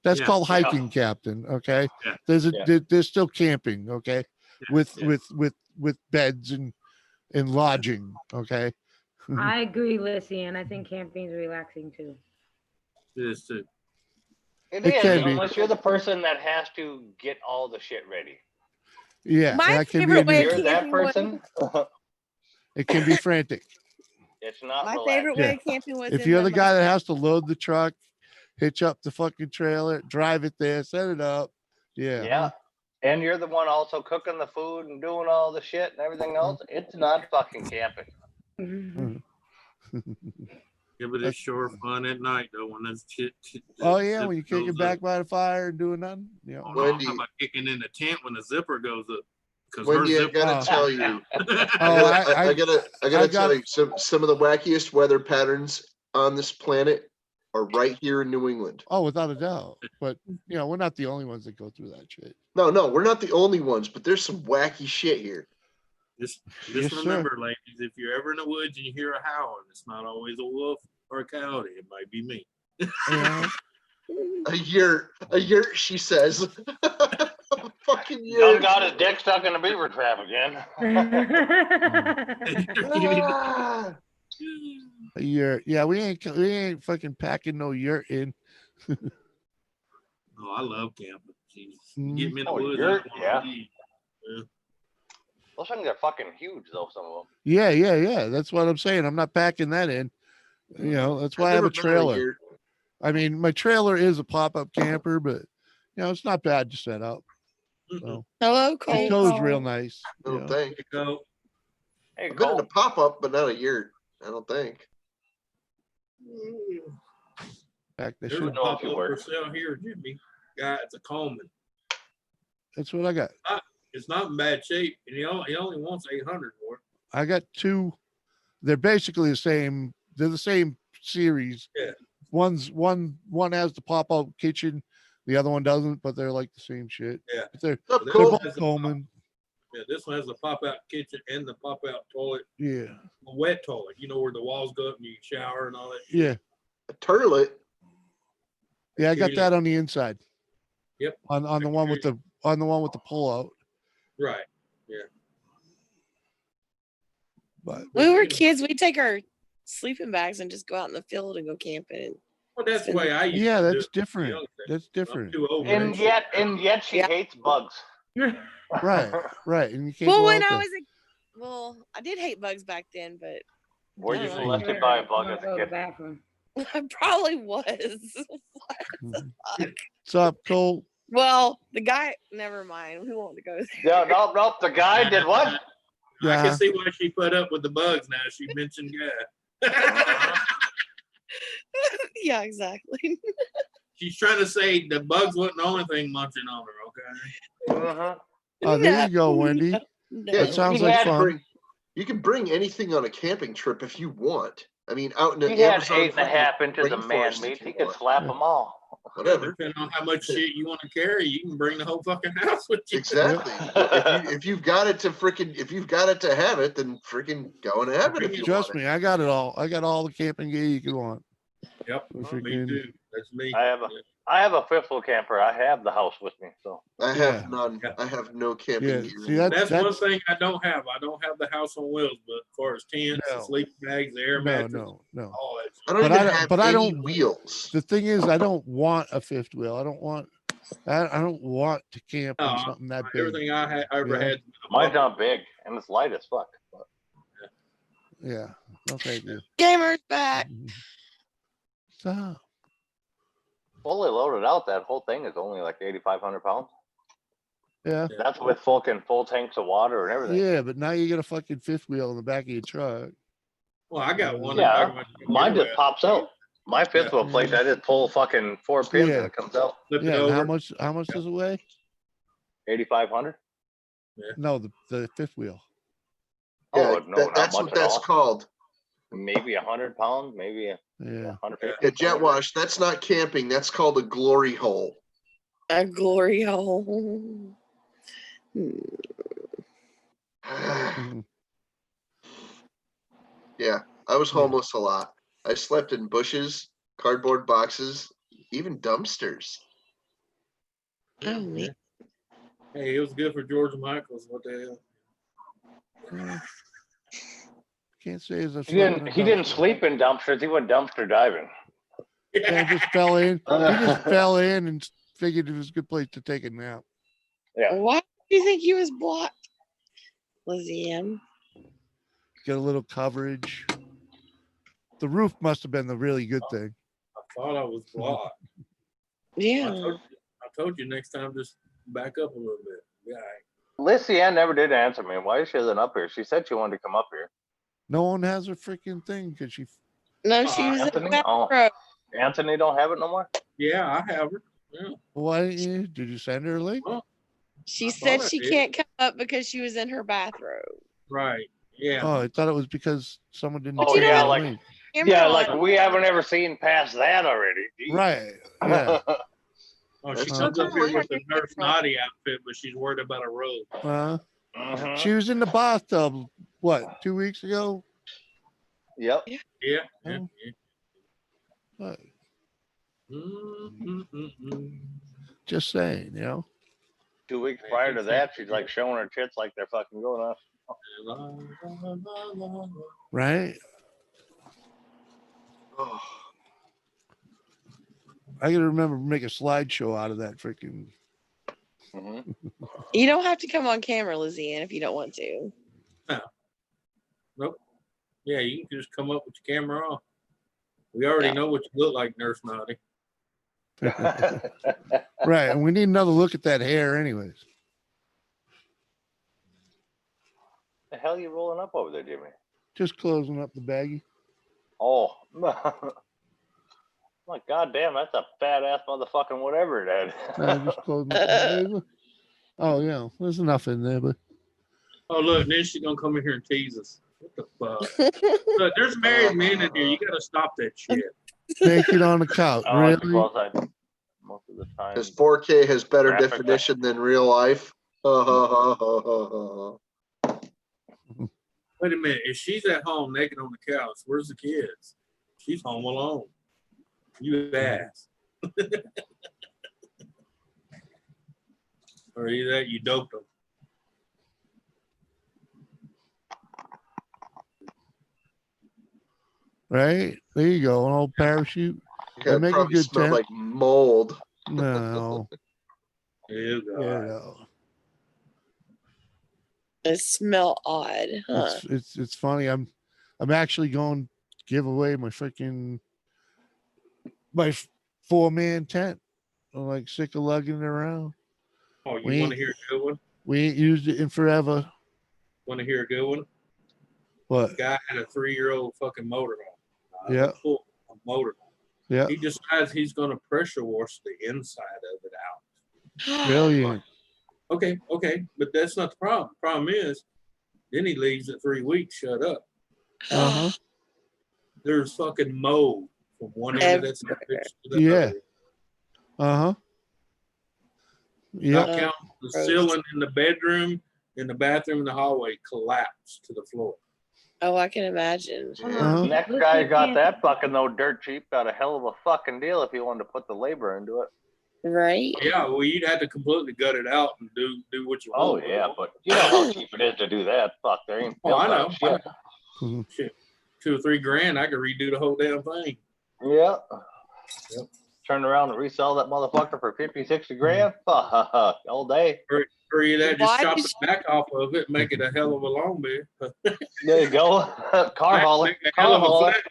That's Yeah. called hiking, Captain. Okay. Yeah. There's still camping. Okay. Yeah. With beds and lodging. Okay. I agree, Lissy, and I think camping's relaxing too. It is too. It It is, can be. unless you're the person that has to get all the shit ready. Yeah. My that can be favorite way If of you're that camping was person, it can be frantic. it's not my relaxing. favorite way of camping was If in you're the the guy that has to load the truck, hitch up the fucking trailer, drive it there, set it up. Yeah. Yeah. And you're the one also cooking the food and doing all the shit and everything else. It's not fucking camping. Yeah, but it's sure fun at night though when there's shit. Oh yeah, when you zipper kick it goes back up. by the fire and doing nothing. You know. Oh, no, I'm talking about kicking in the tent when the zipper goes up. Because Wendy, I gotta tell you, I gotta tell you, some of the wackiest weather patterns on this planet are right here in New England. Oh, without a doubt. But you know, we're not the only ones that go through that shit. No, we're not the only ones, but there's some wacky shit here. Just Yes, remember, ladies, if you're ever in the woods and you hear a howl, it's not always a wolf or a coyote. It might be me. Yeah. A yurt, she says. Fucking John yurt. got his dick stuck in a beaver trap again. Ah. A yurt. Yeah, we ain't fucking packing no yurt in. Oh, I love camping. Jesus. You get me in the Oh, woods. yurt, I don't wanna yeah. leave. Yeah. Those things are fucking huge, though. Some of them. Yeah. That's what I'm saying. I'm not packing that in. You know, that's why I have a trailer. I mean, my trailer is a pop-up camper, but you know, it's not bad to set up. So Hello, it Cole. goes real nice. I You don't know. think. Go. Hey, I've been in Cole. a pop-up, but not a yurt. I don't think. In fact, they There's should. a pop up for sale here, Jimmy. Guy, it's a Coleman. That's what I got. It's not in bad shape, and he only wants 800 for it. I got two. They're basically the same. They're the same series. Yeah. One has the pop-out kitchen, the other one doesn't, but they're like the same shit. Yeah. But they're Cool. both Coleman. Yeah, this one has the pop-out kitchen and the pop-out toilet, Yeah. a wet toilet. You know where the walls go up and you shower and all that. Shit. Yeah. A toilet. Yeah, I got that on the inside. Yep. On the one with the pull-out. Right. Yeah. But When we were kids, we'd take our sleeping bags and just go out in the field and go camping. Well, that's the way I used yeah, to that's do it. different. That's different. Too old for And that shit. yet she hates bugs. Right. And you can't Well, go when out I there. was I did hate bugs back then, but Were you Yeah. molested by a bug as Go a to the kid? bathroom. I probably was. What's up, Cole? Well, the guy, never mind. We won't go there. No. The guy did what? I Yeah. can see why she put up with the bugs now. She mentioned guy. Yeah, exactly. She's trying to say the bugs wasn't the only thing munching on her, okay? Uh-huh. Oh, there you go, Wendy. No. Yeah, That sounds you like can fun. You can bring anything on a camping trip if you want. I mean, out in the He had Amazon 8.5 inches of man rainforest meat. if you He could want. slap them all. Whatever. Depending on how much shit you want to carry, you can bring the whole fucking house with you. Exactly. if you've got it to have it, then freaking go and have it if you Trust want me, I got it all. I got all the camping gear you could want. Yep, me Freaking- too. That's me. I have a fifth wheel camper. I have the house with me, so. it. I have Yeah. none. Yeah. I have no camping Yeah, gear. see, That's one that's thing I don't have. I don't have the house on wheels, but as far as tents, No. the sleeping bags, the air no, mattress, no. all that. I don't But even I don't- have but I any don't- wheels. The thing is, I don't want a fifth wheel. I don't want to camp on No, something that big. Everything I ever Yeah. had. Mine's not big and it's light as fuck. But Yeah. No, thank you. Gamer's back. Stop. fully loaded out, that whole thing is only like 8,500 pounds. Yeah. That's with full tanks of water and everything. Yeah, but now you get a fucking fifth wheel in the back of your truck. Well, I got one. Yeah, mine just pops out. My fifth wheel plate, I just pull fucking 4 pins Yeah. and it comes out. Flip it Yeah. And how over. much does it weigh? 8,500. No, the fifth wheel. Yeah, Oh, no, not that's much what at that's all. called. Maybe 100 pounds, maybe Yeah. 150. Yeah, jet wash. That's not camping. That's called a glory hole. A glory hole. Mhm. Yeah, I was homeless a lot. I slept in bushes, cardboard boxes, even dumpsters. Oh, man. Hey, it was good for George Michaels. What the hell? Can't say as he didn't sleep in dumpsters. He went dumpster diving. Yeah, just fell in. He just fell in and figured it was a good place to take a nap. Yeah. Why do you think he was blocked, Lizzie M? Get a little coverage. The roof must have been the really good thing. I thought I was blocked. Yeah. I told you next time, just back up a little bit. Yeah. Lizzie Ann never did answer me. Why is she isn't up here? She said she wanted to come up here. No one has a freaking thing because she. No, she was Anthony? in the Oh. bathroom. Anthony don't have it no more? Yeah, I have her. Yeah. Why didn't you? Did you send her a link? Well, She said she can't come up because she was in her bathroom. Right. Yeah. Oh, I thought it was because someone didn't. Oh, send yeah, her a like- link. Yeah, like we haven't ever seen past that already. Jeez. Right. Yeah. Oh, she comes up here with the Nurse Naughty outfit, but she's worried about a robe. She was in the bathtub. What? 2 weeks ago. Yep. Yeah. Oh. What? Just saying, you know. 2 weeks prior to that, she's like showing her tits like they're fucking going off. Right. I gotta remember to make a slideshow out of that freaking. You don't have to come on camera, Lizzie Ann, if you don't want to. No. Nope. Yeah, you can just come up with your camera off. We already know what you look like, Nurse Naughty. Right, and we need another look at that hair, anyways. The hell you rolling up over there, Jimmy? Just closing up the baggie. Oh. My goddamn, that's a fat ass motherfucking whatever it is. Just closing up the baggie. Oh yeah, there's enough in there, but. Oh look, then she's gonna come in here and tease us. What the fuck? Look, there's married men in here. You gotta stop that shit. Naked on the couch, I like to really? go outside most of the time. This 4K has better Graphic definition than real life. Wait a minute. If she's at home naked on the couch, where's the kids? She's home alone. You ass. Or either that, you doped them. Right there you go, an old parachute. That make a probably good smelled tent. like mold. No. You go. Yeah, no. It smell odd, huh? It's funny. I'm actually going to give away my 4-man tent. I'm like sick of lugging it around. Oh, you want to hear a good one? We ain't used it in forever. Want to hear a good one? What? The guy had a 3-year-old fucking motorhome. Yeah. A motorhome. Yeah. He decides he's going to pressure wash the inside of it out. Brilliant. Okay, but that's not the problem. The problem is, then he leaves at 3 weeks shut up. Uh-huh. There's fucking mold from one end of that to the Yeah. other. Uh-huh. Not Yeah. counting the ceiling in the bedroom, in the bathroom, in the hallway collapsed to the floor. Oh, I can imagine. Next guy got that fucking though dirt cheap. Got a hell of a fucking deal if he wanted to put the labor into it. Right? Yeah, well, you'd have to completely gut it out and do what you Oh want. yeah, but you know how cheap it is to do that. Fuck, there ain't. Oh, I know. Shit. Shit, $2 or $3 grand, I could redo the whole damn thing. Yeah. Yep. Turn around and resell that motherfucker for 50, 60 grand. Fuck, all day. Or you that just Why chop did the back off of it, make it a hell of a long bed. There you go. Car hauler. Make a Car hell of a hauler. flat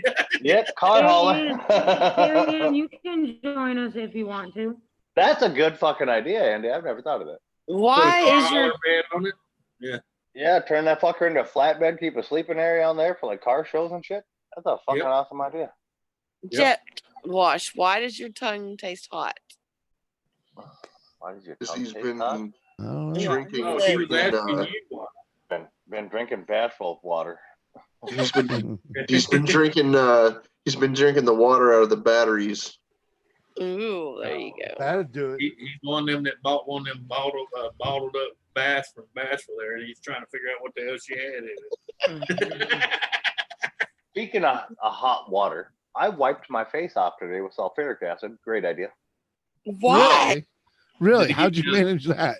bed. Yep, car hauler. Darian, you can join us if you want to. That's a good fucking idea, Andy. I've never thought of that. Why Put a is your car bed on it? Yeah. Yeah, turn that fucker into a flatbed, keep a sleeping area on there for like car shows and shit. That's a fucking awesome idea. jet wash? Why does your tongue taste hot? Why did you? Because he's been drinking. Oh, he was asking you. Been drinking bashful water. He's been drinking the water out of the batteries. Ooh, there you go. That'd do it. He's one of them that bought one of them bottled up bass from Bashful there, and he's trying to figure out what the hell she had in it. Speaking of hot water, I wiped my face off today with sulfuric acid. Great idea. Why? Really? How'd you manage that?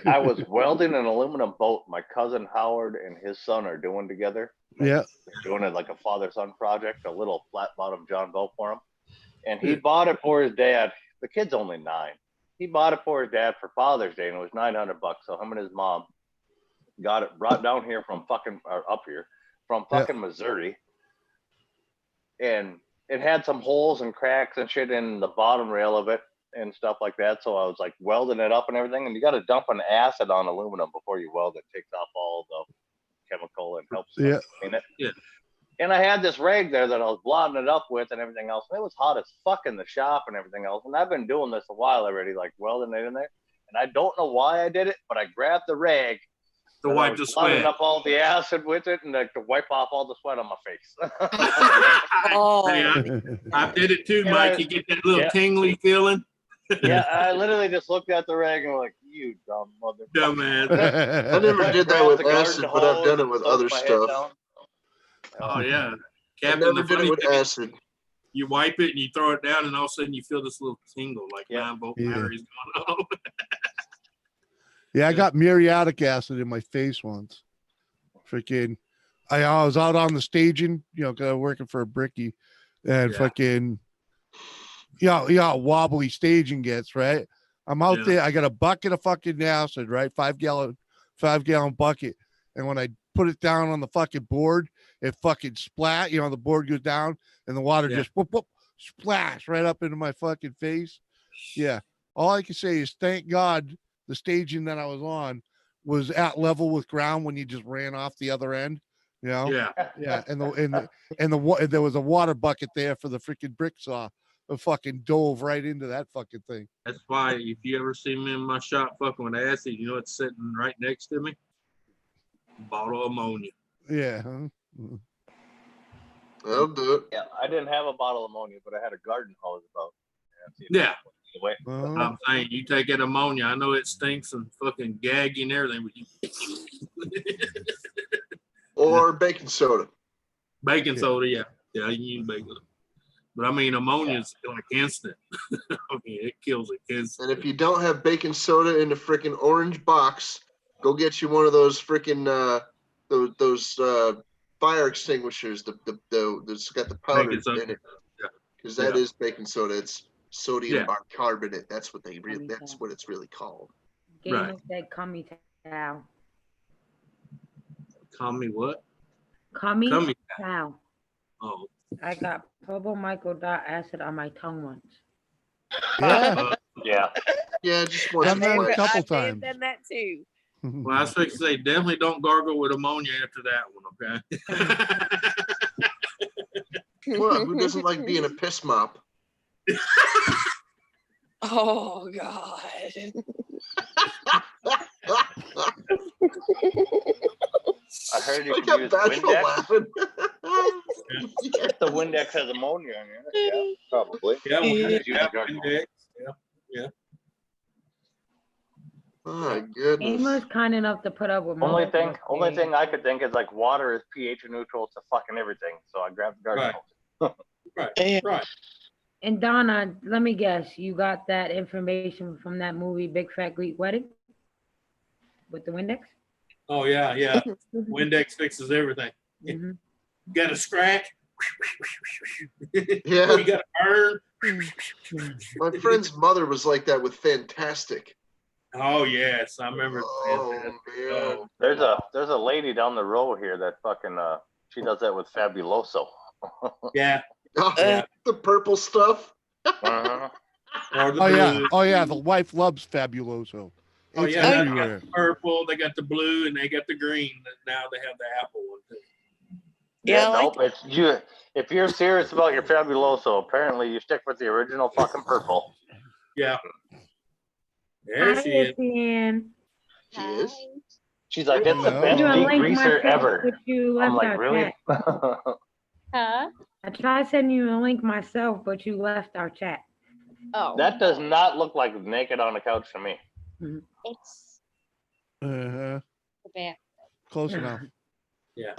I was welding an aluminum boat. My cousin Howard and his son are doing together. Yeah. They're doing it like a father-son project, a little flat-bottom John boat for him. And he bought it for his dad. The kid's only 9. He bought it for his dad for Father's Day, and it was $900. So him and his mom got it brought down here from fucking Missouri. And it had some holes and cracks and shit in the bottom rail of it and stuff like that. So I was like welding it up and everything. And you got to dump an acid on aluminum before you weld it. It takes off all the chemical and helps clean it. Yeah. And I had this rag there that I was blotting it up with and everything else. And it was hot as fuck in the shop and everything else. And I've been doing this a while already, like welding it in there. And I don't know why I did it, but I grabbed the rag to wipe the sweat up all the acid with it and to wipe off all the sweat on my face. I did it too, Mike. You get that little tingly feeling. Yeah, I literally just looked at the rag and was like, "You dumb motherfucker." Dumbass. I never did that with acid, but I've done it with other stuff. Oh yeah, Captain. I never did it with acid. You wipe it and you throw it down, and all of a sudden you feel this little tingle, like 9-volt batteries going on. Yeah, I got muriatic acid in my face once. Freaking, I was out on the staging, working for a brickie, and fucking, wobbly staging gets, right? I'm out there. I got a bucket of fucking acid, right? 5-gallon bucket, and when I put it down on the fucking board, it fucking splat. The board goes down, and the water just whoop, whoop, splash right up into my fucking face. Yeah, all I can say is thank God the staging that I was on was at level with ground when you just ran off the other end, Yeah. And there was a water bucket there for the freaking brick saw. I fucking dove right into that fucking thing. That's why if you ever see me in my shop fucking with acid, you know what's sitting right next to me? A bottle of ammonia. Yeah. I'll do it. Yeah, I didn't have a bottle of ammonia, but I had a garden hose about. Yeah. I'm saying you take that ammonia. I know it stinks and fucking gaggy and everything, but or baking soda. Baking soda, yeah, you can use baking soda. But I mean, ammonia's like instant. It kills it. And if you don't have baking soda in the freaking orange box, go get you one of those freaking those fire extinguishers. That's got the powder in it. Because that is baking soda. It's sodium bicarbonate. That's what that's what it's really called. Game said Kami Tao. Kami what? Kami Tao. Oh. I got purple acid on my tongue once. Yeah. Yeah, just once. Done that a couple times. I've done that too. Well, I was supposed to say definitely don't gargle with ammonia after that one, okay? Well, who doesn't like being a piss mop? Oh God. I heard you can use Windex. The Windex has ammonia in it. Yeah, probably. Yeah, Windex. Yeah. My goodness. Amos kind enough to put up with only thing I could think is like water is pH neutral to fucking everything. So I grabbed the garden hose. Right. And Donna, let me guess, you got that information from that movie Big Fat Greek Wedding with the Windex? Oh yeah. Windex fixes everything. Mm-hmm. You got a scratch. Yeah. You got a burn. My friend's mother was like that with Fantastic. Oh yes, I remember. Man. There's a lady down the road here that fucking she does that with Fabuloso. Yeah. The purple stuff. Uh-huh. Oh yeah, the wife loves Fabuloso. It's everywhere. They got the purple, they got the blue, and they got the green. Now they have the apple one too. Yeah, nope. It's you. If you're serious about your Fabuloso, apparently you stick with the original fucking purple. Yeah. There she is. She is. She's like, it's the best degreaser ever. I'm like, really? Huh? I tried sending you a link myself, but you left our chat. Oh. That does not look like naked on the couch to me. Mm-hmm. It's the back. Close enough. Yeah.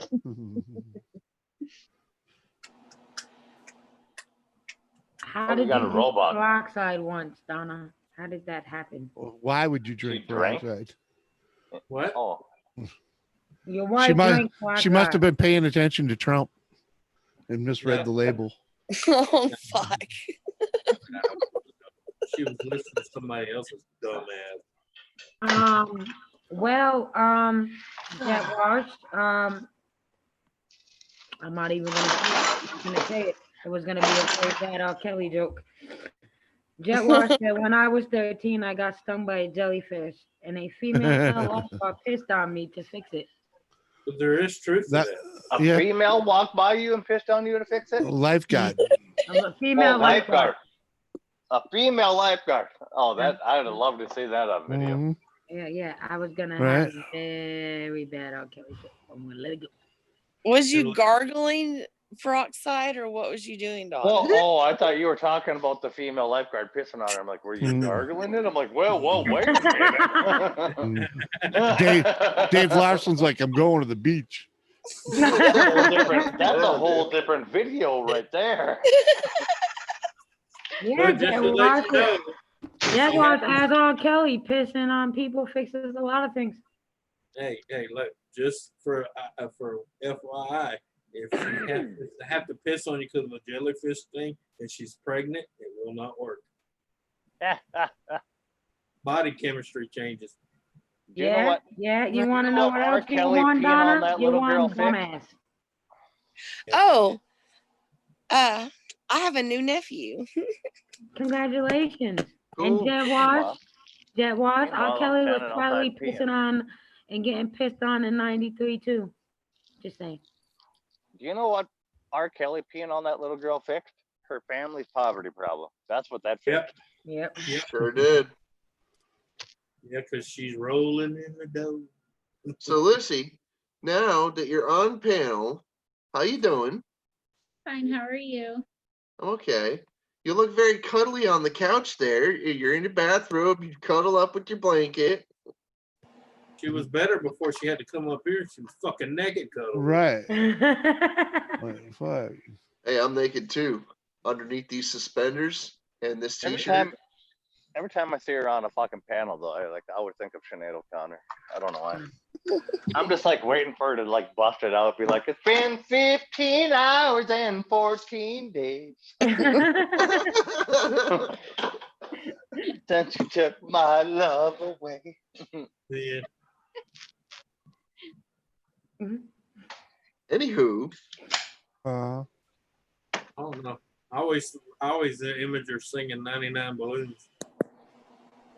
How did you do peroxide once, Donna? How did that happen? Why would you drink She drank? peroxide? What? Oh, Your wife drank She must have been paying attention to Trump and misread the label. Oh fuck. She was listening to somebody else's dumb ass. Well, that was I'm not even gonna say it. It was gonna be a very bad R. Kelly joke. Jet Wash said, when I was 13, I got stung by a jellyfish, and a female lifeguard pissed on me to fix it. But there is truth to that. A female walked by you and pissed on you to fix it? Lifeguard. A female lifeguard. A female lifeguard. Oh, that I would love to see that on video. Mm-hmm. Yeah. I was gonna have a very bad R. Kelly joke. I'm gonna let it go. Was you gargling peroxide or what was you doing, Don? Well, I thought you were talking about the female lifeguard pissing on her. I'm like, were you gargling it? I'm like, well, wait a minute. Dave Larson's like, I'm going to the beach. That's a whole different video right there. Yeah, that was as R. Kelly pissing on people fixes a lot of things. Hey, look, just for FYI, if she have to piss on you because of a jellyfish thing and she's pregnant, it will not work. Body chemistry changes. You know what? Yeah. You want to know what else you want, Donna? You want dumbass. Oh, I have a new nephew. Congratulations. And Jet Wash, R. Kelly was probably pissing on and getting pissed on in 93 too. Just saying. Do you know what R. Kelly peeing on that little girl fixed? Her family's poverty problem. That's what that fixed. Yep. Sure did. Yeah, because she's rolling in the dough. So, Lucy, now that you're on panel, how you doing? Fine, how are you? I'm okay. You look very cuddly on the couch there. You're in your bathrobe. You cuddle up with your blanket. She was better before she had to come up here. She was fucking naked, cuddle. Right. Fuck. Hey, I'm naked too, underneath these suspenders and this t-shirt. Every time I see her on a fucking panel, though, I always think of Sinead O'Connor. I don't know why. I'm just like waiting for her to like bust it out, be like, it's been 15 hours and 14 days since you took my love away. Yeah. Anywho, I don't know. I always image her singing 99 Balloons.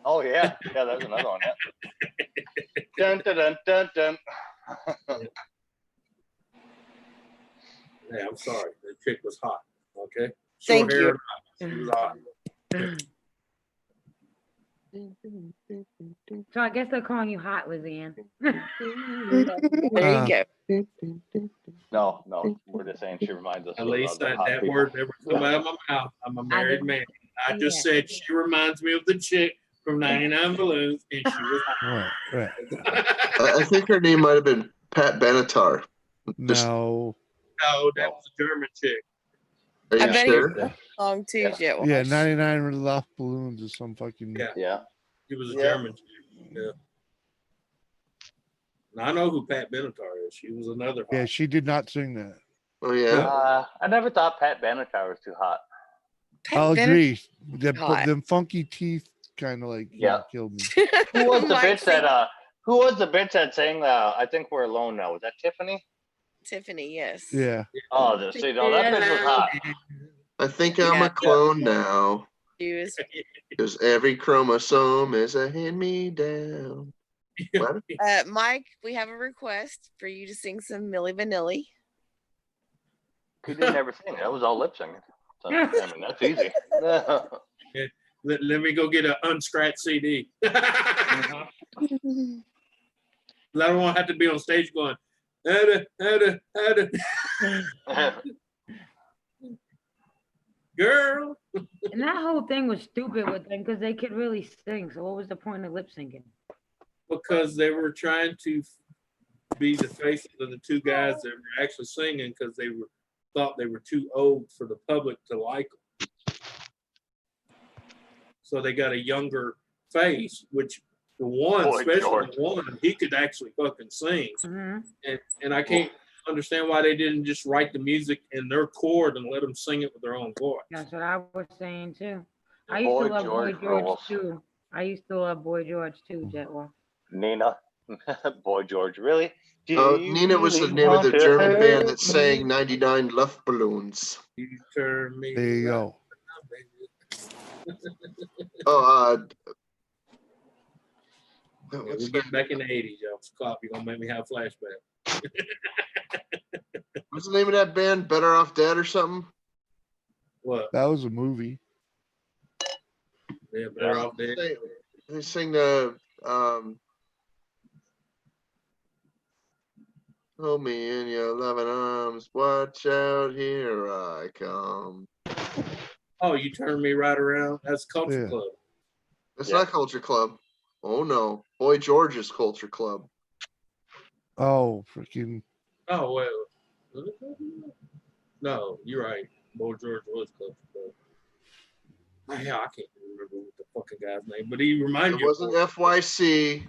Oh yeah, there's another one. Yeah. Dun dun dun dun dun. Yeah, I'm sorry. The chick was hot. Okay. Thank you. She was hot. So I guess they're calling you hot, Lizanne. There you go. No, we're just saying she reminds us. At least that word never come out of my mouth. I'm a married man. I just said she reminds me of the chick from 99 Balloons, and she was hot. Right. I think her name might have been Pat Benatar. No, that was a German chick. Are you I bet sure? he song too, Jet Wash. Yeah, 99 Love Balloons is some fucking. Yeah. He was a German chick. Yeah. And I know who Pat Benatar is. She was another. Yeah, she did not sing that. Oh yeah. I never thought Pat Benatar was too hot. I'll agree. Them funky teeth kind of like killed me. Who was the bitch that that sang I Think We're Alone Now? Was that Tiffany? Tiffany, yes. Yeah. Oh, that bitch was hot. I think I'm a clone now. She was. Because every chromosome is a hand-me-down. What? Mike, we have a request for you to sing some Milli Vanilli. He didn't ever sing. That was all lip singing. So, I mean, that's easy. Let me go get an unscratched CD. I don't want to have to be on stage going, girl. And that whole thing was stupid with them because they could really sing. So what was the point of lip syncing? Because they were trying to be the faces of the two guys that were actually singing because they thought they were too old for the public to like them. so they got a younger face, which the one, Boy especially George. the one, he could actually fucking sing. Mhm. And I can't understand why they didn't just write the music in their chord and let them sing it with their own voice. That's what I was saying too. I Boy used to love George Boy George rules. too. I used to love Boy George too, Jetwalk. Nina. Boy George, really? Nina was the name of the German band that sang 99 Luftballons. You turn me. There you go. Oh, We're getting back in the 80s, y'all. Stop. You're going to make me have a flashback. what's the name of that band? Better Off Dead or something? What? That was a movie. Yeah, Better Off Dead. They sing the hold me in your loving arms, watch out, here I come. Oh, you turned me right around. That's Culture Club. That's not Culture Club. Oh no, Boy George's Culture Club. Oh, freaking. Oh, wait. No, you're right. Boy George was Culture Club. Yeah, I can't remember what the fucking guy's name, but he reminded It you. wasn't FYC.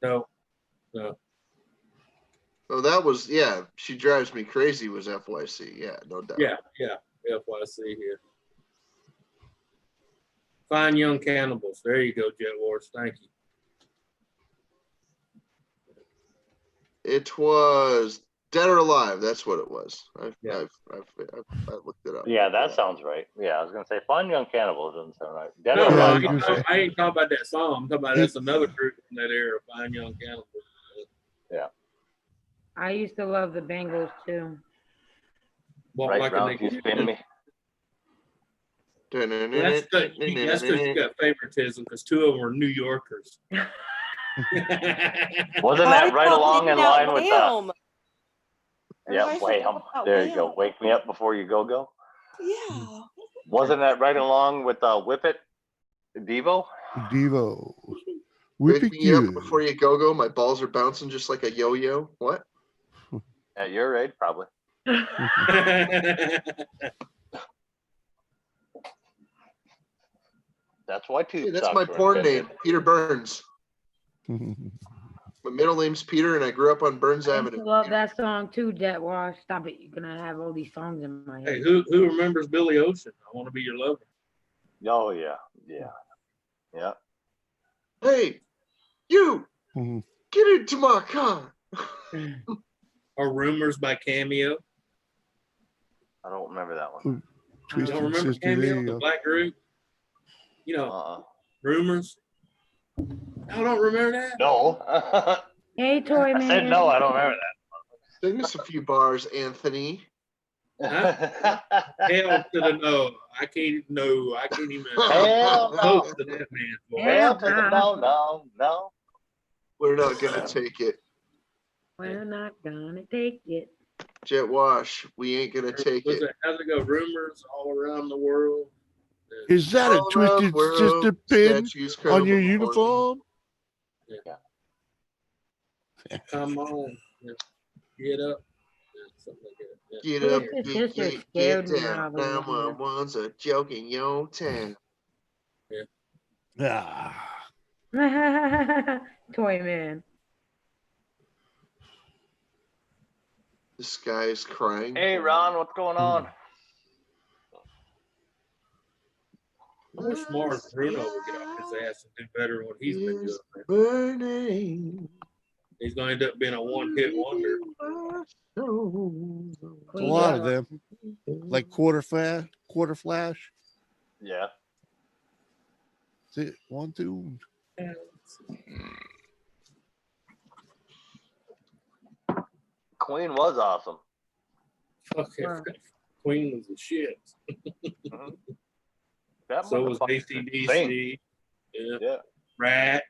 No. Oh, that was, She Drives Me Crazy was FYC. Yeah, no doubt. Yeah, FYC here. Fine Young Cannibals. There you go, Jet Wars. Thank you. It was Dead or Alive. That's what it was. I looked it up. Yeah, that sounds right. Yeah, I was gonna say Fine Young Cannibals doesn't sound right. No, I ain't talking about that song. I'm talking about that's another group in that era, Fine Young Cannibals. Yeah. I used to love the Bengals too. Walk like a you spin me. That's because you got favoritism because two of them are New Yorkers. Wasn't that right along in line with the? Yeah, Wham. There you go. Wake me up before you go. Yeah. Wasn't that right along with Whip It, Devo? Devo. Wake me up before you go. My balls are bouncing just like a yo-yo. What? At your age, probably. That's why too. Hey, that's my porn name, Peter Burns. My middle name's Peter, and I grew up on Burns Avenue. I love that song too, Jet Wash. Stop it! You're gonna have all these songs in my head. Hey, who remembers Billy Ocean? I want to be your lover. Oh yeah. Hey, you get into my car. Or Rumors by Cameo. I don't remember that one. You don't remember Cameo, the black group? You know, Rumors. I don't remember that. No. Hey, Toy Man. I said no. I don't remember that. Sing us a few bars, Anthony. Huh? Hell to the no. I can't even. Hell no. To that man's voice. Hell to the no. We're not gonna take it. We're not gonna take it. Jet Wash, we ain't gonna take it. How's it go? Rumors all around the world. Is that a Twisted Sister pin on your uniform? Yeah. Come on. Get up. Something like that. Get up, get down. 911's a joke in your town. Yeah. Toy Man. This guy is crying. Hey Ron, what's going on? I wish Mars Bruno would get off his ass and do better than what he's been doing. Burning. He's going to end up being a one-hit wonder. A lot of them, like Quarter Flash. Yeah. That's it. 1, 2. Queen was awesome. Okay. Queen was the shit. So was AC/DC. Yeah. Rat.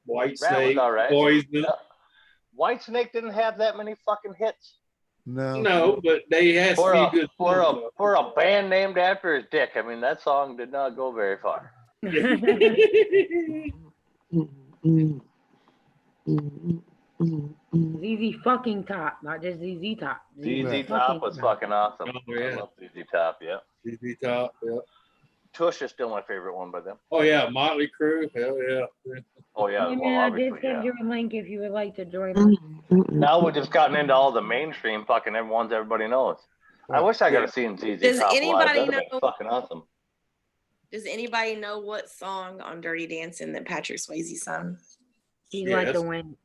White Snake. Right. Poison. Yeah. White Snake didn't have that many fucking hits. No, but they had for some good for a band named after his dick. I mean, that song did not go very far. ZZ fucking Top, not just ZZ Top. ZZ Top was fucking awesome. Oh, yeah. I love ZZ Top. Yeah. ZZ Top. Yeah. Tush is still my favorite one by them. Oh yeah, Motley Crue. Hell yeah. Oh yeah. Hey, Well, man, I did obviously, send yeah. you a link if you would like to join us. Now we've just gotten into all the mainstream fucking ones everybody knows. I wish I could have seen ZZ Does Top live. anybody That'd have been know- fucking awesome. Does anybody know what song on Dirty Dancing that Patrick Swayze sung? He'd like to win.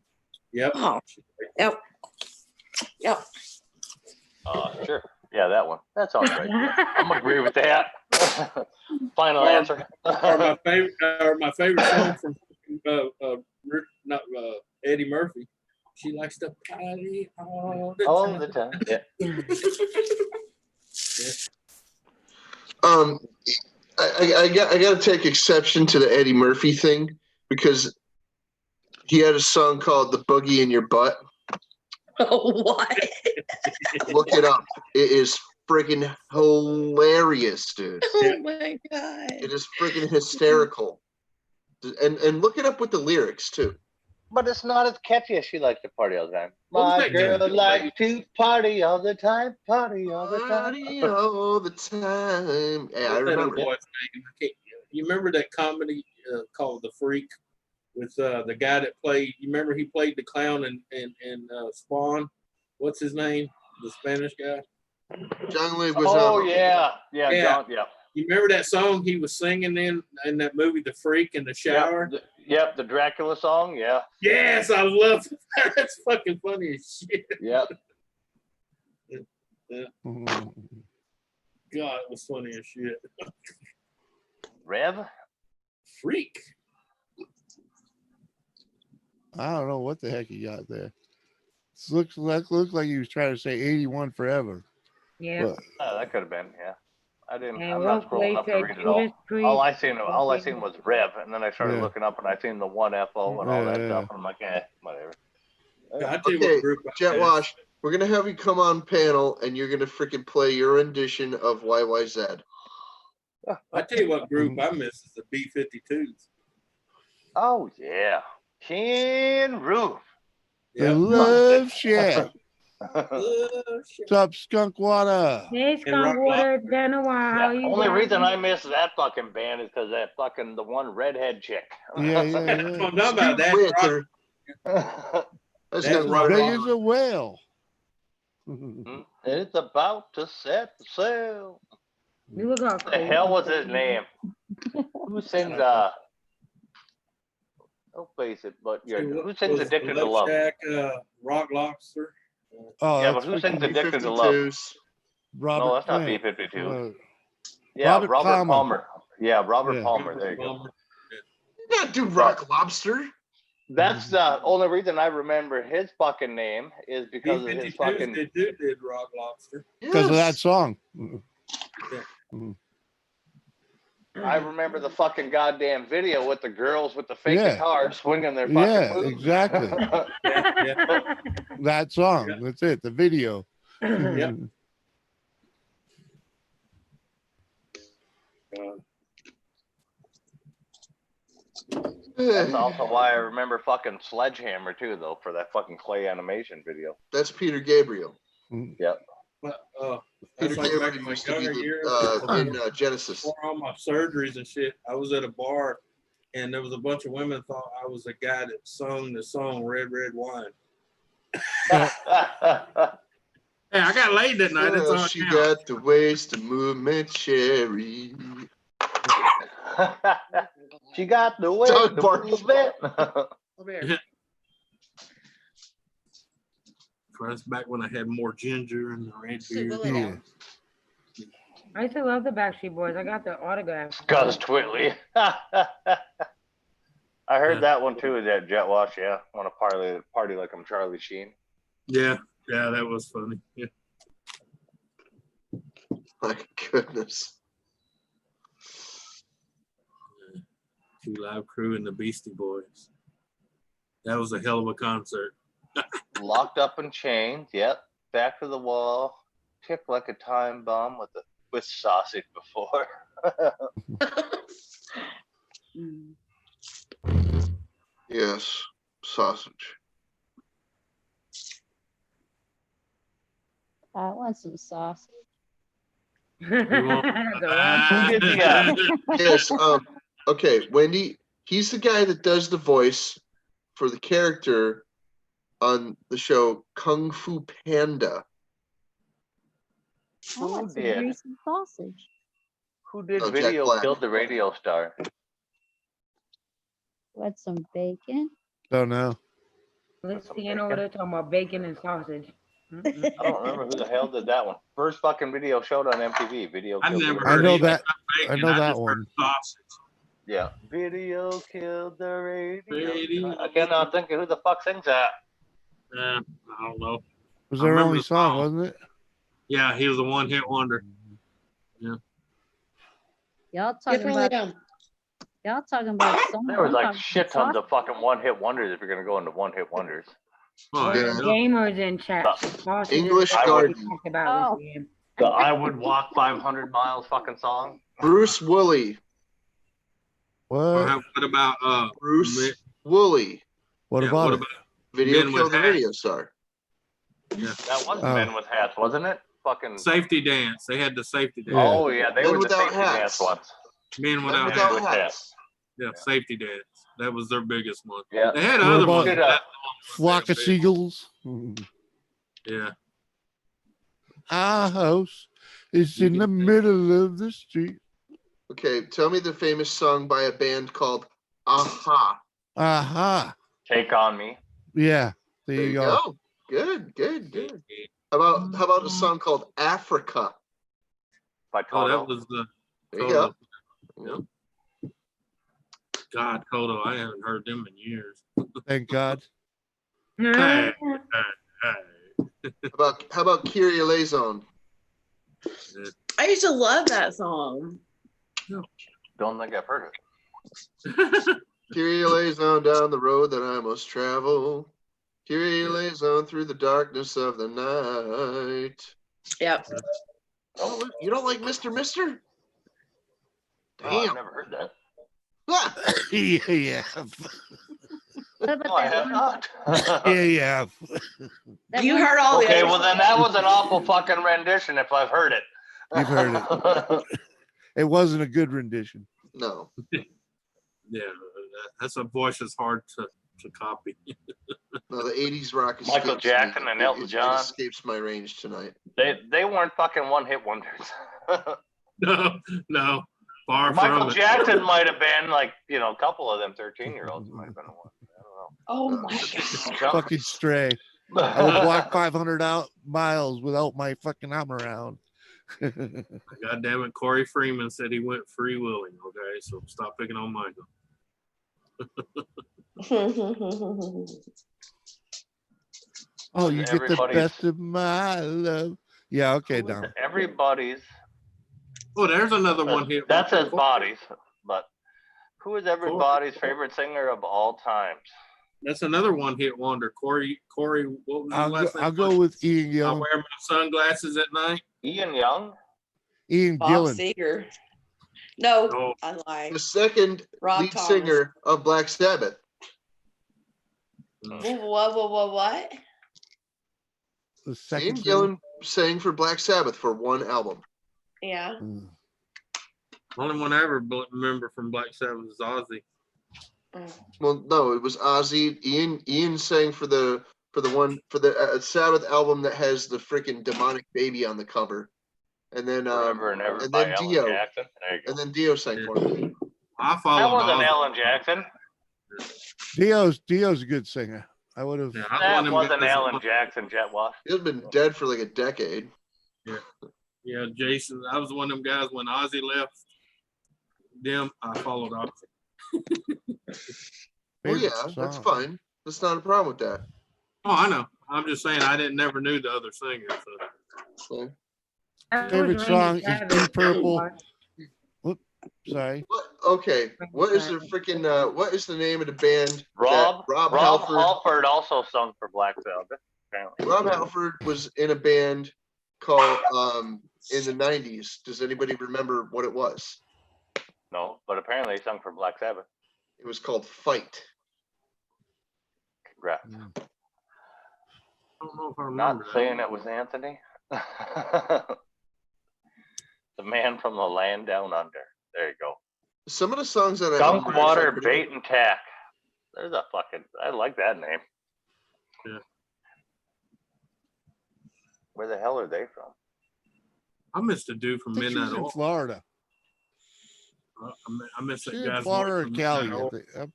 Yep. Oh, yep. Yep. Sure. Yeah, that one. That sounds right. Yeah. I'm gonna agree with that. Final answer. Or my favorite song from Eddie Murphy. She likes to party all the time. Yeah. I got to take exception to the Eddie Murphy thing because he had a song called "The Boogie in Your Butt." Oh, what? Look it up. It is freaking hilarious, dude. Oh my god! It is freaking hysterical. And look it up with the lyrics too. But it's not as catchy as She Likes to Party All the Time. My girl likes to party all the time, party all the time. Party all the time. Yeah, I remember. You remember that comedy called The Freak with the guy that played? You remember he played the clown in Spawn? What's his name? The Spanish guy. John Leguizamo. Oh yeah. John, yeah. You remember that song he was singing in that movie, The Freak, in the shower? Yep, the Dracula song, yeah. Yes, I love it. That's fucking funny as shit. Yep. Yeah. God, it was funny as shit. Rev? Freak. I don't know what the heck he got there. Looks like he was trying to say 81 forever. Yeah. That could have been, yeah. I'm And not scrolling up to read it all. All I seen was Rev, and then I started looking up and I seen the one FO and all that stuff, and I'm like, whatever. Okay, Jet Wash, we're gonna have you come on panel, and you're gonna freaking play your rendition of YYZ. I tell you what group I miss is the B-52s. Oh yeah, Tin Roof. The Love Shack. What's up, Skunk Water? Hey, Skunk Water, it's been a while. The only reason I miss that fucking band is because that fucking the one redhead chick. Yeah. Don't know about that. That's as big as a whale. It's about to set sail. You look like the hell was his name? Who sings don't face it, but who sings Addicted to Love? Shack, Rock Lobster. Oh, yeah, but who sings Addicted to Love? No, that's not B-52. Yeah, Robert Palmer. Yeah, Robert Palmer. There you go. You gotta do Rock Lobster. That's the only reason I remember his fucking name is because of his fucking. They did Rock Lobster. Because of that song. I remember the fucking goddamn video with the girls with the fake guitars swinging their fucking moves. Exactly. That song. Yeah. That's it. The video. Yep. That's also why I remember fucking Sledgehammer too, though, for that fucking clay animation video. That's Peter Gabriel. Yep. Peter like Gabriel back in my used to be younger years, in Genesis. Before all my surgeries and shit, I was at a bar, and there was a bunch of women thought I was the guy that sung the song "Red Red Wine." Hey, I got laid that night. That's all she got the waist of movement, Cherry. She got the waist of movement. That's back when I had more ginger and the red beard. Yeah. I used to love the Backstreet Boys. I got the autograph. Gus Twitley. I heard that one too. Is that Jet Wash? Yeah, want to party like I'm Charlie Sheen. Yeah, that was funny. Yeah. My goodness. Two Live Crew and the Beastie Boys. That was a hell of a concert. Locked Up and Chained. Yep. Back to the Wall. Tick Like a Time Bomb with sausage before. Yes, sausage. I want some sausage. Who did the Yes. Okay, Wendy. He's the guy that does the voice for the character on the show Kung Fu Panda. Who did? Sausage. Who did Oh, Jack Video Black. Killed the Radio Star? With some bacon. Don't know. Let's see, you know what they're talking about, bacon and sausage. I don't remember who the hell did that one. First fucking video showed on MTV. Video. I Killed the never Radio I know heard that. bacon. I know that just heard one. sausage. Yeah. Video killed the radio. Radio. I cannot think of who the fuck sings that. I don't know. Was I their remember only the song, song. wasn't it? Yeah, he was a one-hit wonder. Yeah. Y'all talking about songs. There was I'm like talking shit tons sausage. of fucking one-hit wonders if you're gonna go into one-hit wonders. Oh, Yeah. yeah. Gamers in chat. Sausage English is what we Garden. talked about Oh. this year. The I Would Walk 500 Miles fucking song. Bruce Woolley. What? What about Bruce Woolley. What yeah, about what it? about Video Men Killed with the Hats? Radio Star. That was Oh. Men with Hats, wasn't it? Fucking. Safety Dance? They had the safety dance. Yeah. Oh yeah, they Men were the Without safety Hats. dance ones. Men Men without Without hats. Hats. Yeah, safety dance. That was their biggest one. Yeah. They had What other about- ones. Did, but that Flock one of was big. Seagulls. Yeah. Our house is in the middle of the street. Okay, tell me the famous song by a band called Aha. Aha. Take on Me. Yeah. There There you you go. go. Good, good, good. How about a song called Africa? By Oh, Toto. that was the There you go. Toto. God, Toto. I haven't heard them in years. Thank God. Hey, How about Kyrie Eleison? I used to love that song. Don't think I've heard it. Kyrie Eleison down the road that I must travel. Kyrie Eleison through the darkness of the night. Yep. Oh, you don't like Mr. Mister? Oh, I've Damn. never heard that. Yeah. What about No, I that have one? not. Yeah. That You one- heard all the Okay, other well then that was an awful fucking rendition if I've heard it. You've heard it. It wasn't a good rendition. No. yeah, that's a voice that's hard to copy. No, the 80s rock Michael escapes me. Jackson and Elton It John. escapes my range tonight. They weren't fucking one-hit wonders. No, far Michael from it. Jackson might have been like, a couple of them 13-year-olds might have been one. Oh my god. I Fucking stray. I don't would know. walk 500 miles without my fucking arm around. God damn it, Corey Freeman said he went free willing. Okay, so stop picking on Michael. Oh, you get the Everybody's- best of my love. Yeah, okay, Who is Dom. everybody's. Oh, there's another one here. That says bodies, but who is everybody's favorite singer of all times? That's another one hit wonder. Corey, what was his last name? I'll go with Ian I Gillan. wear my sunglasses at night. Ian Young? Ian Bob Gillan. Seger. No, Oh. I lied. The second Rob lead Thomas. singer of Black Sabbath. What? The Ian second. Gillan sang for Black Sabbath for one album. Yeah. Mm. Only one I ever remember from Black Sabbath is Ozzy. Well, no, it was Ozzy. Ian sang for the Sabbath album that has the freaking demonic baby on the cover, and then Forever and Ever and by then Alan Dio, Jackson. There you go. and then Dio sang for him. I That followed wasn't Ozzy. Alan Jackson. Dio's a good singer. I would have. Yeah, I That want him wasn't to- Alan Jackson, Jet Wash. He's been dead for like a decade. Yeah, Jason. I was one of them guys when Ozzy left. Them, I followed Ozzy. Well, yeah, Favorite that's song. fine. That's not a problem with that. Oh, I know. I'm just saying I never knew the other singer. So. So, Favorite song is Deep Purple. Whoop, sorry. what? Okay, what is the freaking? What is the name of the band? Rob that Rob Halford. Halford also sung for Black Sabbath. Apparently. Rob Halford was in a band called in the 90s. Does anybody remember what it was? No, but apparently he sung for Black Sabbath. It was called Fight. Congrats. I don't know if I Not remember that. saying it was Anthony. The Man from the Land Down Under. There you go. Some of the songs that Dunk Water Bait and Tack. There's a fucking. I like that name. Yeah. Where the hell are they from? I missed a dude from Midnight in Oil. Florida. I missed that She's guy's in Florida or voice from Cali. Midnight Oil. I'm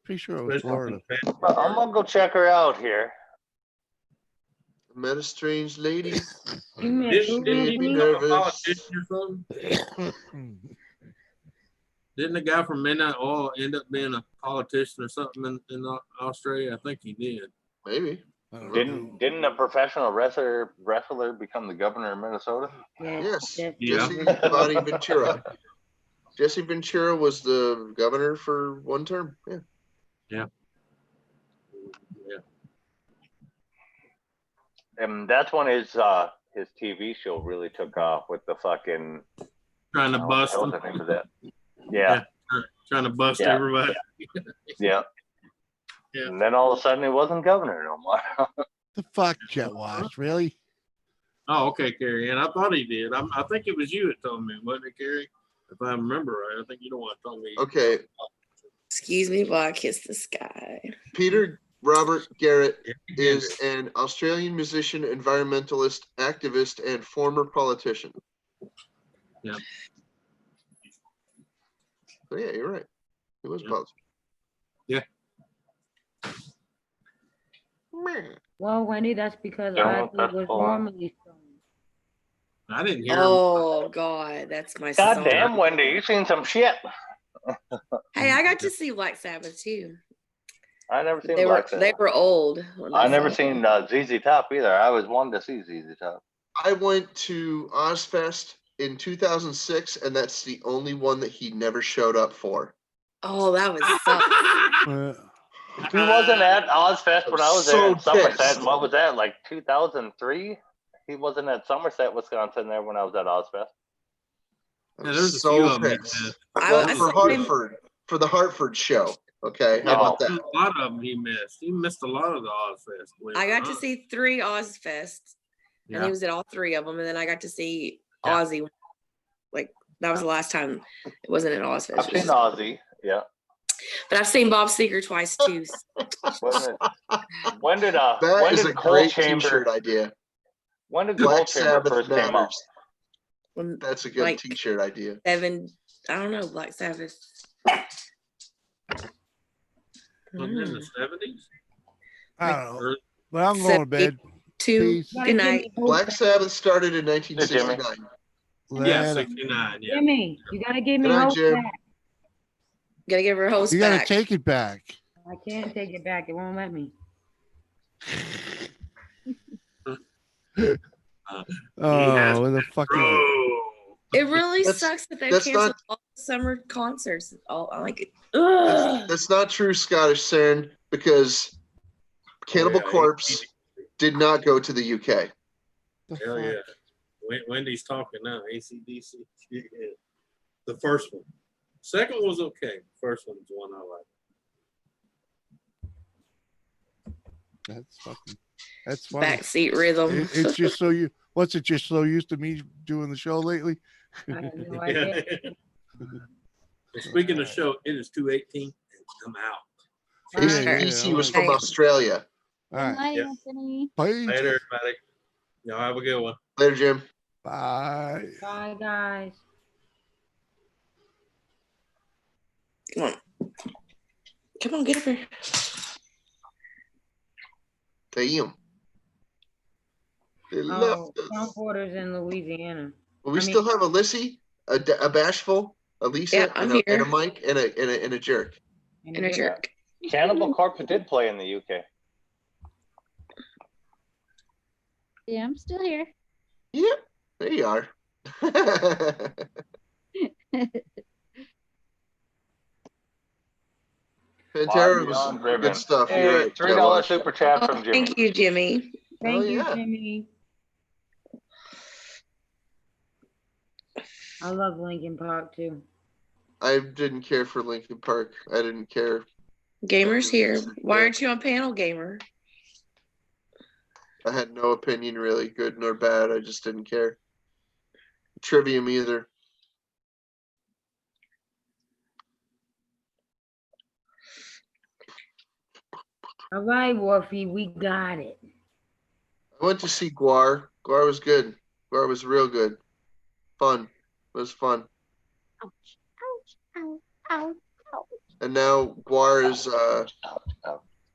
pretty sure it was Florida. I'm gonna go check her out here. Met a strange lady. Didn't he become a politician or something? Didn't the guy from Midnight Oil end up being a politician or something in Australia? I think he did. Maybe. Didn't a professional wrestler become the governor of Minnesota? Yes. Yeah. Jesse Bobby Ventura. Jesse Ventura was the governor for one term. Yeah. Yeah. And that's when his TV show really took off with the fucking trying to bust him. Yeah. Trying to bust everybody. Yeah. Yeah. And then all of a sudden he wasn't governor no more. The fuck, Jet Wash, really? Oh, okay, Carrie. And I thought he did. I think it was you that told me, wasn't it, Carrie? If I remember right, I think you don't want to tell me. Okay. Excuse me while I kiss the sky. Peter Robert Garrett is an Australian musician, environmentalist, activist, and former politician. Yeah. So yeah, you're right. He was a politician. Yeah. Well, Wendy, that's because Ozzy was normally stoned. I didn't hear. Oh God, that's my God song. damn, Wendy, you seen some shit. Hey, I got to see Black Sabbath too. I never seen Black Sabbath. They were old. I never seen ZZ Top either. I always wanted to see ZZ Top. I went to Ozfest in 2006, and that's the only one that he never showed up for. Oh, that was suck. He wasn't at Ozfest when I was there in Somerset. Pissed. What was that, like 2003? He wasn't at Somerset, Wisconsin there when I was at Ozfest. Yeah, there's so a few of them. pissed. For Hartford, for the Hartford show. Okay, how about that? A lot of them he missed. He missed a lot of the Ozfest. I got to see 3 Ozfests, and he was at all 3 of them. And then I got to see Ozzy. Like that was the last time it wasn't at Ozfest. I've seen Ozzy, yeah. But I've seen Bob Seger twice too. When did that is a great T-shirt idea? When did Black Cold Chamber Sabbath first came out? That's a good T-shirt idea. I don't know, Black Sabbath. Wasn't it in the 70s? I don't know. But I'm going to bed. Good night. Black Sabbath started in 1969. Yeah, 69. Yeah. Jimmy, you gotta give me Good night, host Jim. back. Gotta give her host You back. gotta take it back. I can't take it back. It won't let me. Oh, with a fucking. It really sucks that they canceled all the summer concerts. All I like it. Ugh. That's not true, Scottish Saren, because Cannibal Corpse did not go to the UK. Hell yeah. Wendy's talking now. AC/DC. Yeah. The first one. Second one was okay. First one is the one I like. That's fucking. That's funny. Backseat rhythm. It's just so you. What's it just so used to me doing the show lately? I have no idea. Speaking of show, it is 2:18. I'm out. AC/DC was from Australia. All right. Hi, Yep. Anthony. Bye. Later, everybody. Y'all have a good one. Later, Jim. Bye. Bye, guys. Come on, get over here. Damn. They Oh, left us. Trump orders in Louisiana. Well, we still have a Lissy, a Bashful, a Lisa, Yeah, I'm and a here. Mike, and a jerk. And a jerk. Cannibal Corpse did play in the UK. Yeah, I'm still here. Yep, there you are. Pantera was good stuff. Hey, You're right, $3 super chat from Jimmy. Thank you, Jimmy. Thank you, yeah. Jimmy. I love Linkin Park too. I didn't care for Linkin Park. I didn't care. Gamer's here. Why aren't you on panel, Gamer? I had no opinion, really, good nor bad. I just didn't care. Trivium either. All right, Wolfie, we got it. I went to see Guar. Guar was good. Guar was real good. Fun. It was fun. Ouch, ouch, ouch, ouch. And now Guar is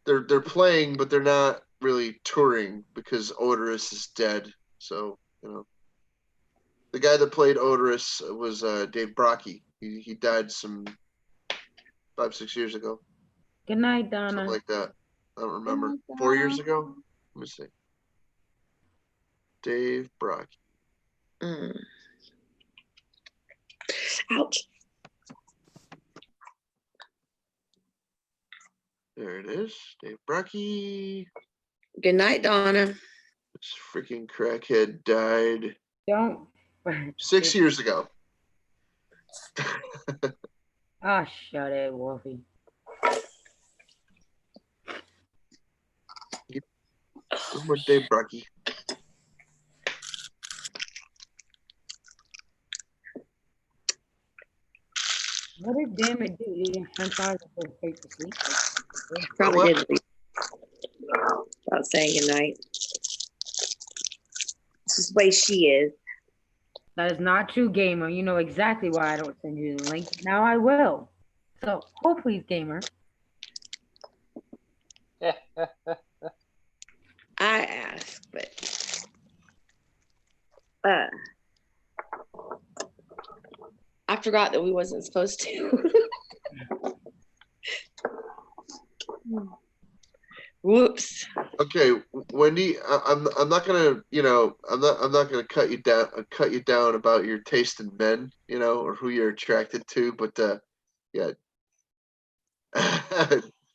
they're playing, but they're not really touring because Odorous is dead. So, you know. The guy that played Odorous was Dave Brockie. He died some 5-6 years ago. Good night, Donna. Something like that. I don't remember. 4 years ago? Let me see. Dave Brockie. Ouch. There it is. Dave Brockie. Good night, Donna. This freaking crackhead died. Don't. 6 years ago. Oh, shut it, Wolfie. More Dave Brockie. What did Damon do? Eating French fries before he to sleep? Probably did. About saying goodnight. This is the way she is. That is not true, Gamer. You know exactly why I don't send you the link. Now I will. So, hold please, Gamer. I asked, but I forgot that we wasn't supposed to. Whoops. Okay, Wendy, I'm not gonna, you know, I'm not gonna cut you down about your taste in men, you know, or who you're attracted to, but yeah.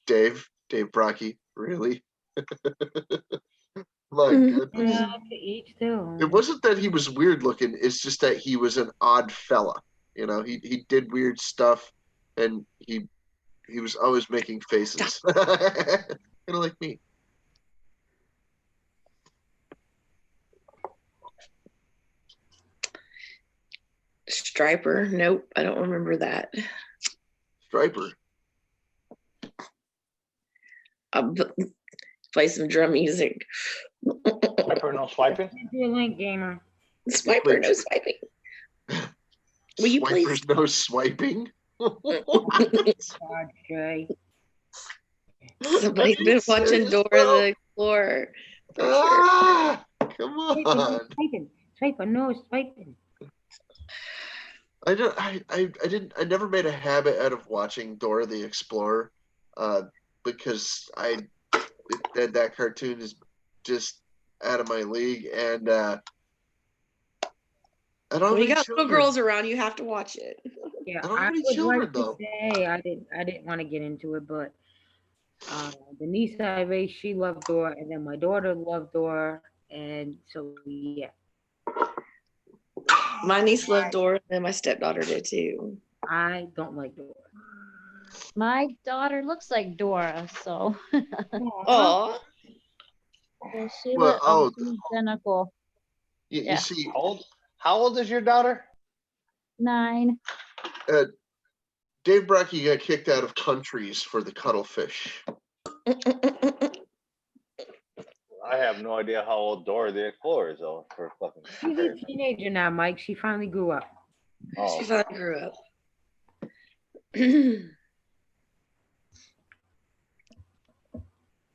Dave Brockie, really? My goodness. It wasn't that he was weird looking, it's just that he was an odd fella. You know, he did weird stuff and he was always making faces. Kind of like me. Striper. Nope, I don't remember that. Striper. Play some drum music. Swiper, no swiping? Your link, Gamer. Swiper, no swiping. Will you please? Swipers, no swiping? God, Jay. Somebody's been watching Dora the Explorer. Ah, come on. Swiper, no swiping. I never made a habit out of watching Dora the Explorer, because that cartoon is just out of my league, and I don't. When you got little girls around, you have to watch it. Yeah, I don't have I any would children, like to though. say I didn't want to get into it, but the niece I raised, she loved Dora, and then my daughter loved Dora, and so yeah. My niece loved Dora, and my stepdaughter did too. I don't like Dora. My daughter looks like Dora, so. Oh. Yeah, she looks identical. You see, how old is your daughter? 9. Dave Brockie got kicked out of countries for the cuttlefish. I have no idea how old Dora the Explorer is, though. For fucking She's a teenager now, Mike. She finally grew up. Oh. She finally grew up.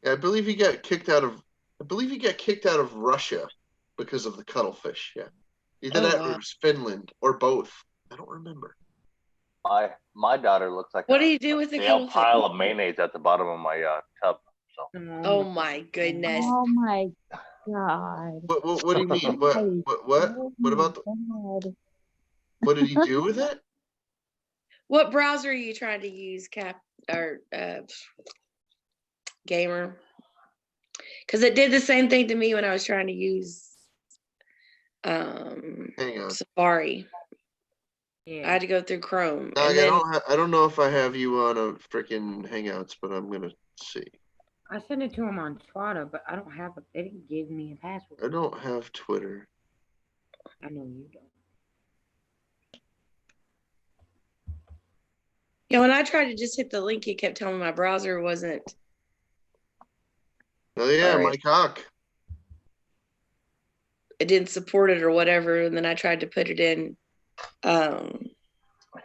Yeah, I believe he got kicked out of Russia because of the cuttlefish. Yeah, either that or it was Finland or both. I don't remember. My daughter looks like what do you do with the cuttlefish? pile of mayonnaise at the bottom of my tub. So. Oh my goodness! Oh my God! What do you mean? What about what did he do with it? What browser are you trying to use, Gamer? Because it did the same thing to me when I was trying to use Safari. Yeah. I had to go through Chrome. No, I don't know if I have you on a freaking Hangouts, but I'm gonna see. I sent it to him on Twitter, but I don't have they didn't give me a password. I don't have Twitter. I know you don't. Yeah, when I tried to just hit the link, it kept telling me my browser wasn't. Oh yeah, Mike Hawk. It didn't support it or whatever, and then I tried to put it in.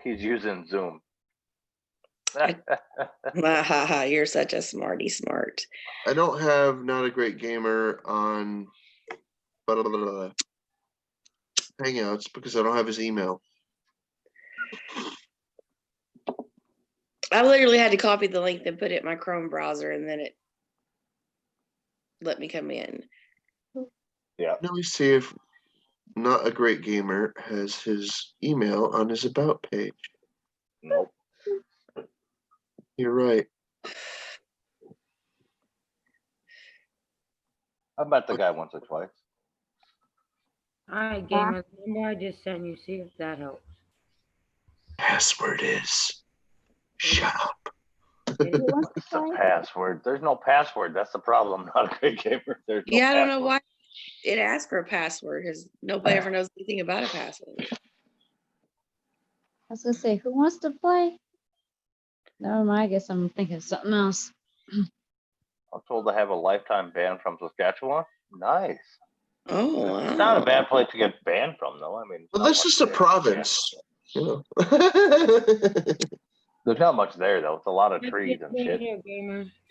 He's using Zoom. You're such a smarty smart. I don't have Not a Great Gamer on Hangouts because I don't have his email. I literally had to copy the link and put it in my Chrome browser, and then it let me come in. Yeah. Let me see if Not a Great Gamer has his email on his About page. Nope. You're right. I met the guy once or twice. All right, gamer. Remember I just sent you. See if that helps. Password is shut up. What's the password? There's no password. That's the problem. Not a Great Gamer. There's no I don't know why it asks for a password because nobody ever knows anything about a password. I was gonna say, who wants to play? No, I guess I'm thinking of something else. I'm told I have a lifetime ban from Saskatchewan. Nice. Oh, wow. It's not a bad place to get banned from, though. I mean, well, this is a province. You know. There's not much there though. It's a lot of trees and shit.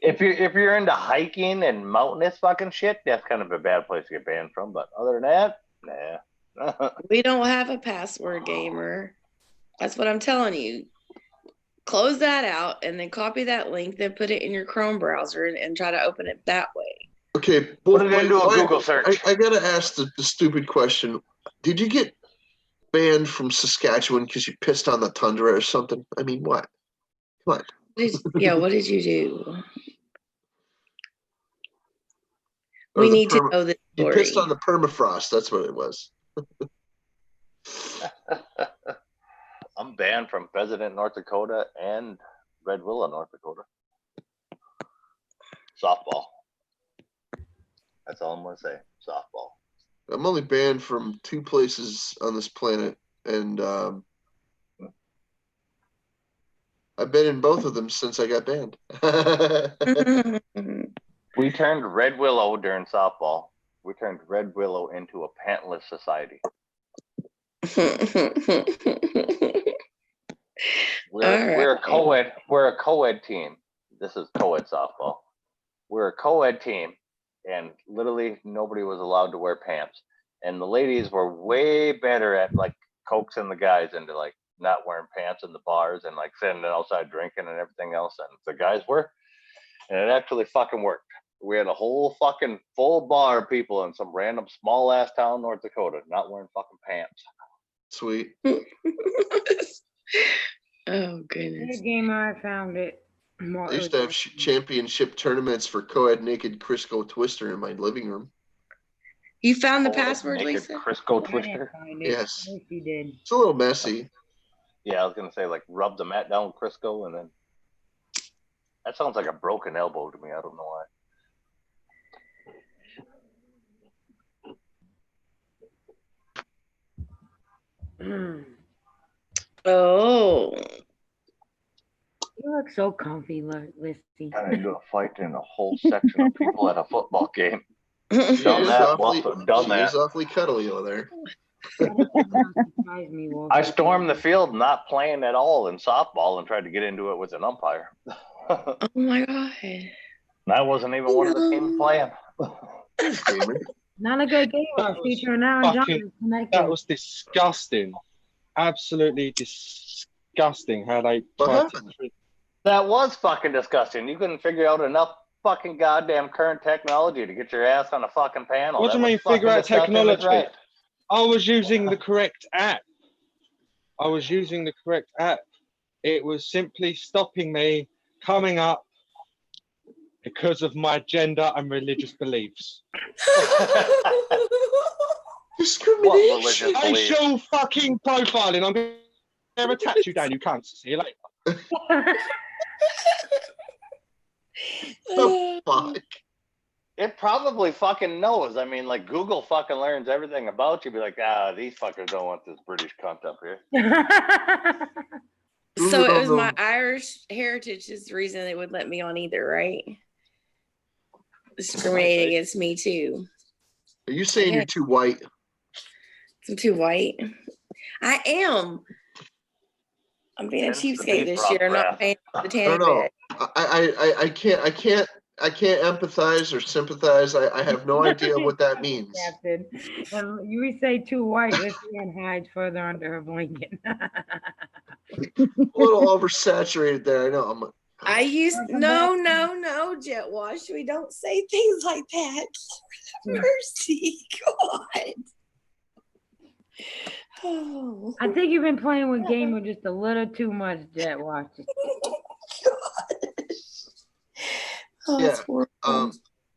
If you're into hiking and mountainous fucking shit, that's kind of a bad place to get banned from. But other than that, nah. We don't have a password, gamer. That's what I'm telling you. Close that out and then copy that link, then put it in your Chrome browser and try to open it that way. Okay, put it into a Google search. I gotta ask the stupid question. Did you get banned from Saskatchewan because you pissed on the tundra or something? I mean, what? What? What did you do? We need to know this story. You pissed on the permafrost. That's what it was. I'm banned from President, North Dakota, and Red Willow, North Dakota. Softball. That's all I'm gonna say. Softball. I'm only banned from 2 places on this planet, and I've been in both of them since I got banned. We turned Red Willow during softball. We turned Red Willow into a pantless society. We're a co-ed team. This is co-ed softball. We're a co-ed team, and literally nobody was allowed to wear pants. And the ladies were way better at like coaxing the guys into like not wearing pants in the bars and like sitting outside drinking and everything else. And the guys were, and it actually fucking worked. We had a whole fucking full bar of people in some random small ass town, North Dakota, not wearing fucking pants. Sweet. Oh goodness. Gamer, I found it. I used to have championship tournaments for co-ed naked Crisco Twister in my living room. You found the password, Lisa? Crisco Twister? Yes. Yes, you did. It's a little messy. Yeah, I was gonna say like rub the mat down with Crisco and then. That sounds like a broken elbow to me. I don't know why. Oh. You look so comfy, Listy. I need to fight in a whole section of people at a football game. Done that. Done that. She's awfully cuddly over there. I stormed the field not playing at all in softball and tried to get into it with an umpire. Oh my god. And I wasn't even one of the teams playing. Not a good game. Featuring Aaron Johnson. That was disgusting. Absolutely disgusting how they tried to. That was fucking disgusting. You couldn't figure out enough fucking goddamn current technology to get your ass on a fucking panel. What do you mean figure out technology? I was using the correct app. It was simply stopping me coming up because of my gender and religious beliefs. Discrimination. Racial fucking profiling. I'm going to attach you down, you cunts. See you later. The fuck? It probably fucking knows. I mean, like Google fucking learns everything about you. Be like, these fuckers don't want this British cunt up here. So it was my Irish heritage is the reason they would let me on either, right? Discriminating against me too. Are you saying you're too white? I'm too white. I am. I'm being a cheapskate this year. I'm not paying for the tanning bed. I can't empathize or sympathize. I have no idea what that means. Captain. And you say too white, let's see hides further under her blanket. A little oversaturated there. I know. I used no Jet Wash. We don't say things like that. Mercy, God. Oh. I think you've been playing with Gamer just a little too much, Jet Wash. Oh, yeah.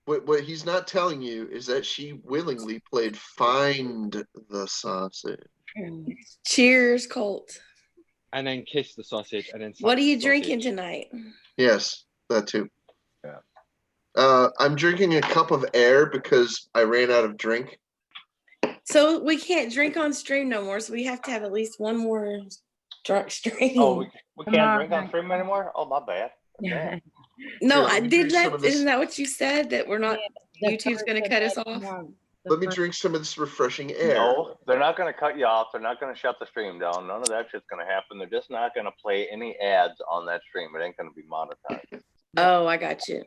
What he's not telling you is that she willingly played Find the Sausage. Cheers, Colt. And then kiss the sausage, and then. What are you drinking tonight? Yes, that too. Yeah. I'm drinking a cup of air because I ran out of drink. So we can't drink on stream no more. So we have to have at least one more drunk stream. Oh, we can't drink on stream anymore? Oh, my bad. Yeah. No, I did that. Isn't that what you said? That we're not. YouTube's going to cut us off. Let me drink some of this refreshing air. No, they're not going to cut you off. They're not going to shut the stream down. None of that shit's going to happen. They're just not going to play any ads on that stream. It ain't going to be monetized. Oh, I got you.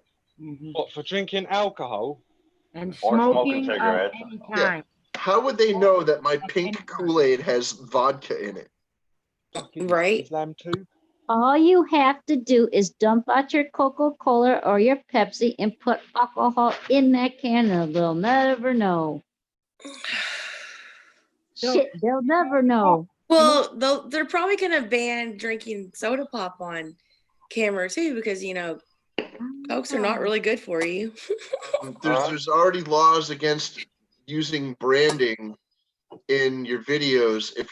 What, for drinking alcohol? And smoking cigarettes. Yeah. How would they know that my pink Kool-Aid has vodka in it? Right. Islam too. All you have to do is dump out your Coca-Cola or your Pepsi and put alcohol in that can and they'll never know. Shit, they'll never know. Well, they're probably going to ban drinking soda pop on camera too because, you know, Cokes are not really good for you. There's already laws against using branding in your videos if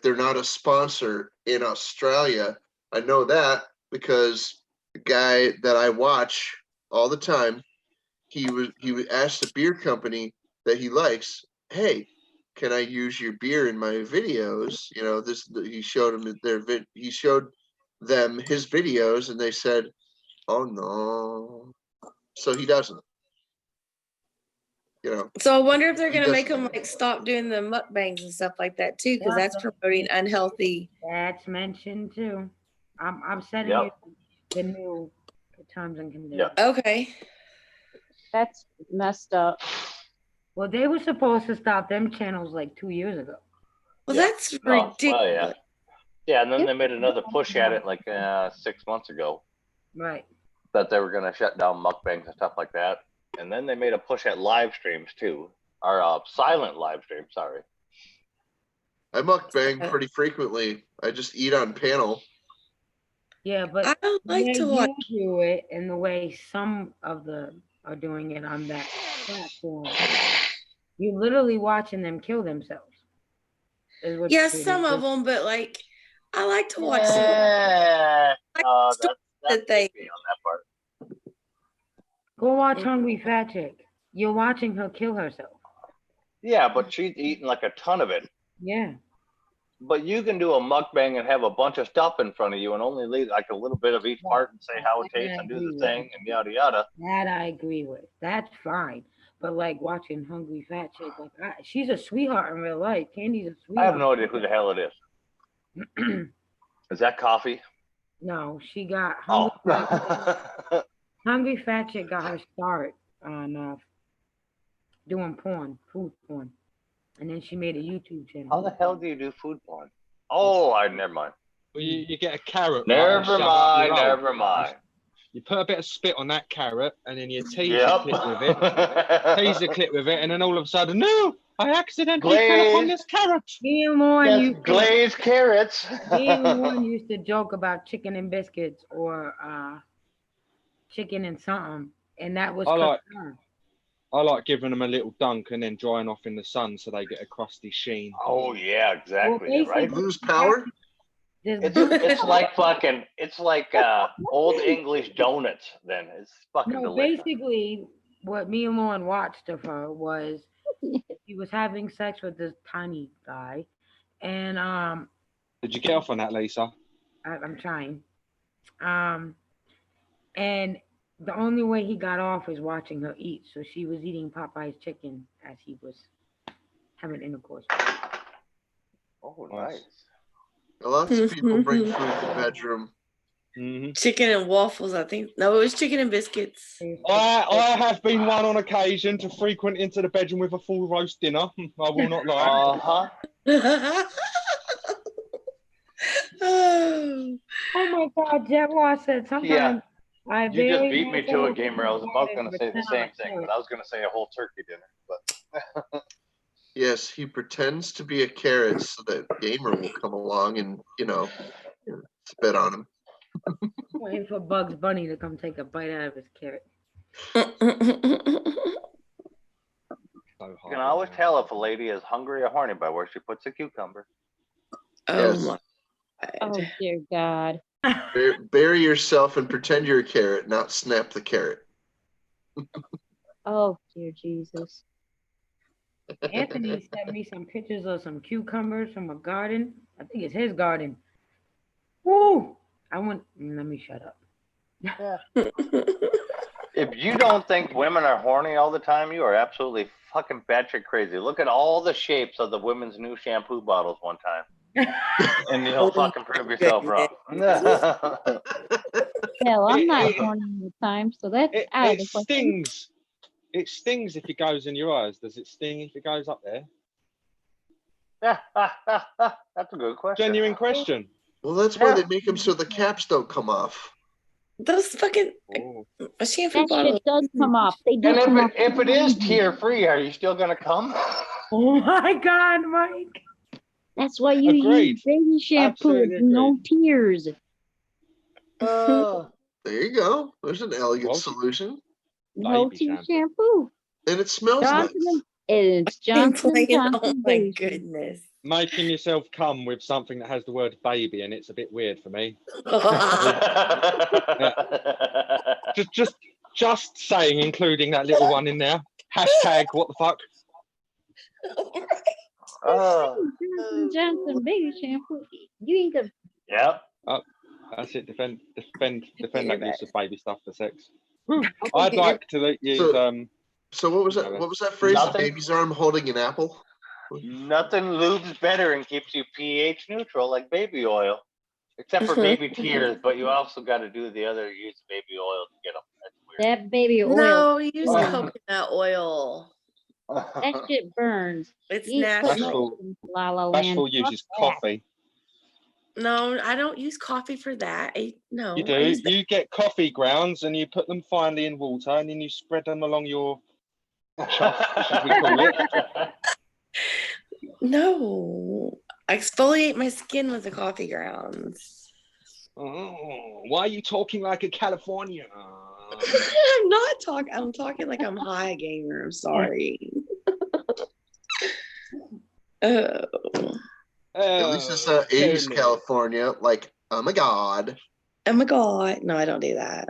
they're not a sponsor in Australia. I know that because the guy that I watch all the time, he asked a beer company that he likes, hey, can I use your beer in my videos? You know, he showed them his videos and they said, oh no. So he doesn't. You know. So I wonder if they're going to make them like stop doing the mukbangs and stuff like that too, because that's promoting unhealthy. That's mentioned too. I'm setting it the new terms and conditions. Okay. That's messed up. Well, they were supposed to stop them channels like 2 years ago. Well, that's ridiculous. Well, yeah, and then they made another push at it like 6 months ago. Right. That they were going to shut down mukbangs and stuff like that. And then they made a push at live streams too, or silent live streams, sorry. I mukbang pretty frequently. I just eat on panel. Yeah, but I don't like to watch. You do it in the way some of them are doing it on that platform. You're literally watching them kill themselves. Yeah, some of them, but like I like to watch some. That's they on that part. Go watch Hungry Fat Chick. You're watching her kill herself. Yeah, but she's eating like a ton of it. Yeah. But you can do a mukbang and have a bunch of stuff in front of you and only leave like a little bit of each part and say how it tastes and do the thing and yada yada. That I agree with. That's fine. But like watching Hungry Fat Chick, like she's a sweetheart in real life. Candy's a sweetheart. I have no idea who the hell it is. Is that coffee? No, she got Hungry Fat Chick got her start on doing porn, food porn. And then she made a YouTube channel. How the hell do you do food porn? Oh, never mind. Well, you get a carrot. Never mind. You put a bit of spit on that carrot, and then you tease the clip with it. Tease the clip with it, and then all of a sudden, no, I accidentally fell upon this carrot. Me and Lauren glazed carrots. Me and Lauren used to joke about chicken and biscuits or chicken and something, and that was I like giving them a little dunk and then drying off in the sun so they get a crusty sheen. Oh yeah, exactly. Well, right? Lose power. It's like fucking. It's like old English donuts. Then it's fucking delicious. Basically, what me and Lauren watched of her was she was having sex with this tiny guy, and Did you get off on that, Lisa? I'm trying. And the only way he got off is watching her eat. So she was eating Popeye's chicken as he was having intercourse. Oh, nice. Lots of people bring food to the bedroom. Chicken and waffles, I think. No, it was chicken and biscuits. I have been one on occasion to frequent into the bedroom with a full roast dinner. I will not lie. Oh my God, Jaguar said sometimes. Yeah. You just beat me to it, Gamer. I was about going to say the same thing, but I was going to say a whole turkey dinner. But yes, he pretends to be a carrot so that Gamer will come along and, spit on him. Waiting for Bugs Bunny to come take a bite out of his carrot. You can always tell if a lady is hungry or horny by where she puts a cucumber. Yes. Oh, dear God. Bury yourself and pretend you're a carrot, not snap the carrot. Oh, dear Jesus. Anthony sent me some pictures of some cucumbers from a garden. I think it's his garden. Woo! Let me shut up. If you don't think women are horny all the time, you are absolutely fucking batshit crazy. Look at all the shapes of the women's new shampoo bottles one time. And you'll fucking prove yourself wrong. Hell, I'm not horny all the time, so that's out of the question. Stings. It stings if it goes in your eyes. Does it sting if it goes up there? That's a good question. Genuine question. Well, that's why they make them so the caps don't come off. Those fucking shampoo bottles. Shit does come off. They do And come off. if it is tear free, are you still gonna come? Oh my God, Mike. That's why you use baby shampoo with no tears. There you go. There's an elegant solution. No tear shampoo. And it smells nice. It's Johnson & Johnson. Oh my goodness. Making yourself come with something that has the word baby and it's a bit weird for me. Just saying, including that little one in there. Hashtag what the fuck? Johnson & Johnson baby shampoo. You ain't gonna. Yep. That's it. Defend that use of baby stuff for sex. I'd like to use So what was that? What was that phrase? A baby's arm holding an apple. Nothing lubes better and keeps you pH neutral like baby oil, except for baby tears. But you also got to do the other use baby oil to get them. That's weird. That baby oil. No, use coconut oil. That shit burns. It's natural. Bashful uses coffee. No, I don't use coffee for that. No. You do. You get coffee grounds and you put them finely in water and then you spread them along your chuff, as we call it. No. I exfoliate my skin with the coffee grounds. Oh, why are you talking like a Californian? I'm not talking. I'm talking like I'm high, Gamer. I'm sorry. At least it's 80s California. Like, oh my God. Oh my God. No, I don't do that.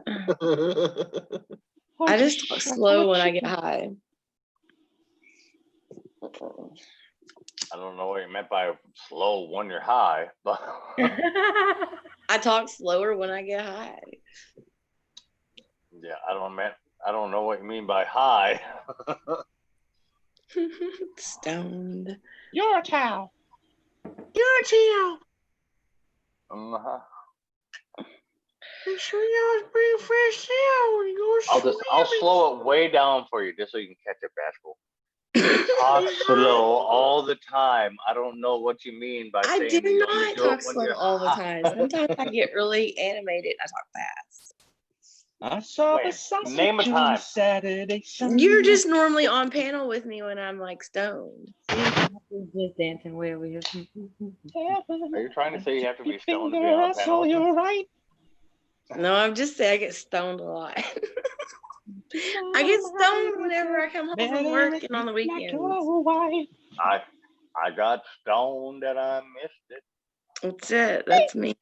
I just talk slow when I get high. I don't know what you meant by slow when you're high, but I talk slower when I get high. Yeah, I don't know what you mean by high. Stoned. You're a cow. You're a tail. Uh-huh. Make sure you always bring fresh tail. I'll slow it way down for you just so you can catch it, Bashful. Talk slow all the time. I don't know what you mean by saying. I do not talk slow all the time. Sometimes I get really animated. I talk fast. I saw the sausage name a time. Saturday, Sunday. You're just normally on panel with me when I'm like stoned. Just dancing way over here. Are you trying to say you have to be stoned to be Finger, on I saw panel? you right. No, I'm just saying I get stoned a lot. I get stoned whenever I come home from work and on the weekends. I got stoned and I missed it. That's it. That's me.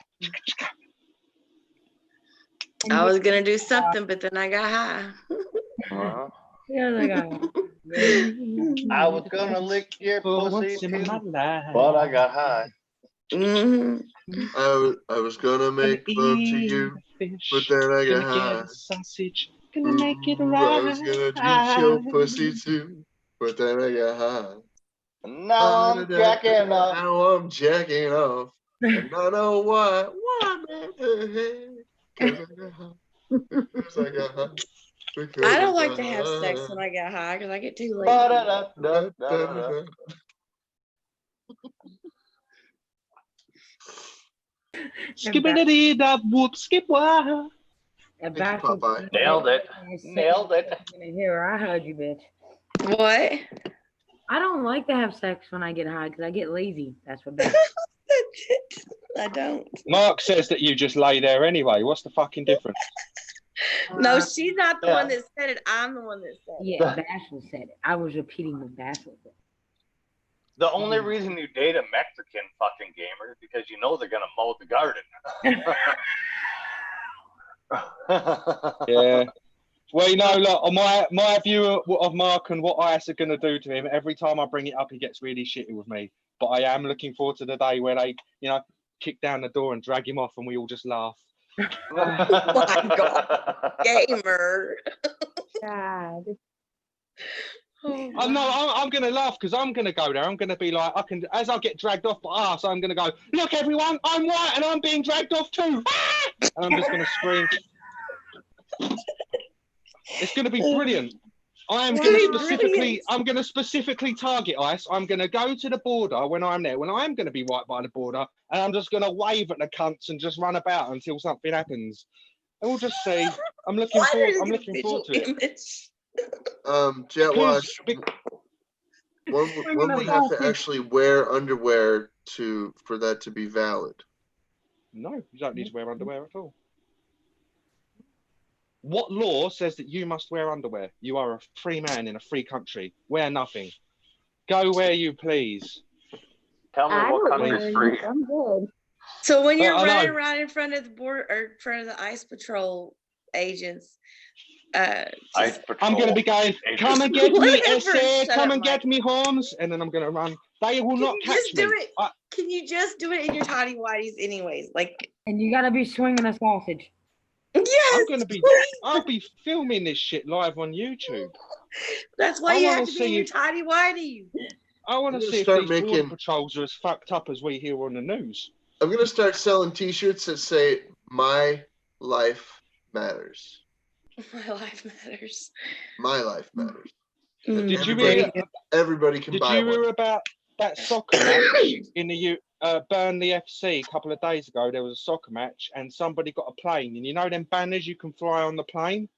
I was gonna do something, but then I got high. Uh-huh. Yeah, I was gonna lick your pussy too, but I got high. I was gonna make love to you, but then I got high. Sausage. Gonna make it right. I was gonna eat your pussy too, but then I got high. Now I'm jacking off. Now I'm jacking off. And I know why. Why, man? Because I got high. Because I got high. I don't like to have sex when I get high because I get too late. Skippity-dee-da, whoop, skip wah. Nailed it. Nailed it. Here, I heard you, bitch. What? I don't like to have sex when I get high because I get lazy. That's what that I don't. Mark says that you just lay there anyway. What's the fucking difference? No, she's not the one that said it. I'm the one that said it. Yeah, Bashel said it. I was repeating what Bashel said. The only reason you date a Mexican fucking gamer is because you know they're gonna mow the garden. Yeah. Well, you know, look, my view of Mark and what ICE are going to do to him, every time I bring it up, he gets really shitty with me. But I am looking forward to the day where they, you know, kick down the door and drag him off and we all just laugh. Oh my God. Gamer. God. I'm going to laugh because I'm going to go there. I'm going to be like, as I get dragged off by arse, I'm going to go, look, everyone, I'm white and I'm being dragged off too. And I'm just going to scream. It's going to be brilliant. I'm going to specifically target ICE. I'm going to go to the border when I'm there, when I'm going to be right by the border, and I'm just going to wave at the cunts and just run about until something happens. And we'll just see. I'm looking forward to it. Jetwash, one would have to actually wear underwear for that to be valid. No, you don't need to wear underwear at all. What law says that you must wear underwear? You are a free man in a free country. Wear nothing. Go where you please. Tell me what country's free. I'm good. So when you're running around in front of the border or in front of the ICE patrol agents, I'm going to be going, come and get me, SA, come and get me, Holmes, and then I'm going to run. They will not catch me. Can you just do it in your tidy whities anyways? And you got to be swinging a sausage. Yes, I'll be filming this shit live on YouTube. That's why you have to be in your tidy whities. I want to see if these border patrols are as fucked up as we hear on the news. I'm going to start selling t-shirts that say, "My life matters." My life matters. My life matters. Did you hear? Everybody can buy one. Did you hear about that soccer match in the Burnley FC a couple of days ago? There was a soccer match and somebody got a plane, and you know them banners you can fly on the plane?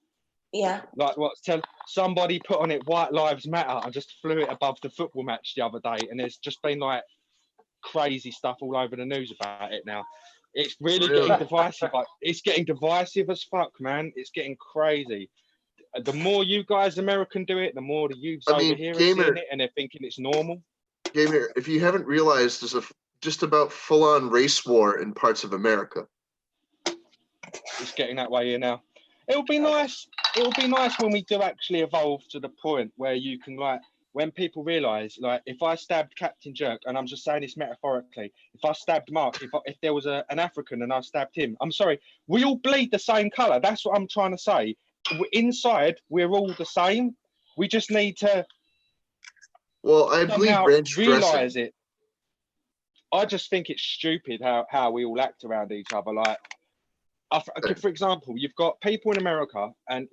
Yeah. Like somebody put on it "White Lives Matter" and just flew it above the football match the other day, and there's just been like crazy stuff all over the news about it now. It's really getting divisive. It's getting divisive as fuck, man. It's getting crazy. The more you guys American do it, the more the youths over here are seeing it and they're thinking it's normal. Gamer, if you haven't realized, there's just about full-on race war in parts of America. It's getting that way here now. It'll be nice. It'll be nice when we do actually evolve to the point where you can, like, when people realise, like, if I stabbed Captain Jerk, and I'm just saying this metaphorically, if I stabbed Mark, if there was an African and I stabbed him, I'm sorry, we all bleed the same colour. That's what I'm trying to say. Inside, we're all the same. We just need to. Well, I bleed ranch dressing. Realise it. I just think it's stupid how we all act around each other. Like, for example, you've got people in America, and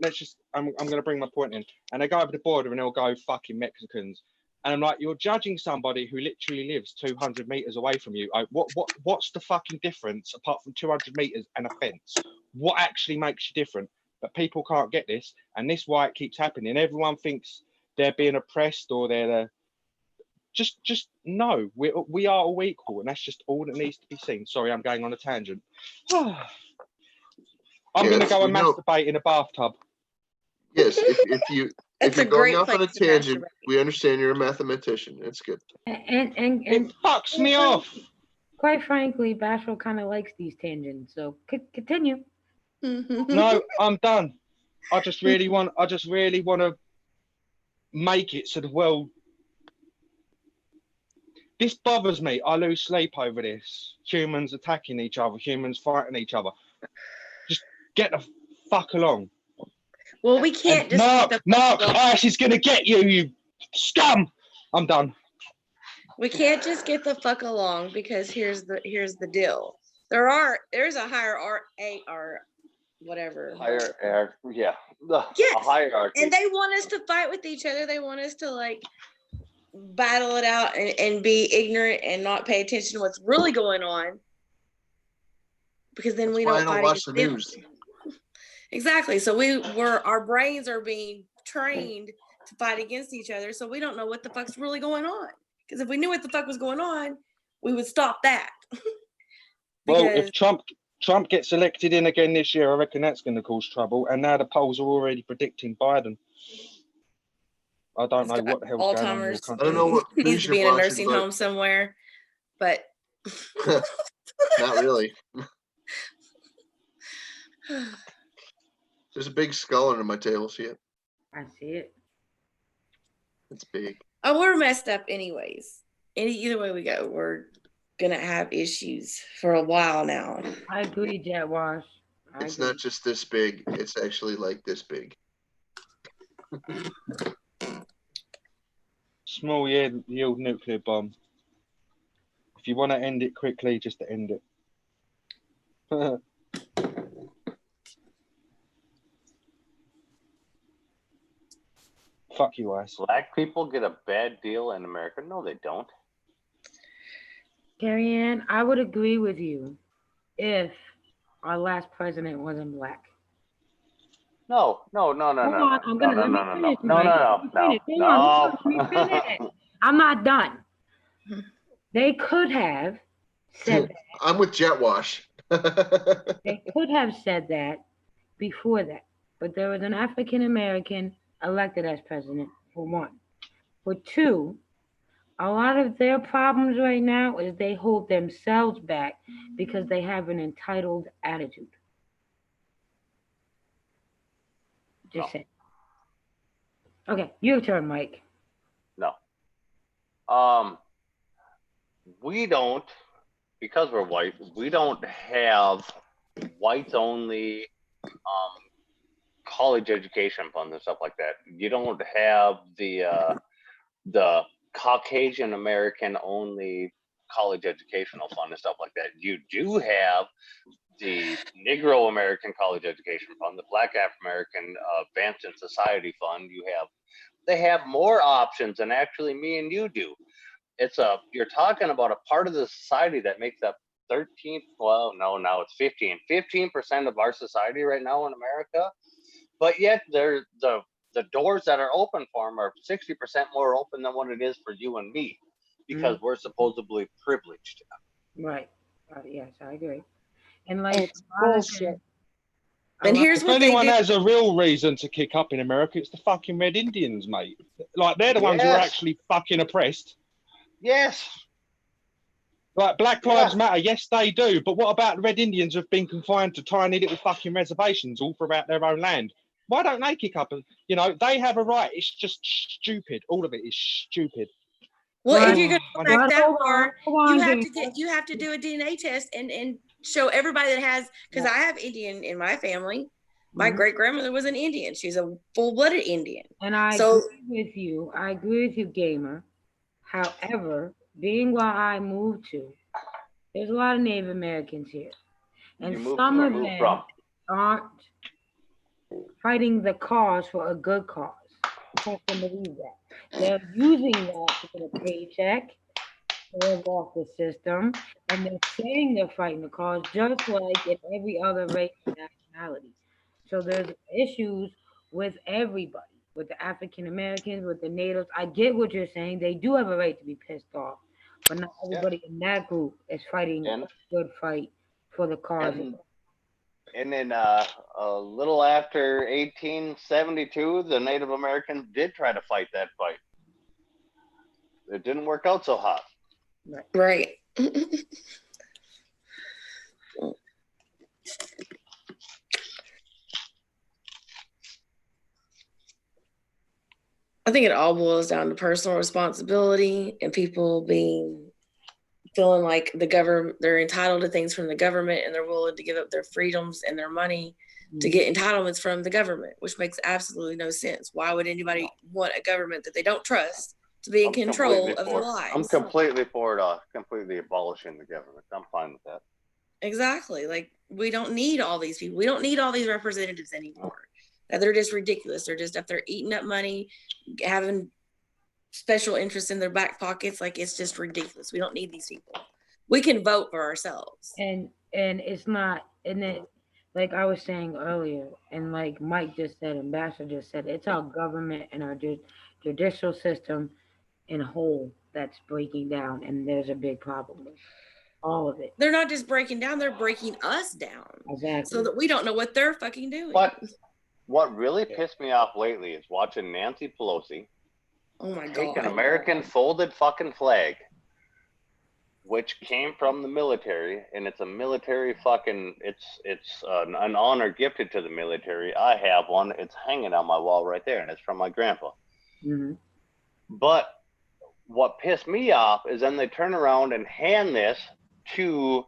I'm going to bring my point in, and they go over the border and they'll go, "Fucking Mexicans," and I'm like, you're judging somebody who literally lives 200 meters away from you. What's the fucking difference apart from 200 meters and a fence? What actually makes you different? But people can't get this, and this is why it keeps happening. Everyone thinks they're being oppressed or they're just no. We are all equal, and that's just all that needs to be seen. Sorry, I'm going on a tangent. I'm going to go and masturbate in a bathtub. Yes, if you're going off on a tangent, we understand you're a mathematician. It's good. And it fucks me off. Quite frankly, Bashel kind of likes these tangents, so continue. No, I'm done. I just really want to make it so the world. This bothers me. I lose sleep over this. Humans attacking each other, humans fighting each other. Just get the fuck along. Well, we can't just Mark, Ash is gonna get you, you scum. I'm done. We can't just get the fuck along, because here's the deal. There's a whatever. Yeah. Yes. A hierarchy. And they want us to fight with each other. They want us to like battle it out and be ignorant and not pay attention to what's really going on. Because then we don't watch the news. Exactly. So our brains are being trained to fight against each other. So we don't know what the fuck's really going on. Because if we knew what the fuck was going on, we would stop that. Well, if Trump gets elected in again this year, I reckon that's going to cause trouble. And now the polls are already predicting Biden. I don't know what the hell's going on in your country. I don't know what needs to be in a nursing home somewhere, but not really. There's a big skull under my table. See it? I see it. It's big. Oh, we're messed up anyways. Either way we go, we're gonna have issues for a while now. I agree, Jet Wash. It's not just this big. It's actually like this big. Small yield nuclear bomb. If you want to end it quickly, just to end it. Fuck you, Ice. Black people get a bad deal in America? No, they don't. Carrie Ann, I would agree with you if our last president wasn't black. No. I'm not done. They could have said that. I'm with Jet Wash. They could have said that before that, but there was an African American elected as president, for one. For two, a lot of their problems right now is they hold themselves back because they have an entitled attitude. Just saying. Okay, your turn, Mike. No. We don't, because we're white, we don't have whites only college education funds and stuff like that. You don't have the Caucasian American only college educational fund and stuff like that. You do have the Negro American College Education Fund, the Black Afro-American Advanced in Society Fund. They have more options than actually me and you do. You're talking about a part of the society that makes up 13, well, no, now it's 15% of our society right now in America. But yet the doors that are open for them are 60% more open than what it is for you and me, because we're supposedly privileged. Right. Yes, I agree. And like, bullshit. And here's if anyone has a real reason to kick up in America, it's the fucking Red Indians, mate. Like, they're the ones who are actually fucking oppressed. Yes. Like, Black Lives Matter, yes, they do. But what about the Red Indians who've been confined to tiny little fucking reservations all for about their own land? Why don't they kick up? And, they have a right. It's just stupid. All of it is stupid. Well, if you're going to go back that far, you have to do a DNA test and show everybody that has, because I have Indian in my family. My great grandmother was an Indian. She's a full-blooded Indian. And I agree with you. I agree with you, Gamer. However, being where I moved to, there's a lot of Native Americans here. And some of them aren't fighting the cause for a good cause. I can't believe that. They're using that to get a paycheck, to live off the system, and they're saying they're fighting the cause just like in every other race and nationality. So there's issues with everybody, with the African Americans, with the natives. I get what you're saying. They do have a right to be pissed off, but not everybody in that group is fighting a good fight for the cause. And then a little after 1872, the Native Americans did try to fight that fight. It didn't work out so hot. Right. I think it all boils down to personal responsibility and people feeling like the government, they're entitled to things from the government and they're willing to give up their freedoms and their money to get entitlements from the government, which makes absolutely no sense. Why would anybody want a government that they don't trust to be in control of their lives? I'm completely for completely abolishing the government. I'm fine with that. Exactly. Like, we don't need all these people. We don't need all these representatives anymore. They're just ridiculous. They're just up there eating up money, having special interests in their back pockets. Like, it's just ridiculous. We don't need these people. We can vote for ourselves. And it's not, and it, like I was saying earlier, and like Mike just said, Ambassador just said, it's our government and our judicial system in whole that's breaking down, and there's a big problem with all of it. They're not just breaking down, they're breaking us down. Exactly. So that we don't know what they're fucking doing. But what really pissed me off lately is watching Nancy Pelosi take an American folded fucking flag, which came from the military, and it's a military fucking, it's an honor gifted to the military. I have one. It's hanging on my wall right there, and it's from my grandpa. But what pissed me off is then they turn around and hand this to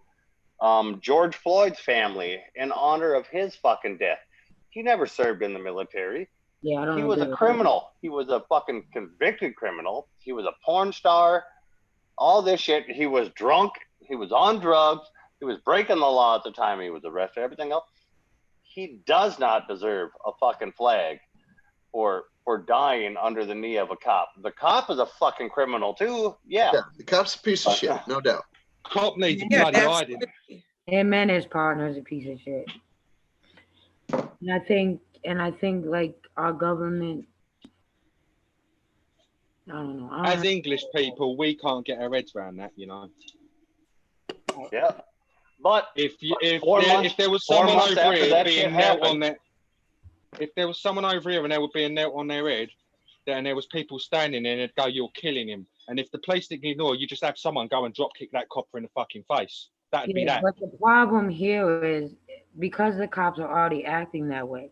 George Floyd's family in honor of his fucking death. He never served in the military. Yeah, I don't know. He was a criminal. He was a fucking convicted criminal. He was a porn star. All this shit. He was drunk. He was on drugs. He was breaking the law at the time he was arrested. Everything else. He does not deserve a fucking flag for dying under the knee of a cop. The cop is a fucking criminal too. Yeah, the cop's a piece of shit, no doubt. Cop needs a bloody hiding. Him and his partner is a piece of shit. And I think like our government, I don't know. As English people, we can't get our heads around that, you know. Yeah, but if there was someone over here being knelt on that, if there was someone over here and there would be a knelt on their head, then there was people standing there and they'd go, "You're killing him." And if the police didn't ignore, you just have someone go and drop kick that cop in the fucking face. That'd be that. But the problem here is because the cops are already acting that way,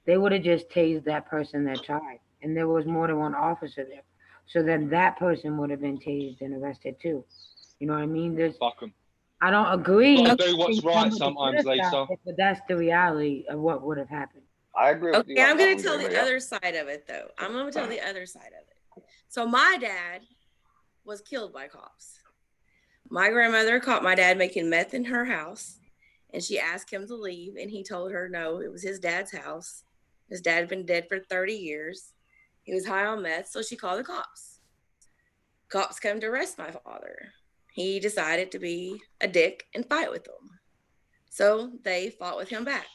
they would have just tased that person that tried, and there was more than one officer there. So then that person would have been tased and arrested too. You know what I mean? Fuck them. I don't agree. Gotta do what's right sometimes, Lisa. But that's the reality of what would have happened. I agree with you. Okay, I'm going to tell the other side of it, though. I'm going to tell the other side of it. So my dad was killed by cops. My grandmother caught my dad making meth in her house, and she asked him to leave, and he told her no, it was his dad's house. His dad had been dead for 30 years. He was high on meth, so she called the cops. Cops come to arrest my father. He decided to be a dick and fight with them. So they fought with him back.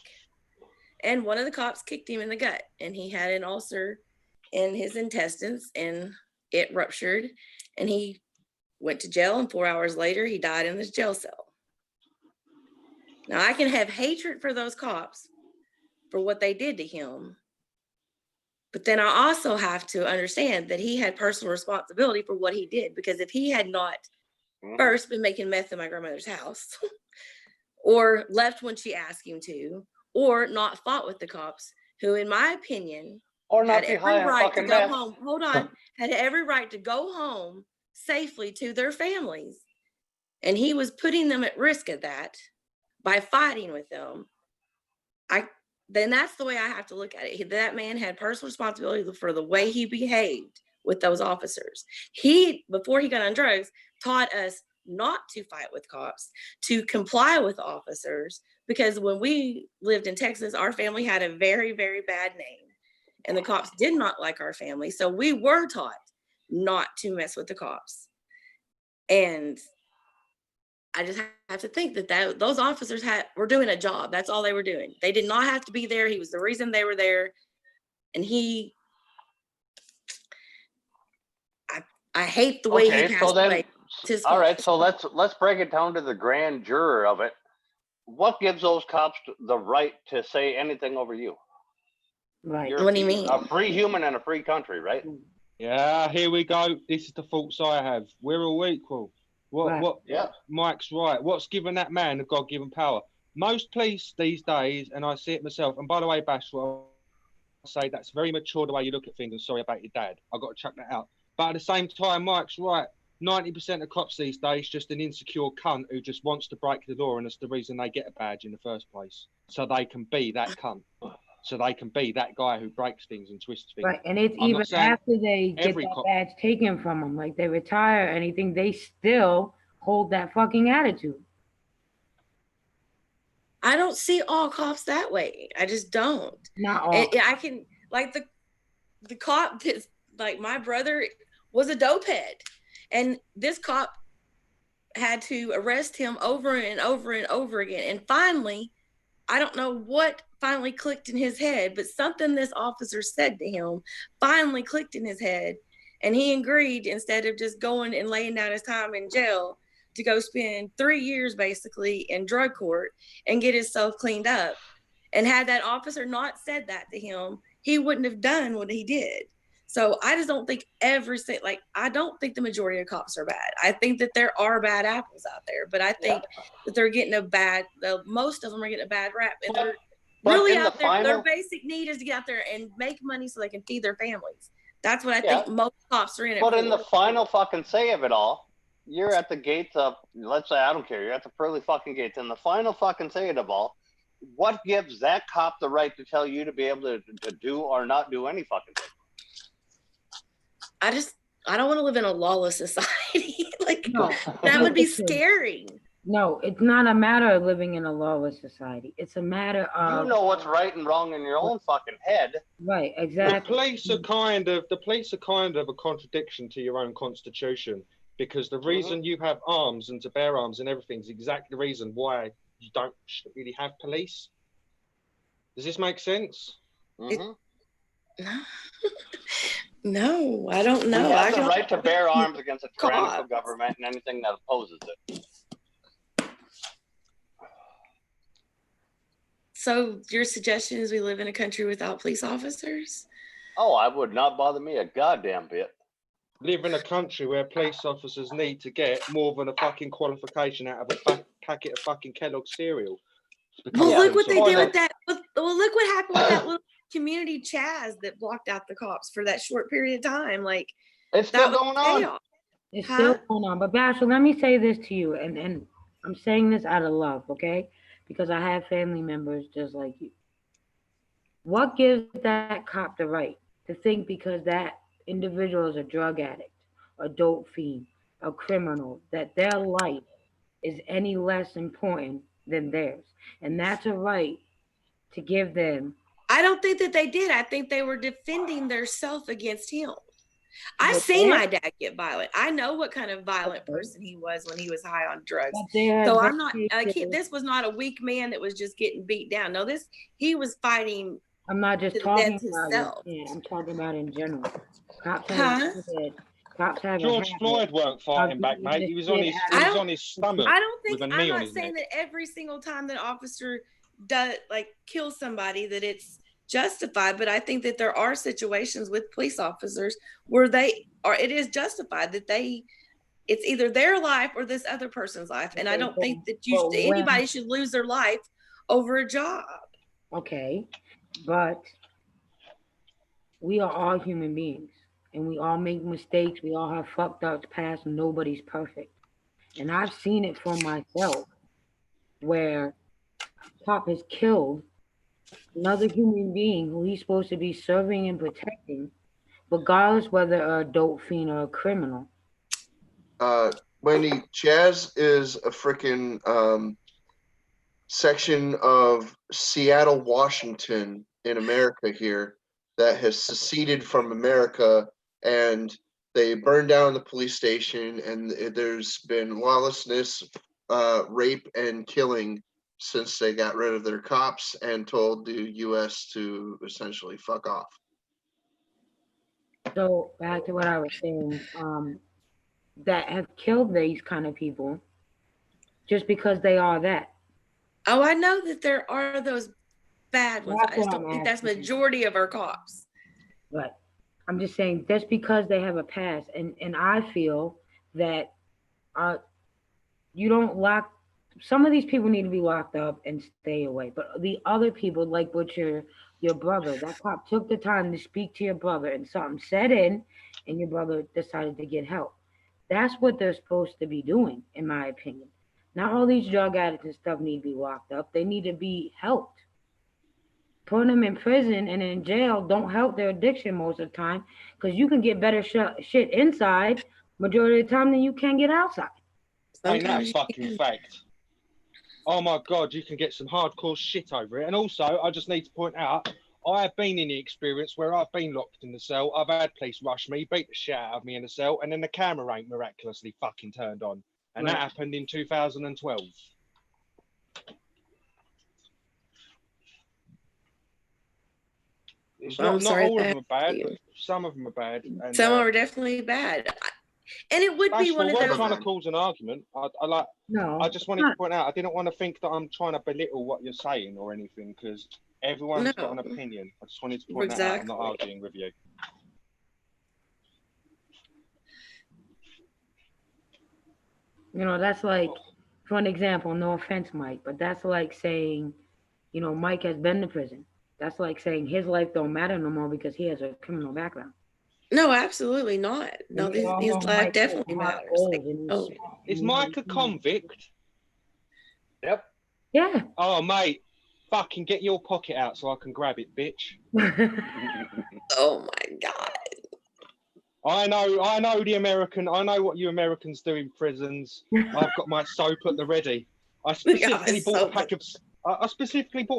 And one of the cops kicked him in the gut, and he had an ulcer in his intestines, and it ruptured, and he went to jail, and 4 hours later, he died in his jail cell. Now, I can have hatred for those cops for what they did to him, but then I also have to understand that he had personal responsibility for what he did, because if he had not first been making meth in my grandmother's house or left when she asked him to, or not fought with the cops, who, in my opinion, or not had every right to go home. Hold on, had every right to go home safely to their families, and he was putting them at risk of that by fighting with them. Then that's the way I have to look at it. That man had personal responsibility for the way he behaved with those officers. He, before he got on drugs, taught us not to fight with cops, to comply with officers, because when we lived in Texas, our family had a very, very bad name, and the cops did not like our family. So we were taught not to mess with the cops. And I just have to think that those officers were doing a job. That's all they were doing. They did not have to be there. He was the reason they were there. And I hate the way he passed away. All right, so let's break it down to the grand juror of it. What gives those cops the right to say anything over you? Right. What do you mean? A free human in a free country, right? Yeah, here we go. This is the thoughts I have. We're all equal. What? Yeah. Mike's right. What's given that man the God-given power? Most police these days, and I see it myself. And by the way, Bash, what say that's very mature the way you look at things, and sorry about your dad. I've got to chuck that out. But at the same time, Mike's right. 90% of cops these days just an insecure cunt who just wants to break the law, and that's the reason they get a badge in the first place. So they can be that cunt. So they can be that guy who breaks things and twists things. Right, and it's even after they get that badge taken from them, like they retire or anything, they still hold that fucking attitude. I don't see all cops that way. I just don't. Not all. I can, like, the cop that's, like, my brother was a dopehead, and this cop had to arrest him over and over and over again. And finally, I don't know what finally clicked in his head, but something this officer said to him finally clicked in his head, and he agreed, instead of just going and laying down his time in jail, to go spend 3 years basically in drug court and get himself cleaned up. And had that officer not said that to him, he wouldn't have done what he did. So I just don't think I don't think the majority of cops are bad. I think that there are bad apples out there, but I think that they're getting most of them are getting a bad rap. And they're really out there. Their basic need is to get out there and make money so they can feed their families. That's what I think most cops are in it for. But in the final fucking say of it all, you're at the gates of, let's say, I don't care, you're at the pearly fucking gates, and the final fucking say of all, what gives that cop the right to tell you to be able to do or not do any fucking thing? I don't want to live in a lawless society. That would be scary. No, it's not a matter of living in a lawless society. It's a matter of, you know what's right and wrong in your own fucking head. Right, exactly. The police are kind of a contradiction to your own constitution, because the reason you have arms and to bear arms and everything is exactly the reason why you don't really have police. Does this make sense? No, I don't know. We have the right to bear arms against a tyrannical government and anything that opposes it. So your suggestion is we live in a country without police officers? Oh, I would not bother me a goddamn bit. Live in a country where police officers need to get more than a fucking qualification out of a packet of fucking Kellogg's cereal. Well, look what they did with that. Well, look what happened with that little community Chaz that blocked out the cops for that short period of time. Like, it's still going on. It's still going on. But Bashar, let me say this to you, and I'm saying this out of love, okay? Because I have family members just like you. What gives that cop the right to think because that individual is a drug addict, a dope fiend, a criminal, that their life is any less important than theirs? And that's a right to give them. I don't think that they did. I think they were defending their self against him. I've seen my dad get violent. I know what kind of violent person he was when he was high on drugs. So I'm not like this was not a weak man that was just getting beat down. No, he was fighting. I'm not just talking about it. I'm talking about in general. Cops have George Floyd weren't fighting back, mate. He was on his stomach. I don't think. I'm not saying that every single time that officer does kill somebody that it's justified, but I think that there are situations with police officers where it is justified that it's either their life or this other person's life, and I don't think that anybody should lose their life over a job. Okay, but we are all human beings, and we all make mistakes. We all have fucked up past. Nobody's perfect, and I've seen it for myself where a cop has killed another human being who he's supposed to be serving and protecting, regardless whether a dope fiend or a criminal. Wendy, Chaz is a freaking section of Seattle, Washington in America here that has seceded from America, and they burned down the police station, and there's been lawlessness, rape and killing since they got rid of their cops and told the U.S. to essentially fuck off. So back to what I was saying, that have killed these kind of people just because they are that. Oh, I know that there are those bad ones. I just don't think that's majority of our cops. But I'm just saying just because they have a past, and I feel that you don't lock. Some of these people need to be locked up and stay away. But the other people, like what you're your brother. That cop took the time to speak to your brother, and something set in, and your brother decided to get help. That's what they're supposed to be doing, in my opinion. Not all these drug addicts and stuff need to be locked up. They need to be helped. Putting them in prison and in jail don't help their addiction most of the time, because you can get better shit inside majority of the time than you can get outside. Ain't that fucking fact? Oh my God, you can get some hardcore shit over it. And also, I just need to point out, I have been in the experience where I've been locked in the cell. I've had police rush me, beat the shit out of me in the cell, and then the camera ain't miraculously fucking turned on. And that happened in 2012. It's not all of them are bad, but some of them are bad. And, some are definitely bad. And it would be one of those. I'm trying to cause an argument. I just wanted to point out, I didn't want to think that I'm trying to belittle what you're saying or anything, because everyone's got an opinion. I just wanted to point that out. I'm not arguing with you. You know, that's like, for an example, no offense, Mike, but that's like saying, you know, Mike has been to prison. That's like saying his life don't matter no more because he has a criminal background. No, absolutely not. No, his life definitely matters. Is Mike a convict? Yep. Yeah. Oh, mate, fucking get your pocket out so I can grab it, bitch. Oh my God. I know the American. I know what you Americans do in prisons. I've got my soap at the ready. I specifically bought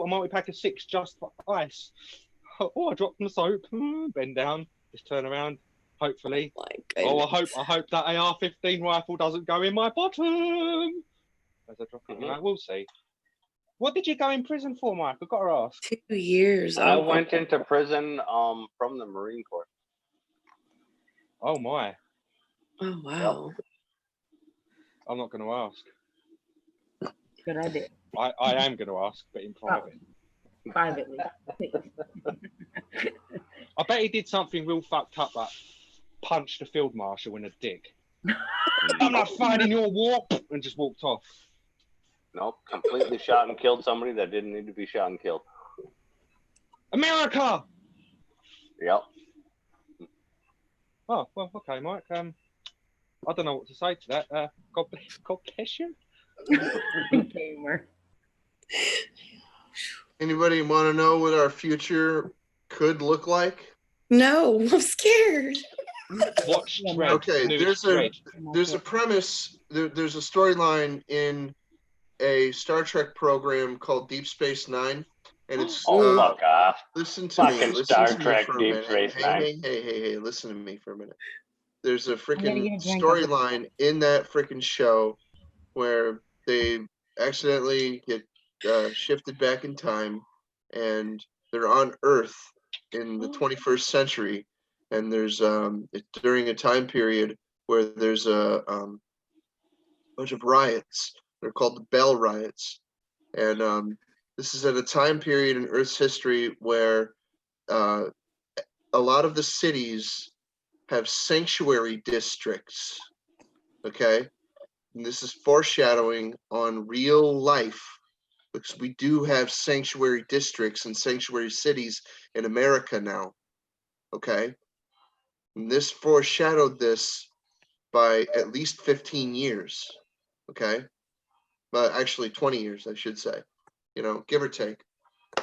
a multi-pack of 6 just for ice. Oh, I dropped the soap. Bend down. Just turn around. Hopefully. Oh, I hope that AR-15 rifle doesn't go in my bottom. As I drop it, we'll see. What did you go in prison for, Mike? I've got to ask. 2 years. I went into prison from the Marine Corps. Oh my. Oh wow. Yep. I'm not going to ask. Good idea. I am going to ask, but in private. Privately. I bet he did something real fucked up, like punched a field marshal in a dick. I'm not fighting your war, and just walked off. Nope, completely shot and killed somebody that didn't need to be shot and killed. America! Yep. Oh, well, okay, Mike. I don't know what to say to that. God bless you. Anybody want to know what our future could look like? No, I'm scared. Watch Dredd. Okay, there's a premise. There's a storyline in a Star Trek program called Deep Space Nine, and it's fuck off. Listen to me. Listen Star to Trek me for a Deep minute. Space Nine. Hey, listen to me for a minute. There's a freaking storyline in that freaking show where they accidentally get shifted back in time, and they're on Earth in the 21st century, and there's during a time period where there's a bunch of riots. They're called the Bell Riots, and this is at a time period in Earth's history where a lot of the cities have sanctuary districts. Okay, and this is foreshadowing on real life, because we do have sanctuary districts and sanctuary cities in America now. Okay, and this foreshadowed this by at least 15 years. Okay, but actually 20 years, I should say, you know, give or take.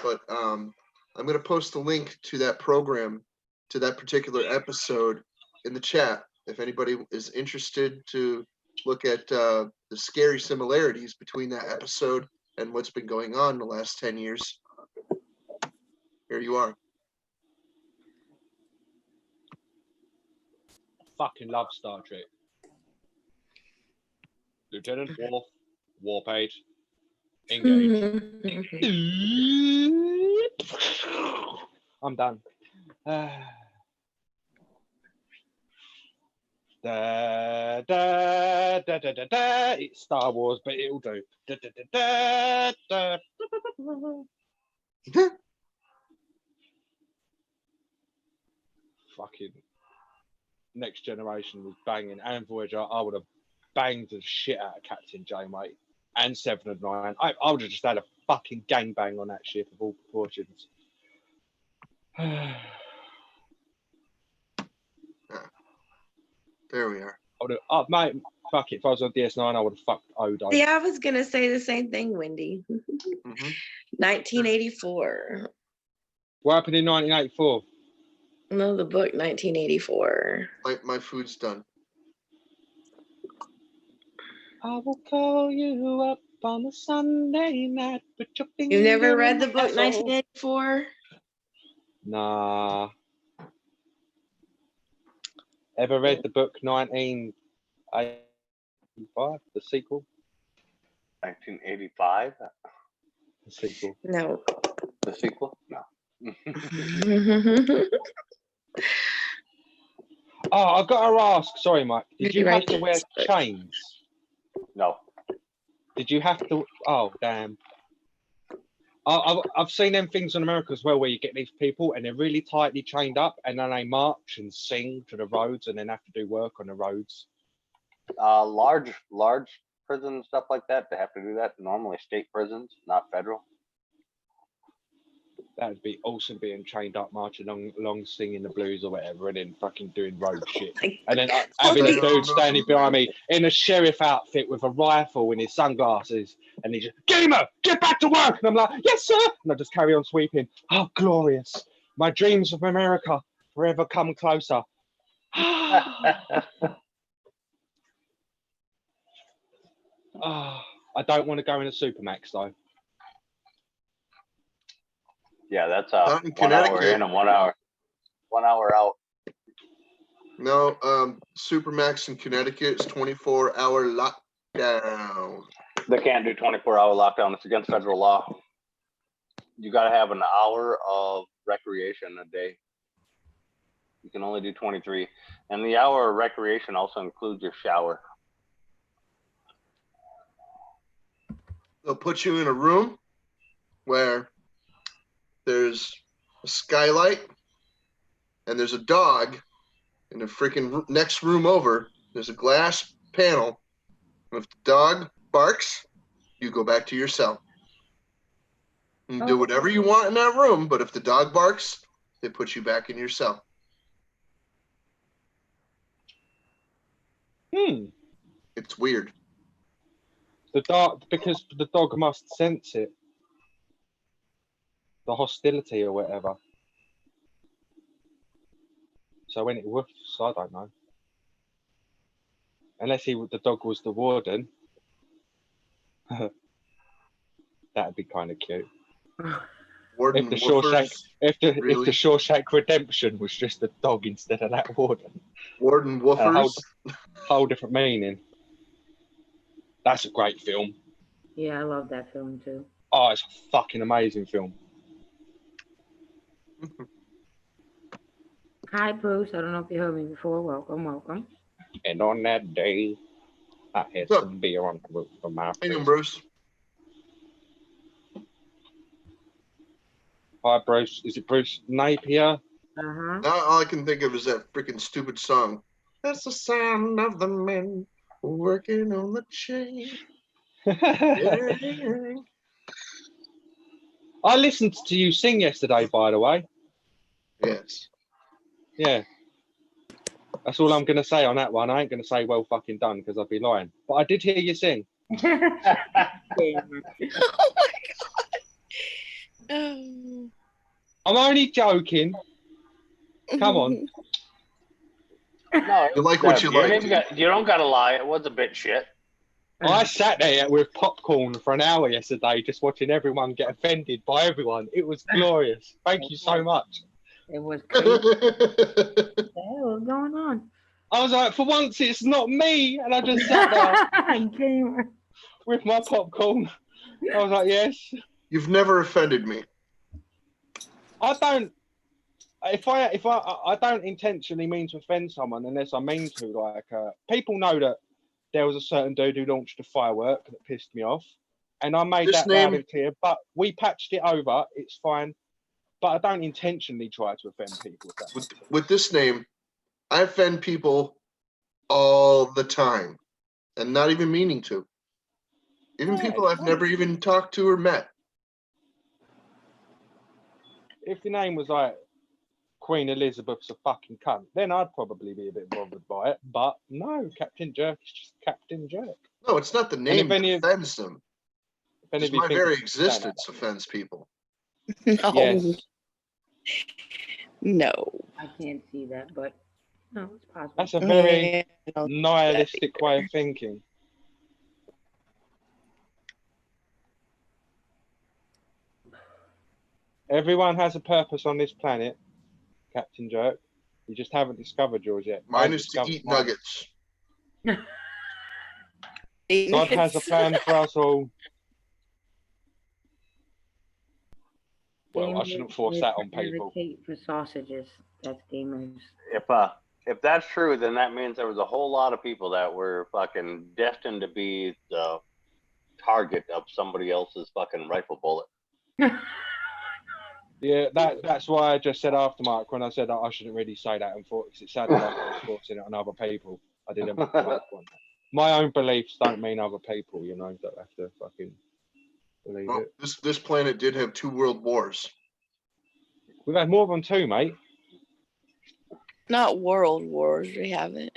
But I'm going to post a link to that program, to that particular episode in the chat, if anybody is interested to look at the scary similarities between that episode and what's been going on in the last 10 years. Here you are. Fucking love Star Trek. Lieutenant Worf, Warpage, engage. I'm done. Da, da, da, da, da, da. It's Star Wars, but it'll do. Da, da, da, da, da. Fucking Next Generation was banging, and Voyager. I would have banged the shit out of Captain Janeway and 7 of 9. I would have just had a fucking gangbang on that ship of all proportions. There we are. Oh, mate, fuck it. If I was on DS9, I would have fucked Odo. Yeah, I was gonna say the same thing, Wendy. 1984. What happened in 1984? No, the book 1984. My food's done. I will call you up on a Sunday night. Put your finger You've never read in the book my asshole. 1984? Nah. Ever read the book 1985, the sequel? 1985? The sequel. No. The sequel? No. Oh, I've got to ask. Sorry, Mike. Did you have to wear chains? No. Did you have to? Oh, damn. I've seen them things in America as well where you get these people and they're really tightly chained up and then they march and sing to the roads and then have to do work on the roads. Large prisons, stuff like that, they have to do that. Normally state prisons, not federal. That would be awesome, being chained up, marching along singing the blues or whatever, and then fucking doing road shit. And then having a dude standing behind me in a sheriff outfit with a rifle and his sunglasses, and he just, Gamer, get back to work! And I'm like, yes, sir! And I just carry on sweeping. Oh, glorious. My dreams of America forever come closer. I don't want to go in a Supermax, though. Yeah, that's Not in 1 hour Connecticut. in and 1 hour out. No, Supermax in Connecticut is 24-hour lockdown. They can't do 24-hour lockdown. It's against federal law. You got to have an hour of recreation a day. You can only do 23. And the hour of recreation also includes your shower. They'll put you in a room where there's a skylight and there's a dog in the freaking next room over. There's a glass panel. If the dog barks, you go back to your cell. You can do whatever you want in that room, but if the dog barks, they put you back in your cell. It's weird. The dog, because the dog must sense it. The hostility or whatever. So when it woofs, I don't know. Unless the dog was the warden. That'd be kind of cute. Warden if the Shawshank, really? if the Shawshank Redemption was just a dog instead of that warden. Warden Woofers. Whole different meaning. That's a great film. Yeah, I love that film too. Oh, it's a fucking amazing film. Hi, Bruce. I don't know if you heard me before. Welcome, welcome. And on that day, I had some beer on the roof of my face. Hey, Bruce. Hi, Bruce. Is it Bruce Napier? Uh-huh. Now all I can think of is that freaking stupid song. That's the sound of the men working on the chain. Yeah. I listened to you sing yesterday, by the way. Yes. Yeah. That's all I'm going to say on that one. I ain't going to say well fucking done because I'd be lying. But I did hear you sing. Oh my God. I'm only joking. Come on. No, you like what you like. You don't got to lie. It was a bit shit. I sat there with popcorn for an hour yesterday just watching everyone get offended by everyone. It was glorious. Thank you so much. It was crazy. What the hell was going on? I was like, for once, it's not me. And I just sat there with my popcorn. I was like, yes. You've never offended me. I don't. If I don't intentionally mean to offend someone unless I mean to. Like, people know that there was a certain dude who launched a firework that pissed me off, and I made that loud and clear. But we patched it over. It's fine. But I don't intentionally try to offend people. With this name, I offend people all the time, and not even meaning to. Even people I've never even talked to or met. If your name was like Queen Elizabeth's a fucking cunt, then I'd probably be a bit bothered by it. But no, Captain Jerk is just Captain Jerk. No, it's not the name that offends them. It's my very existence offends people. No. Yes. No. I can't see that, but no, it's possible. That's a very nihilistic way of thinking. Everyone has a purpose on this planet, Captain Jerk. You just haven't discovered yours yet. Mine is to eat nuggets. God has a plan for us all. Well, I shouldn't force that on people. For sausages, that's gamers. If that's true, then that means there was a whole lot of people that were fucking destined to be the target of somebody else's fucking rifle bullet. Yeah, that's why I just said after Mark when I said I shouldn't really say that and thought because it sounded like I was forcing it on other people. I didn't. My own beliefs don't mean other people, you know. Don't have to fucking believe it. This planet did have 2 world wars. We've had more than 2, mate. Not world wars, we haven't.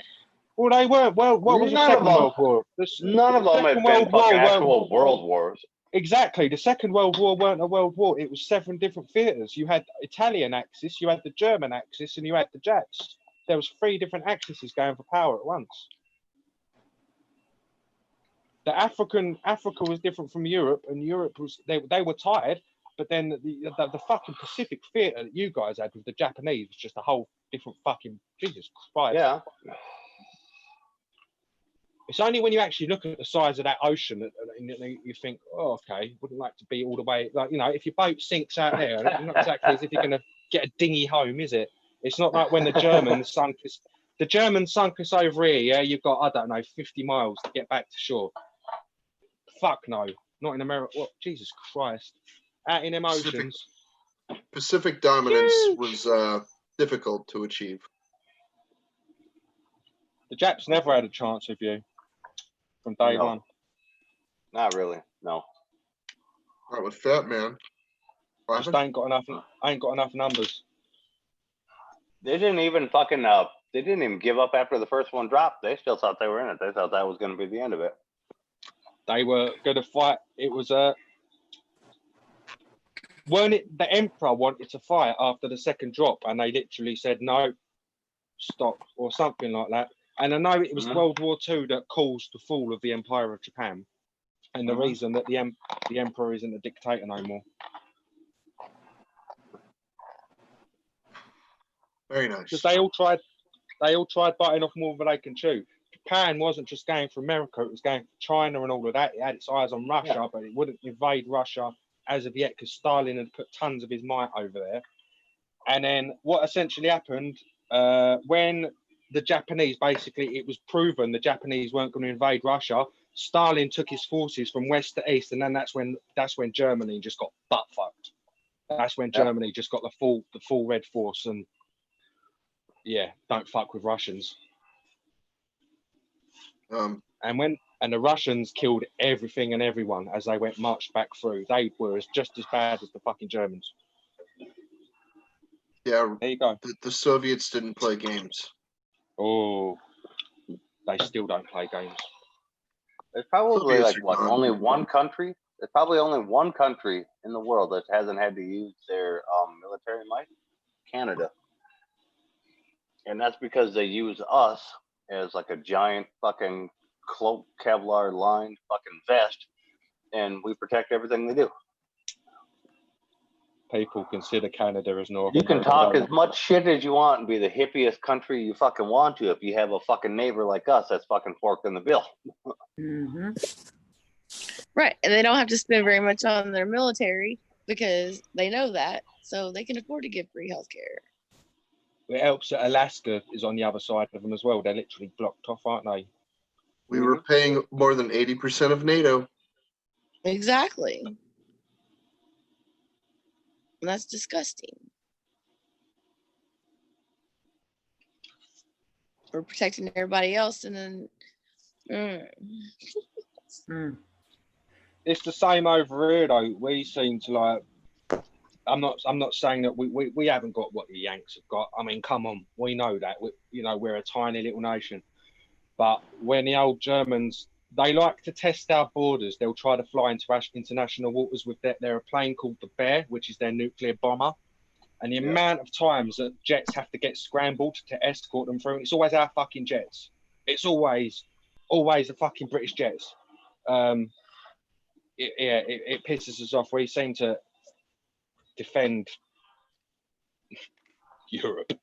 Well, they weren't. Well, what was the Second World War? None of them have been fucking actual world wars. Exactly. The Second World War weren't a world war. It was 7 different theatres. You had Italian Axis, you had the German Axis, and you had the Jats. There was 3 different axes going for power at once. Africa was different from Europe, and Europe was they were tired. But then the fucking Pacific theatre that you guys had with the Japanese was just a whole different fucking Jesus Christ. Yeah. It's only when you actually look at the size of that ocean that you think, oh, okay, wouldn't like to be all the way, like, you know, if your boat sinks out there, it's not exactly as if you're going to get a dinghy home, is it? It's not like when the Germans sunk us over here, yeah, you've got, I don't know, 50 miles to get back to shore. Fuck no, not in America. What? Jesus Christ. Out in them oceans. Pacific dominance was difficult to achieve. The Japs never had a chance with you from day one. Not really, no. Not with Fat Man. Just ain't got enough numbers. They didn't even fucking they didn't even give up after the first one dropped. They still thought they were in it. They thought that was going to be the end of it. They were going to fight. It was weren't it the Emperor wanted to fight after the second drop, and they literally said no, stop, or something like that. And I know it was World War II that caused the fall of the Empire of Japan, and the reason that the Emperor isn't a dictator no more. Very nice. Because they all tried biting off more than they can chew. Japan wasn't just going for America; it was going for China and all of that. It had its eyes on Russia, but it wouldn't invade Russia as of yet because Stalin had put tons of his might over there. And then what essentially happened when the Japanese, basically, it was proven the Japanese weren't going to invade Russia. Stalin took his forces from west to east, and then that's when Germany just got butt fucked. That's when Germany just got the full Red Force, and yeah, don't fuck with Russians. And the Russians killed everything and everyone as they marched back through. They were just as bad as the fucking Germans. Yeah, there you go. The Soviets didn't play games. Oh, they still don't play games. There's probably only one country. There's probably only one country in the world that hasn't had to use their military might. Canada, and that's because they use us as like a giant fucking cloak, Kevlar lined fucking vest, and we protect everything they do. People consider Canada as North. You can talk as much shit as you want and be the hippiest country you fucking want to if you have a fucking neighbor like us that's fucking forked in the bill. Right, and they don't have to spend very much on their military because they know that, so they can afford to give free healthcare. It helps that Alaska is on the other side of them as well. They're literally blocked off, aren't they? We were paying more than 80% of NATO. Exactly. And that's disgusting. We're protecting everybody else, and then it's the same over here though. We seem to I'm not saying that we haven't got what the Yanks have got. I mean, come on, we know that. We're a tiny little nation. But when the old Germans, they like to test our borders. They'll try to fly into international waters with their plane called the Bear, which is their nuclear bomber. And the amount of times that jets have to get scrambled to escort them through, it's always our fucking jets. It's always the fucking British jets. It pisses us off. We seem to defend Europe.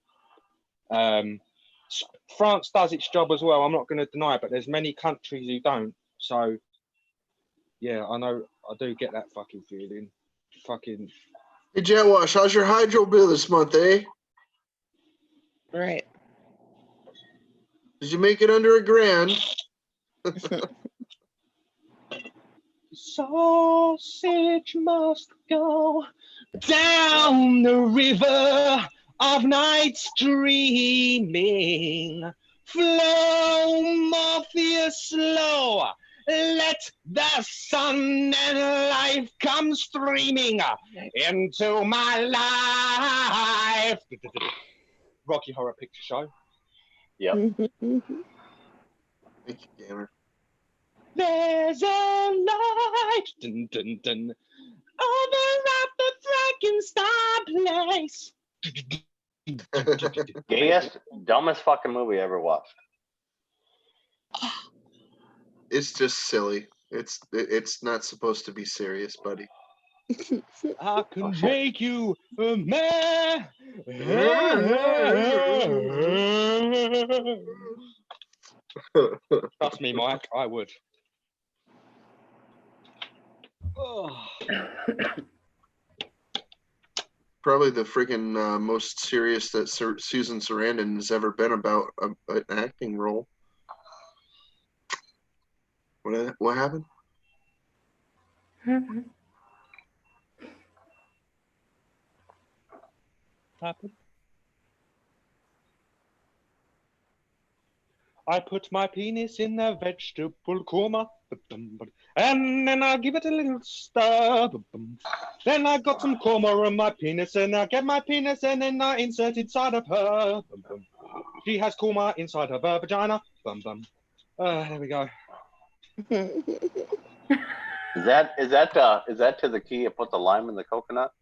France does its job as well. I'm not going to deny it, but there's many countries who don't. So, yeah, I know. I do get that fucking feeling. Fucking. Hey, Jetwash, how's your hydro bill this month, eh? Right. Did you make it under $1,000? Sausage must go down the river of night's dreaming. Flow, Morpheus, slow. Let the sun and life come streaming into my life. Rocky Horror Picture Show. Yep. Thank you, Gamer. There's a light, dun, dun, dun, over at the Frankenstein place. Gayest, dumbest fucking movie I ever watched. It's just silly. It's not supposed to be serious, buddy. I can make you a man. Trust me, Mike, I would. Probably the freaking most serious that Susan Sarandon has ever been about an acting role. What happened? I put my penis in a vegetable coma, and then I give it a little stir. Then I got some coma on my penis, and I get my penis, and then I insert inside of her. She has coma inside of her vagina. There we go. Is that to the key of Put the Lime in the Coconut?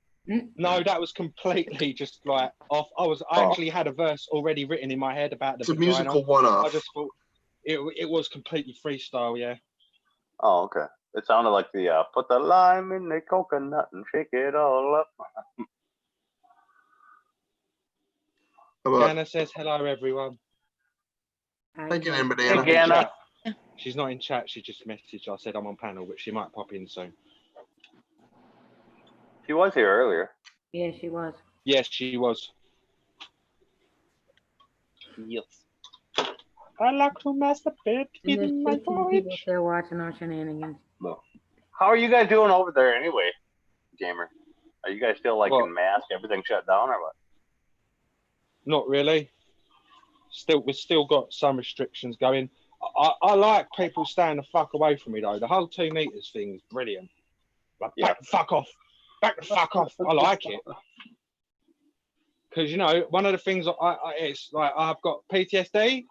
No, that was completely just like off. I actually had a verse already written in my head about the vagina. It's a musical one-off. I just thought it was completely freestyle, yeah. Oh, okay. It sounded like the put the lime in the coconut and shake it all up. Ganna says hello, everyone. Thank you, Banana. Hey, Ganna. She's not in chat. She just messaged. I said I'm on panel, but she might pop in soon. She was here earlier. Yeah, she was. Yes, she was. Yes. I like to masturbate in my voyage. They're watching our shenanigans. How are you guys doing over there anyway, Gamer? Are you guys still like in mask? Everything shut down or what? Not really. We've still got some restrictions going. I like people staying the fuck away from me though. The whole 2 meters thing is brilliant. Like, back the fuck off. Back the fuck off. I like it. Because, one of the things it's like I've got PTSD.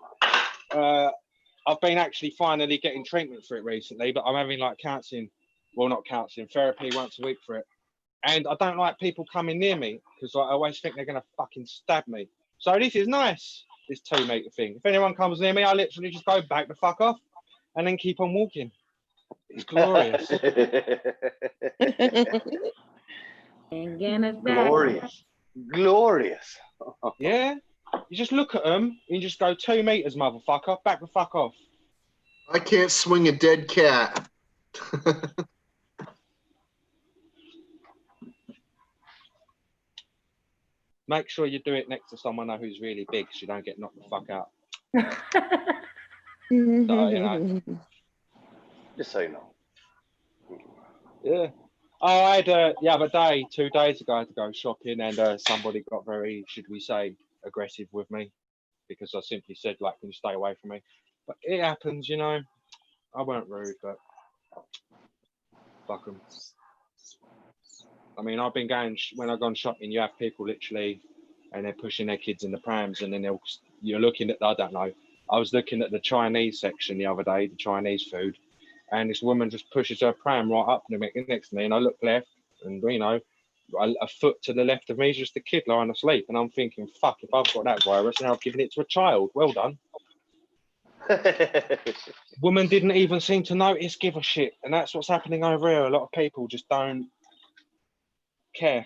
I've been actually finally getting treatment for it recently, but I'm having like therapy once a week for it. And I don't like people coming near me because I always think they're going to fucking stab me. So this is nice, this 2 meter thing. If anyone comes near me, I literally just go back the fuck off and then keep on walking. It's glorious. Glorious. Yeah. You just look at them, you just go 2 meters, motherfucker, back the fuck off. I can't swing a dead cat. Make sure you do it next to someone who's really big so you don't get knocked the fuck out. So, Just so you know. Yeah. Oh, I had the other day, 2 days ago, I had to go shopping and somebody got very, should we say, aggressive with me because I simply said, like, can you stay away from me? But it happens, I weren't rude, but fuck them. I mean, I've been going, when I've gone shopping, you have people literally, and they're pushing their kids in the prams, and then you're looking at, I don't know, I was looking at the Chinese section the other day, the Chinese food, and this woman just pushes her pram right up next to me, and I look left, and you know, a foot to the left of me is just a kid lying asleep, and I'm thinking, fuck, if I've got that virus, and I've given it to a child, well done. Woman didn't even seem to notice, give a shit, and that's what's happening over here. A lot of people just don't care.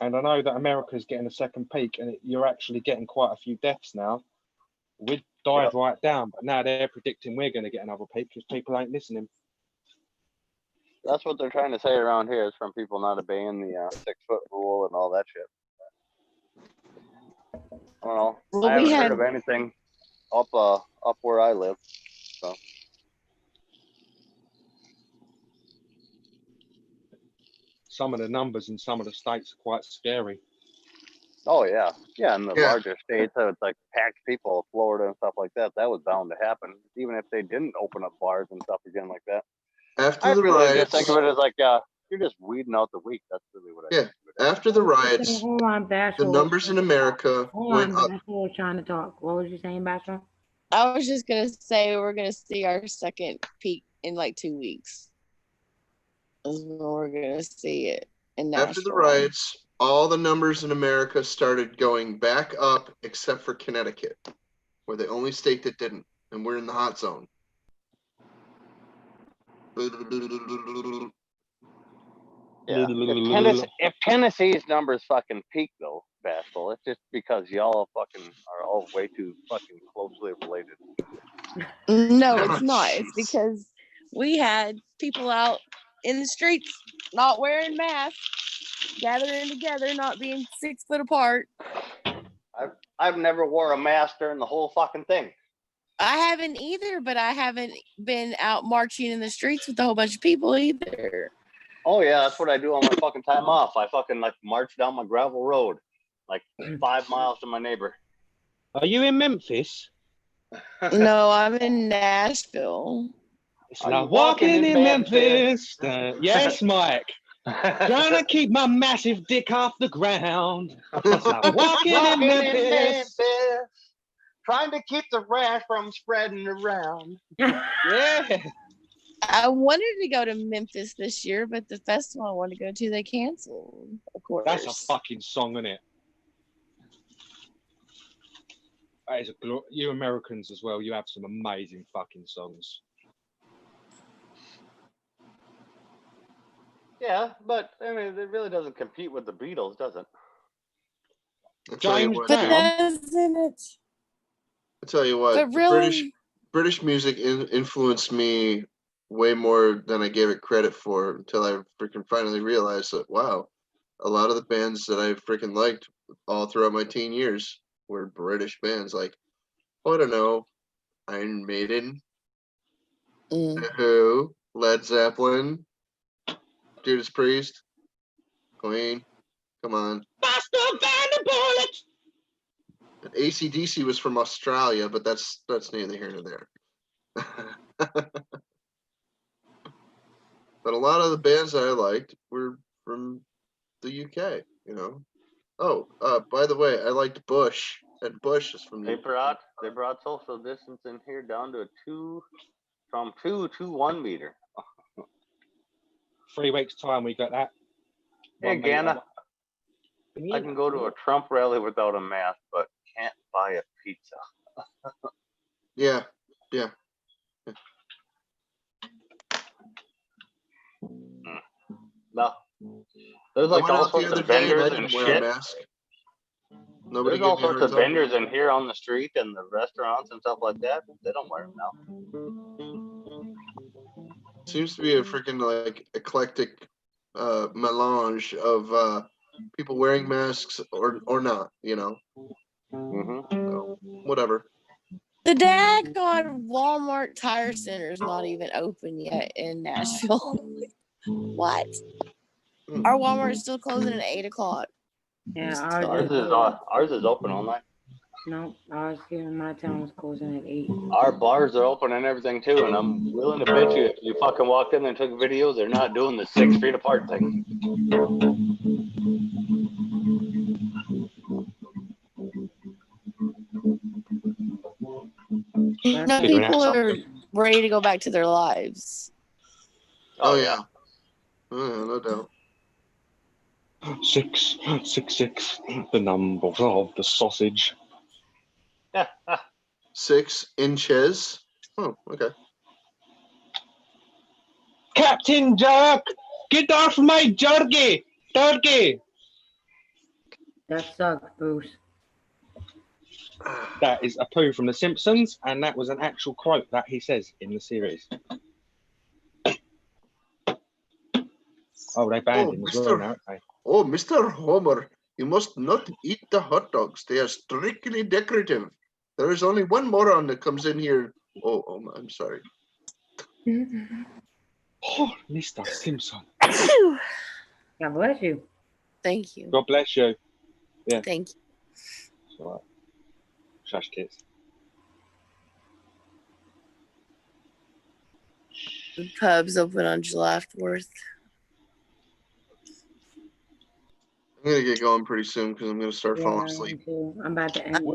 And I know that America's getting a second peak, and you're actually getting quite a few deaths now. We died right down, but now they're predicting we're going to get another peak because people ain't listening. That's what they're trying to say around here, is from people not obeying the 6-foot rule and all that shit. Well, I haven't heard of anything up where I live. So some of the numbers in some of the states are quite scary. Oh yeah, in the larger states, so it's like packed people, Florida and stuff like that. That was bound to happen, even if they didn't open up bars and stuff again like that. After the riots, just think of it as like you're just weeding out the weak. That's really what I think. After the riots, Hold on, Bashful. The numbers in America went up. Bashful was trying to talk. What was you saying, Bashful? I was just gonna say we're gonna see our second peak in like 2 weeks. That's when we're gonna see it in Nashville. After the riots, all the numbers in America started going back up, except for Connecticut. We're the only state that didn't, and we're in the hot zone. Yeah. If Tennessee's numbers fucking peak though, Bashful, it's just because y'all fucking are all way too fucking closely related. No, it's not. It's because we had people out in the streets not wearing masks, gathering together, not being 6 foot apart. I've never wore a mask during the whole fucking thing. I haven't either, but I haven't been out marching in the streets with a whole bunch of people either. Oh yeah, that's what I do on my fucking time off. I fucking like march down my gravel road, like 5 miles to my neighbor. Are you in Memphis? No, I'm in Nashville. It's like walking in Memphis. Yes, Mike. Trying to keep my massive dick off the ground. It's like walking in Memphis. Trying to keep the rash from spreading around. Yeah. I wanted to go to Memphis this year, but the festival I wanted to go to, they canceled. Of course. That's a fucking song, isn't it? That is you Americans as well. You have some amazing fucking songs. Yeah, but I mean, it really doesn't compete with the Beatles, does it? James But doesn't it? I'll tell you what, But really, British music influenced me way more than I gave it credit for until I freaking finally realized that, wow, a lot of the bands that I freaking liked all throughout my teen years were British bands. Like, I don't know, Iron Maiden, The Who, Led Zeppelin, Judas Priest, Queen, come on. And AC/DC was from Australia, but that's neither here nor there. But a lot of the bands that I liked were from the UK, you know. Oh, by the way, I liked Bush, and Bush is from the UK. They brought social distancing here down to 2 to 1 meter. 3 weeks time we got that. Hey, Ganna, I can go to a Trump rally without a mask, but can't buy a pizza. Yeah. No. There's like all sorts of vendors and shit. There's all sorts of vendors in here on the street and the restaurants and stuff like that. They don't wear them now. Seems to be a freaking like eclectic melange of people wearing masks or not, you know. So, whatever. the daggone Walmart Tire Center is not even open yet in Nashville. What? Our Walmart is still closing at 8 o'clock. Yeah, ours is open all night. No, ours here in my town was closing at 8. Our bars are open and everything too, and I'm willing to bet you if you fucking walked in there and took videos, they're not doing the 6 feet apart thing. No, people are ready to go back to their lives. Oh yeah, no doubt. 666, the number of the sausage. 6 inches. Oh, okay. Captain Jerk, get off my jerky, turkey. That sucks, Bruce. That is a poo from The Simpsons, and that was an actual quote that he says in the series. Oh, they banned him as well now, aren't they? Oh, Mr. Homer, you must not eat the hot dogs. They are strictly decorative. There is only one moron that comes in here. Oh, I'm sorry. Oh, Mr. Simpson. God bless you. Thank you. God bless you. Yeah. Thank you. It's all right. Shush kids. The pub's open on July 4th. I'm gonna get going pretty soon because I'm gonna start falling asleep. I'm about to end.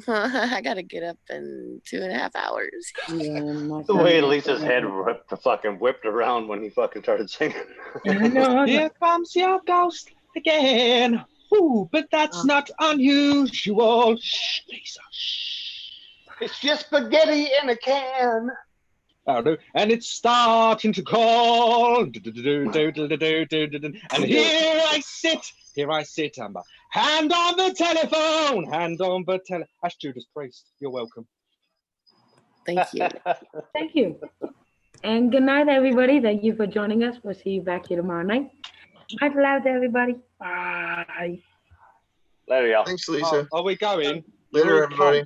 I gotta get up in 2.5 hours. The way Lisa's head whipped around when he fucking started singing. Here comes your ghost again. Ooh, but that's not unusual. Shh, Lisa. Shh. It's just spaghetti in a can. And it's starting to call. And here I sit, Amber. Hand on the telephone. That's Judas Priest. You're welcome. Thank you. Thank you. And good night, everybody. Thank you for joining us. We'll see you back here tomorrow night. Much love to everybody. Bye. Later, y'all. Thanks, Lisa. Are we going? Later, everybody.